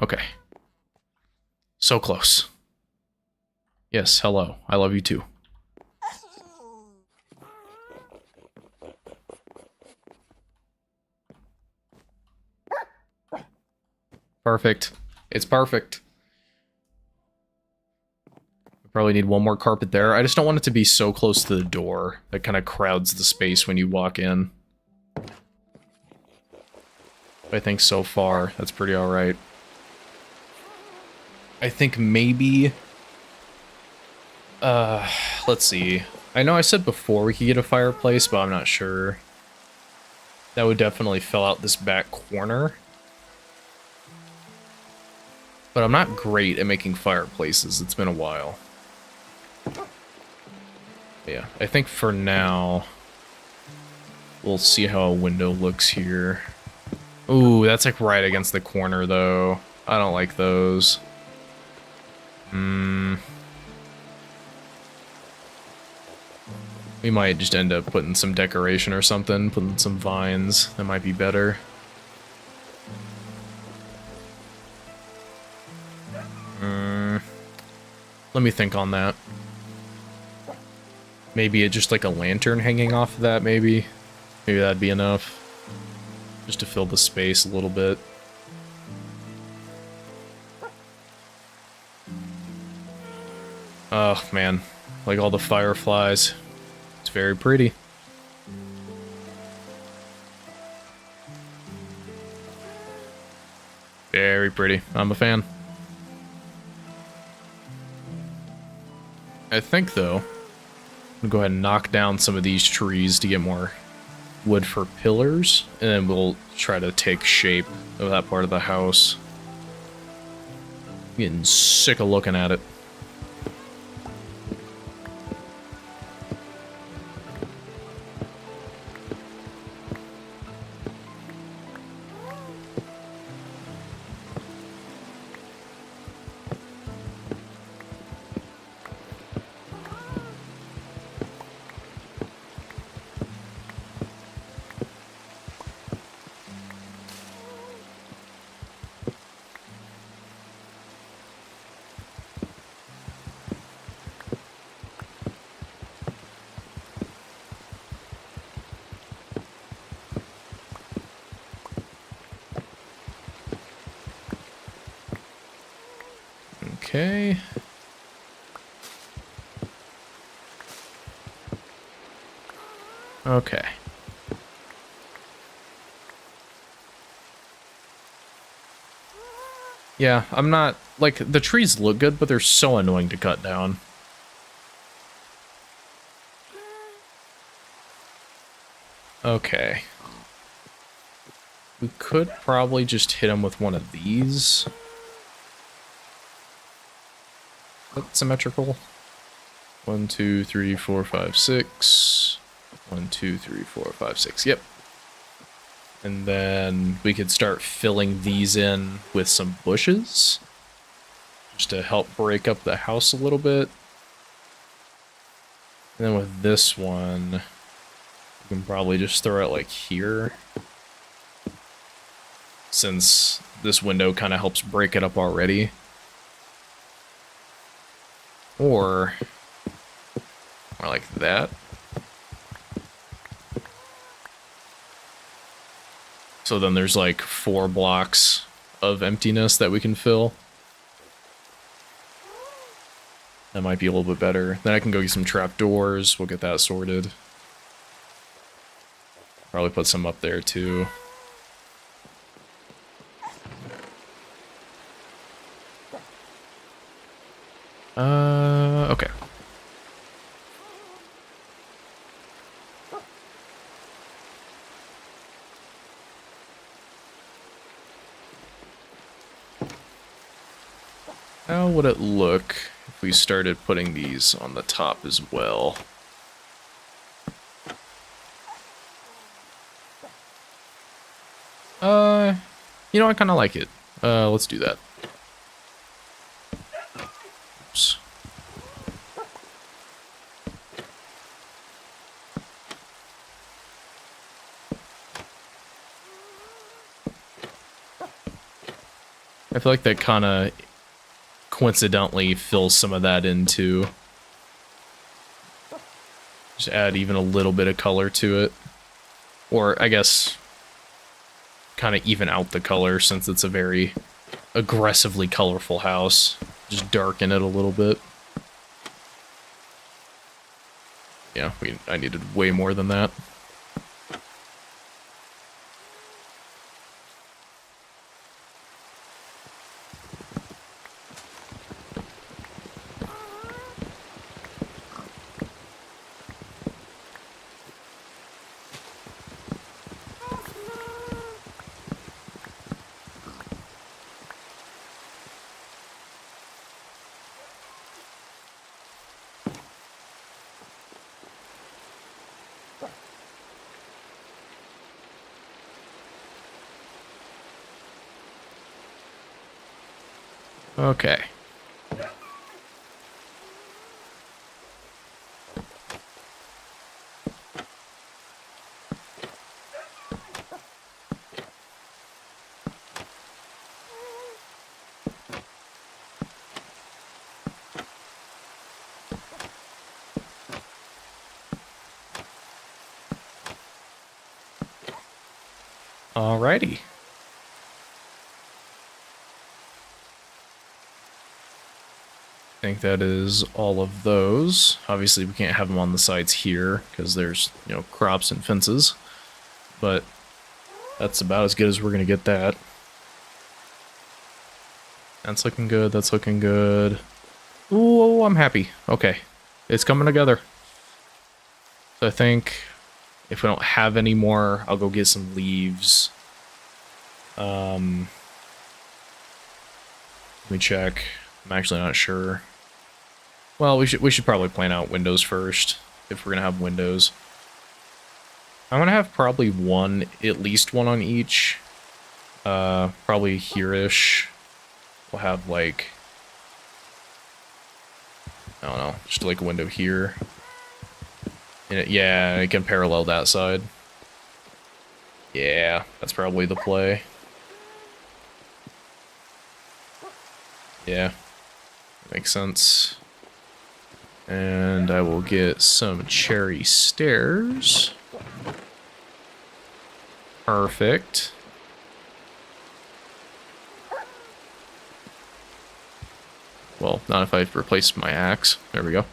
Okay. So close. Yes, hello. I love you too. Perfect. It's perfect. We probably need one more carpet there. I just don't want it to be so close to the door. That kind of crowds the space when you walk in. I think so far, that's pretty alright. I think maybe... let's see. I know I said before we could get a fireplace, but I'm not sure. That would definitely fill out this back corner. But I'm not great at making fireplaces. It's been a while. Yeah, I think for now, we'll see how a window looks here. Ooh, that's like right against the corner, though. I don't like those. We might just end up putting some decoration or something, putting some vines. That might be better. Let me think on that. Maybe it just like a lantern hanging off of that, maybe. Maybe that'd be enough. Just to fill the space a little bit. Oh, man. Like all the fireflies. It's very pretty. Very pretty. I'm a fan. I think, though, I'm gonna go ahead and knock down some of these trees to get more wood for pillars, and then we'll try to take shape of that part of the house. I'm getting sick of looking at it. Okay. Okay. Yeah, I'm not... Like, the trees look good, but they're so annoying to cut down. Okay. We could probably just hit him with one of these. That's symmetrical. 1, 2, 3, 4, 5, 6. 1, 2, 3, 4, 5, 6. Yep. And then we could start filling these in with some bushes. Just to help break up the house a little bit. And then with this one, we can probably just throw it like here. Since this window kind of helps break it up already. Or like that. So then there's like 4 blocks of emptiness that we can fill. That might be a little bit better. Then I can go get some trapdoors. We'll get that sorted. Probably put some up there too. Okay. How would it look if we started putting these on the top as well? You know, I kind of like it. Let's do that. Oops. I feel like that kind of coincidentally fills some of that in too. Just add even a little bit of color to it. Or, I guess, kind of even out the color since it's a very aggressively colorful house. Just darken it a little bit. Yeah, I needed way more than that. Okay. Alrighty. I think that is all of those. Obviously, we can't have them on the sides here because there's, you know, crops and fences. But that's about as good as we're going to get that. That's looking good. That's looking good. Ooh, I'm happy. Okay. It's coming together. So I think if we don't have any more, I'll go get some leaves. Let me check. I'm actually not sure. Well, we should probably plan out windows first if we're gonna have windows. I'm gonna have probably one, at least one on each. Probably here-ish. We'll have like, I don't know, just like a window here. And yeah, it can parallel that side. Yeah, that's probably the play. Yeah, makes sense. And I will get some cherry stairs. Perfect. Well, not if I replace my axe. There we go.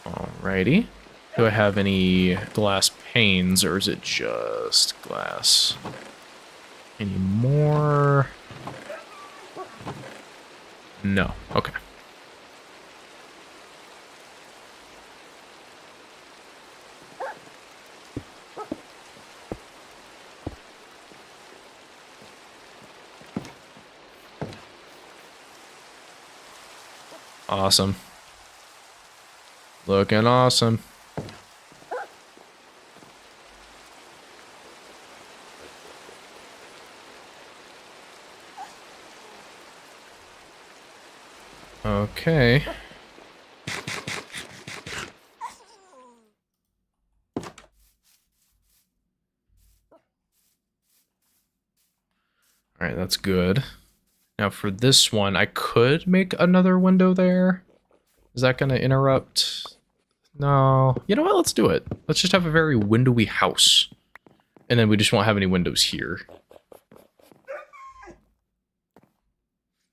Alrighty. Do I have any glass panes, or is it just glass? Any more? No. Okay. Awesome. Looking awesome. Okay. Alright, that's good. Now for this one, I could make another window there. Is that going to interrupt? No. You know what? Let's do it. Let's just have a very windowy house. And then we just won't have any windows here.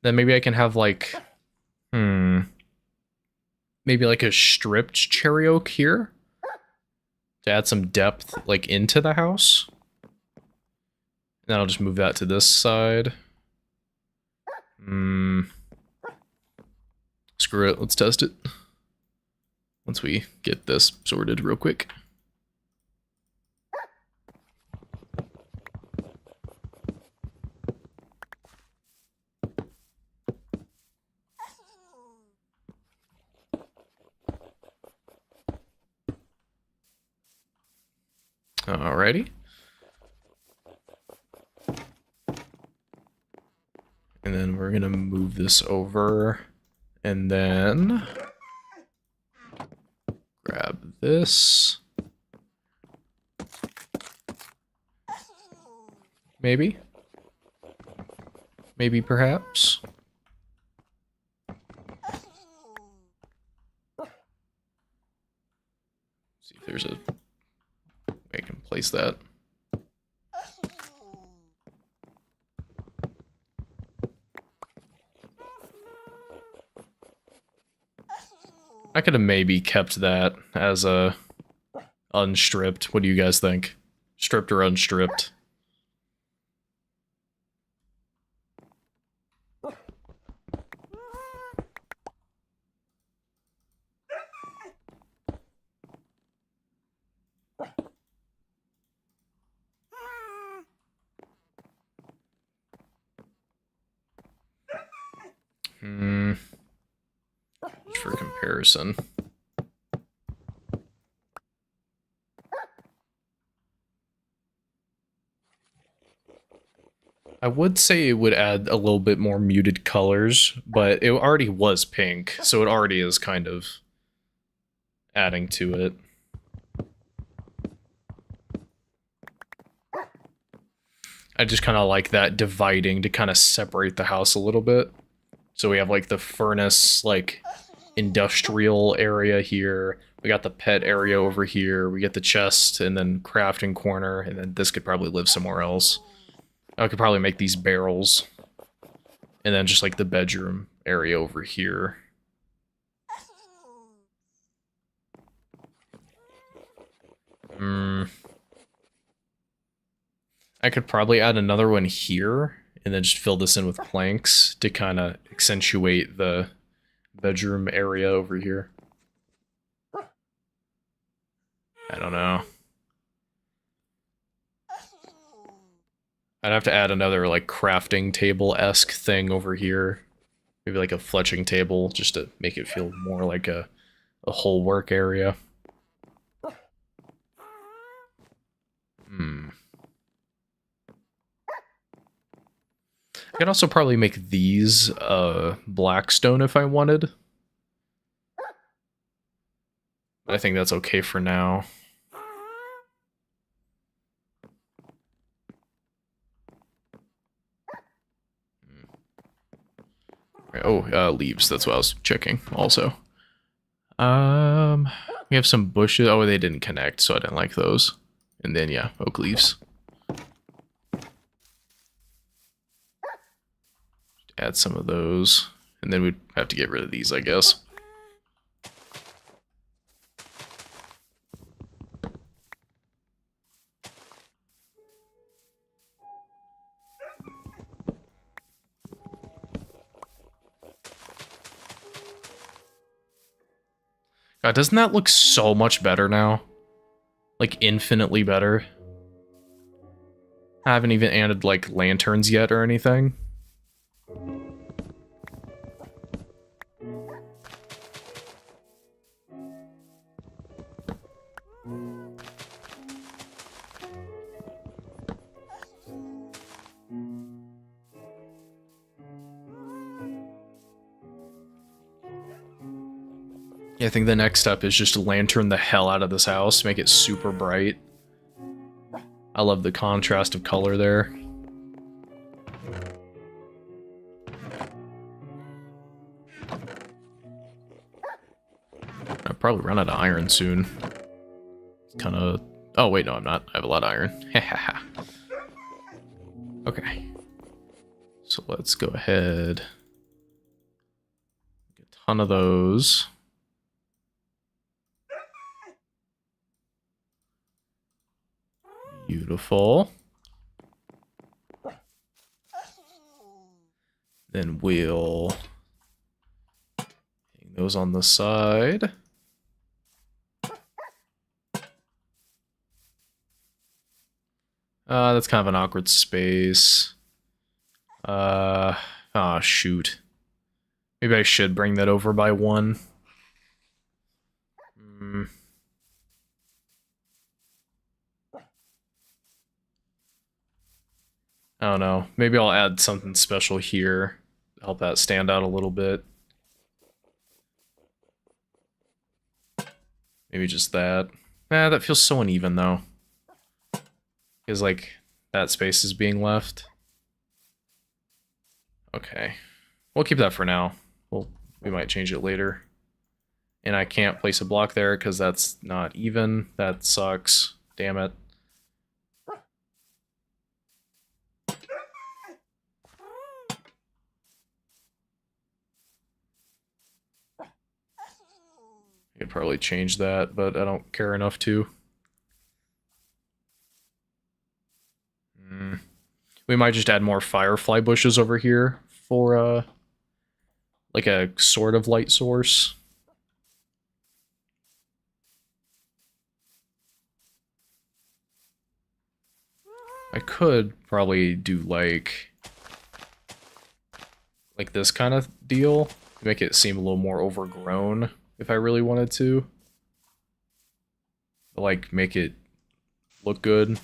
Then maybe I can have like... maybe like a stripped cherry oak here? To add some depth, like, into the house. And then I'll just move that to this side. Screw it, let's test it. Once we get this sorted real quick. Alrighty. And then we're gonna move this over, and then grab this. Maybe. Maybe, perhaps. See if there's a way I can place that. I could have maybe kept that as a unstripped. What do you guys think? Stripped or unstripped? Just for comparison. I would say it would add a little bit more muted colors, but it already was pink, so it already is kind of adding to it. I just kind of like that dividing to kind of separate the house a little bit. So we have like the furnace, like industrial area here. We got the pet area over here. We get the chest and then crafting corner, and then this could probably live somewhere else. I could probably make these barrels. And then just like the bedroom area over here. I could probably add another one here, and then just fill this in with planks to kind of accentuate the bedroom area over here. I don't know. I'd have to add another, like, crafting table-esque thing over here. Maybe like a fletching table, just to make it feel more like a whole work area. I could also probably make these blackstone if I wanted. But I think that's okay for now. Oh, leaves. That's what I was checking also. We have some bushes. Oh, they didn't connect, so I didn't like those. And then, yeah, oak leaves. Add some of those. And then we'd have to get rid of these, I guess. God, doesn't that look so much better now? Like, infinitely better. I haven't even added, like, lanterns yet or anything. Yeah, I think the next step is just to lantern the hell out of this house, make it super bright. I love the contrast of color there. I'll probably run out of iron soon. It's kind of... Oh, wait, no, I'm not. I have a lot of iron. Okay. So let's go ahead. Get a ton of those. Beautiful. Then we'll hang those on the side. That's kind of an awkward space. Oh, shoot. Maybe I should bring that over by one. I don't know. Maybe I'll add something special here. Help that stand out a little bit. Maybe just that. That feels so uneven though. Because like that space is being left. Okay. We'll keep that for now. We might change it later. And I can't place a block there because that's not even. That sucks. Damn it. I could probably change that, but I don't care enough to. We might just add more firefly bushes over here for like a sort of light source. I could probably do like this kind of deal, make it seem a little more overgrown if I really wanted to. Like make it look good.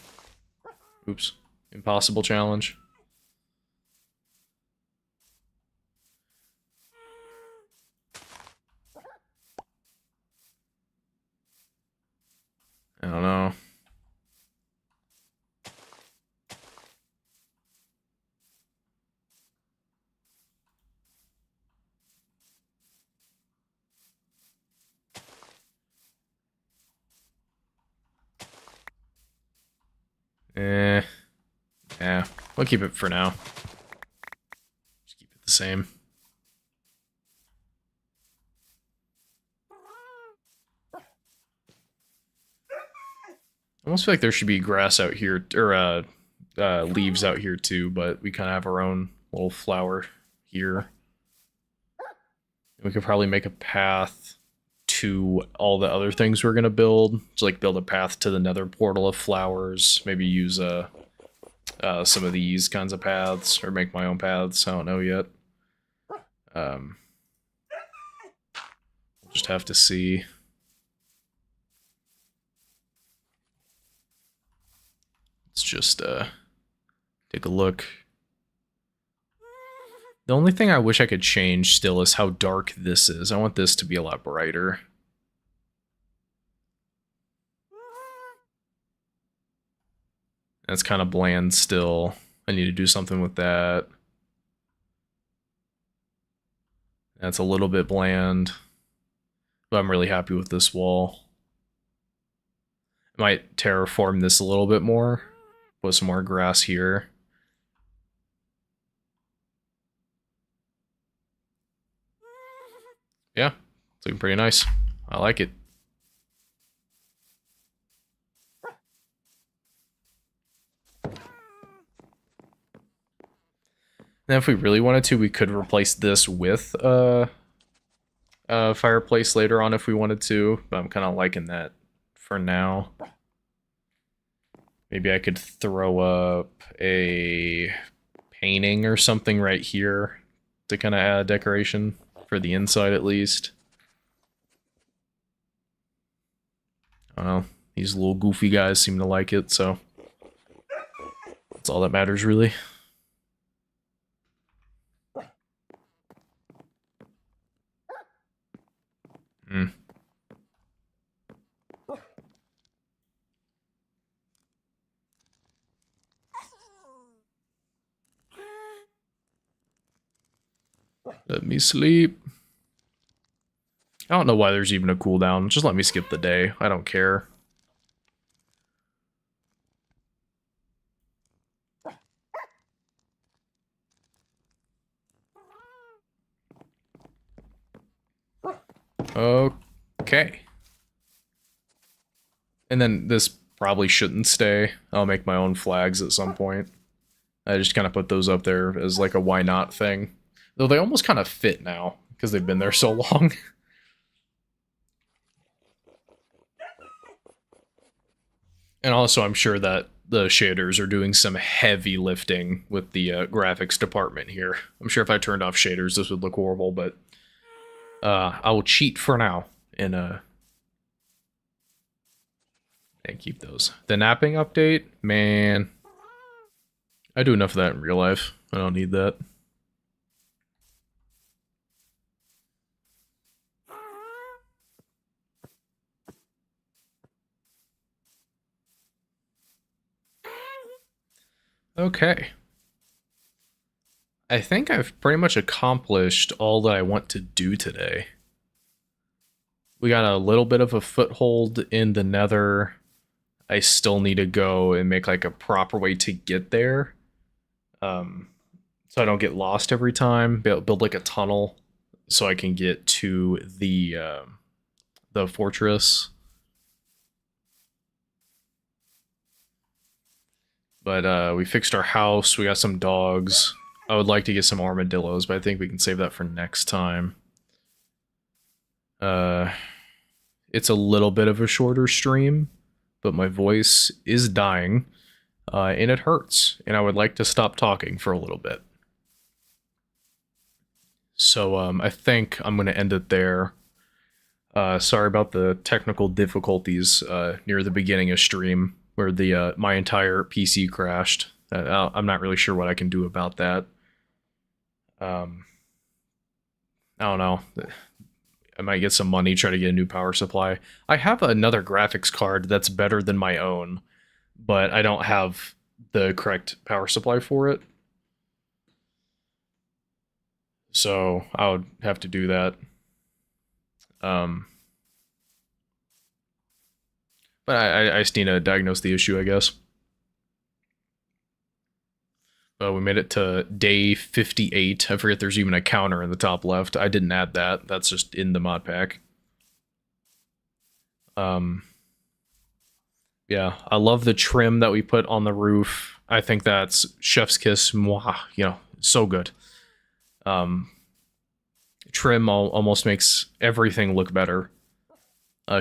Oops. Impossible challenge. I don't know. Yeah, we'll keep it for now. Just keep it the same. I almost feel like there should be grass out here, or leaves out here too, but we kind of have our own little flower here. We could probably make a path to all the other things we're gonna build. So like build a path to the nether portal of flowers. Maybe use some of these kinds of paths, or make my own paths. I don't know yet. We'll just have to see. Let's just take a look. The only thing I wish I could change still is how dark this is. I want this to be a lot brighter. That's kind of bland still. I need to do something with that. That's a little bit bland. But I'm really happy with this wall. I might terraform this a little bit more. Put some more grass here. Yeah, it's looking pretty nice. I like it. Now, if we really wanted to, we could replace this with a fireplace later on if we wanted to, but I'm kind of liking that for now. Maybe I could throw up a painting or something right here to kind of add decoration for the inside at least. I don't know. These little goofy guys seem to like it, so that's all that matters really. Let me sleep. I don't know why there's even a cooldown. Just let me skip the day. I don't care. Okay. And then this probably shouldn't stay. I'll make my own flags at some point. I just kind of put those up there as like a why not thing. Though they almost kind of fit now, because they've been there so long. And also I'm sure that the shaders are doing some heavy lifting with the graphics department here. I'm sure if I turned off shaders this would look horrible, but I will cheat for now and keep those. The napping update, man. I do enough of that in real life. I don't need that. Okay. I think I've pretty much accomplished all that I want to do today. We got a little bit of a foothold in the Nether. I still need to go and make like a proper way to get there. So I don't get lost every time. Build like a tunnel so I can get to the fortress. But we fixed our house. We got some dogs. I would like to get some armadillos, but I think we can save that for next time. It's a little bit of a shorter stream, but my voice is dying, and it hurts, and I would like to stop talking for a little bit. So I think I'm going to end it there. Sorry about the technical difficulties near the beginning of stream, where the my entire PC crashed. I'm not really sure what I can do about that. I don't know. I might get some money, try to get a new power supply. I have another graphics card that's better than my own, but I don't have the correct power supply for it. So I would have to do that. But I just need to diagnose the issue, I guess. We made it to day 58. I forget there's even a counter in the top left. I didn't add that. That's just in the mod pack. Yeah, I love the trim that we put on the roof. I think that's chef's kiss. Mwah, you know, so good. Trim almost makes everything look better.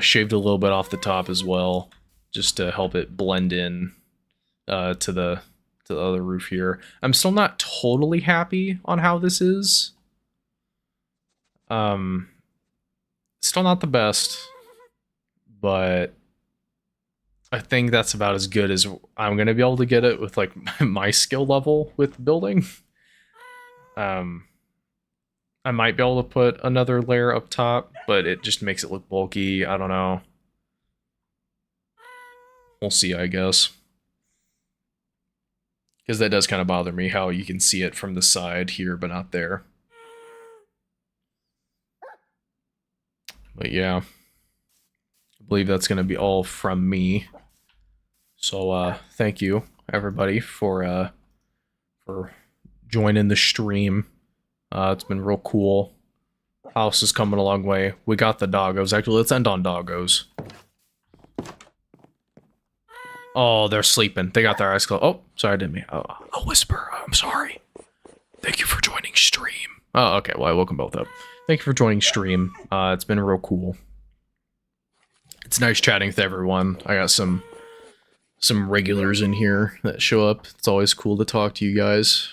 Shaved a little bit off the top as well, just to help it blend in to the other roof here. I'm still not totally happy on how this is. Still not the best, but I think that's about as good as I'm gonna be able to get it with like my skill level with building. I might be able to put another layer up top, but it just makes it look bulky. I don't know. We'll see, I guess. Because that does kind of bother me, how you can see it from the side here, but not there. But yeah. I believe that's going to be all from me. So, thank you, everybody, for joining the stream. It's been real cool. House is coming a long way. We got the doggos. Actually, let's end on doggos. Oh, they're sleeping. They got their eyes closed. Oh, sorry, I didn't mean. Oh, I'll whisper. I'm sorry. Thank you for joining stream. Oh, okay. Well, I woke them both up. Thank you for joining stream. It's been real cool. It's nice chatting with everyone. I got some regulars in here that show up. It's always cool to talk to you guys.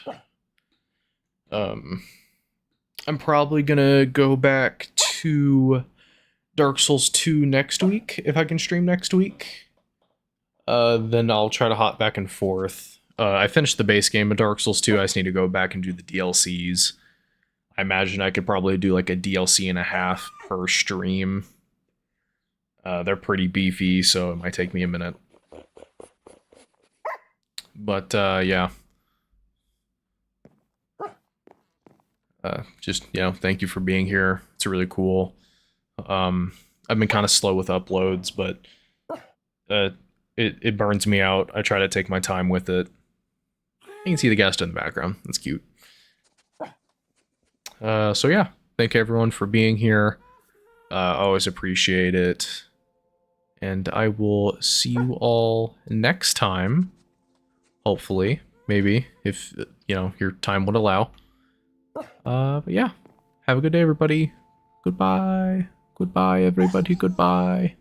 I'm probably gonna go back to Dark Souls 2 next week, if I can stream next week. Then I'll try to hop back and forth. I finished the base game of Dark Souls 2, I just need to go back and do the DLCs. I imagine I could probably do like a DLC and a half per stream. They're pretty beefy, so it might take me a minute. But, yeah. Just, you know, thank you for being here. It's really cool. I've been kind of slow with uploads, but it burns me out. I try to take my time with it. You can see the guest in the background. That's cute. So yeah, thank everyone for being here. I always appreciate it. And I will see you all next time. Hopefully, maybe, if, you know, your time would allow. But yeah, have a good day, everybody. Goodbye. Goodbye, everybody. Goodbye.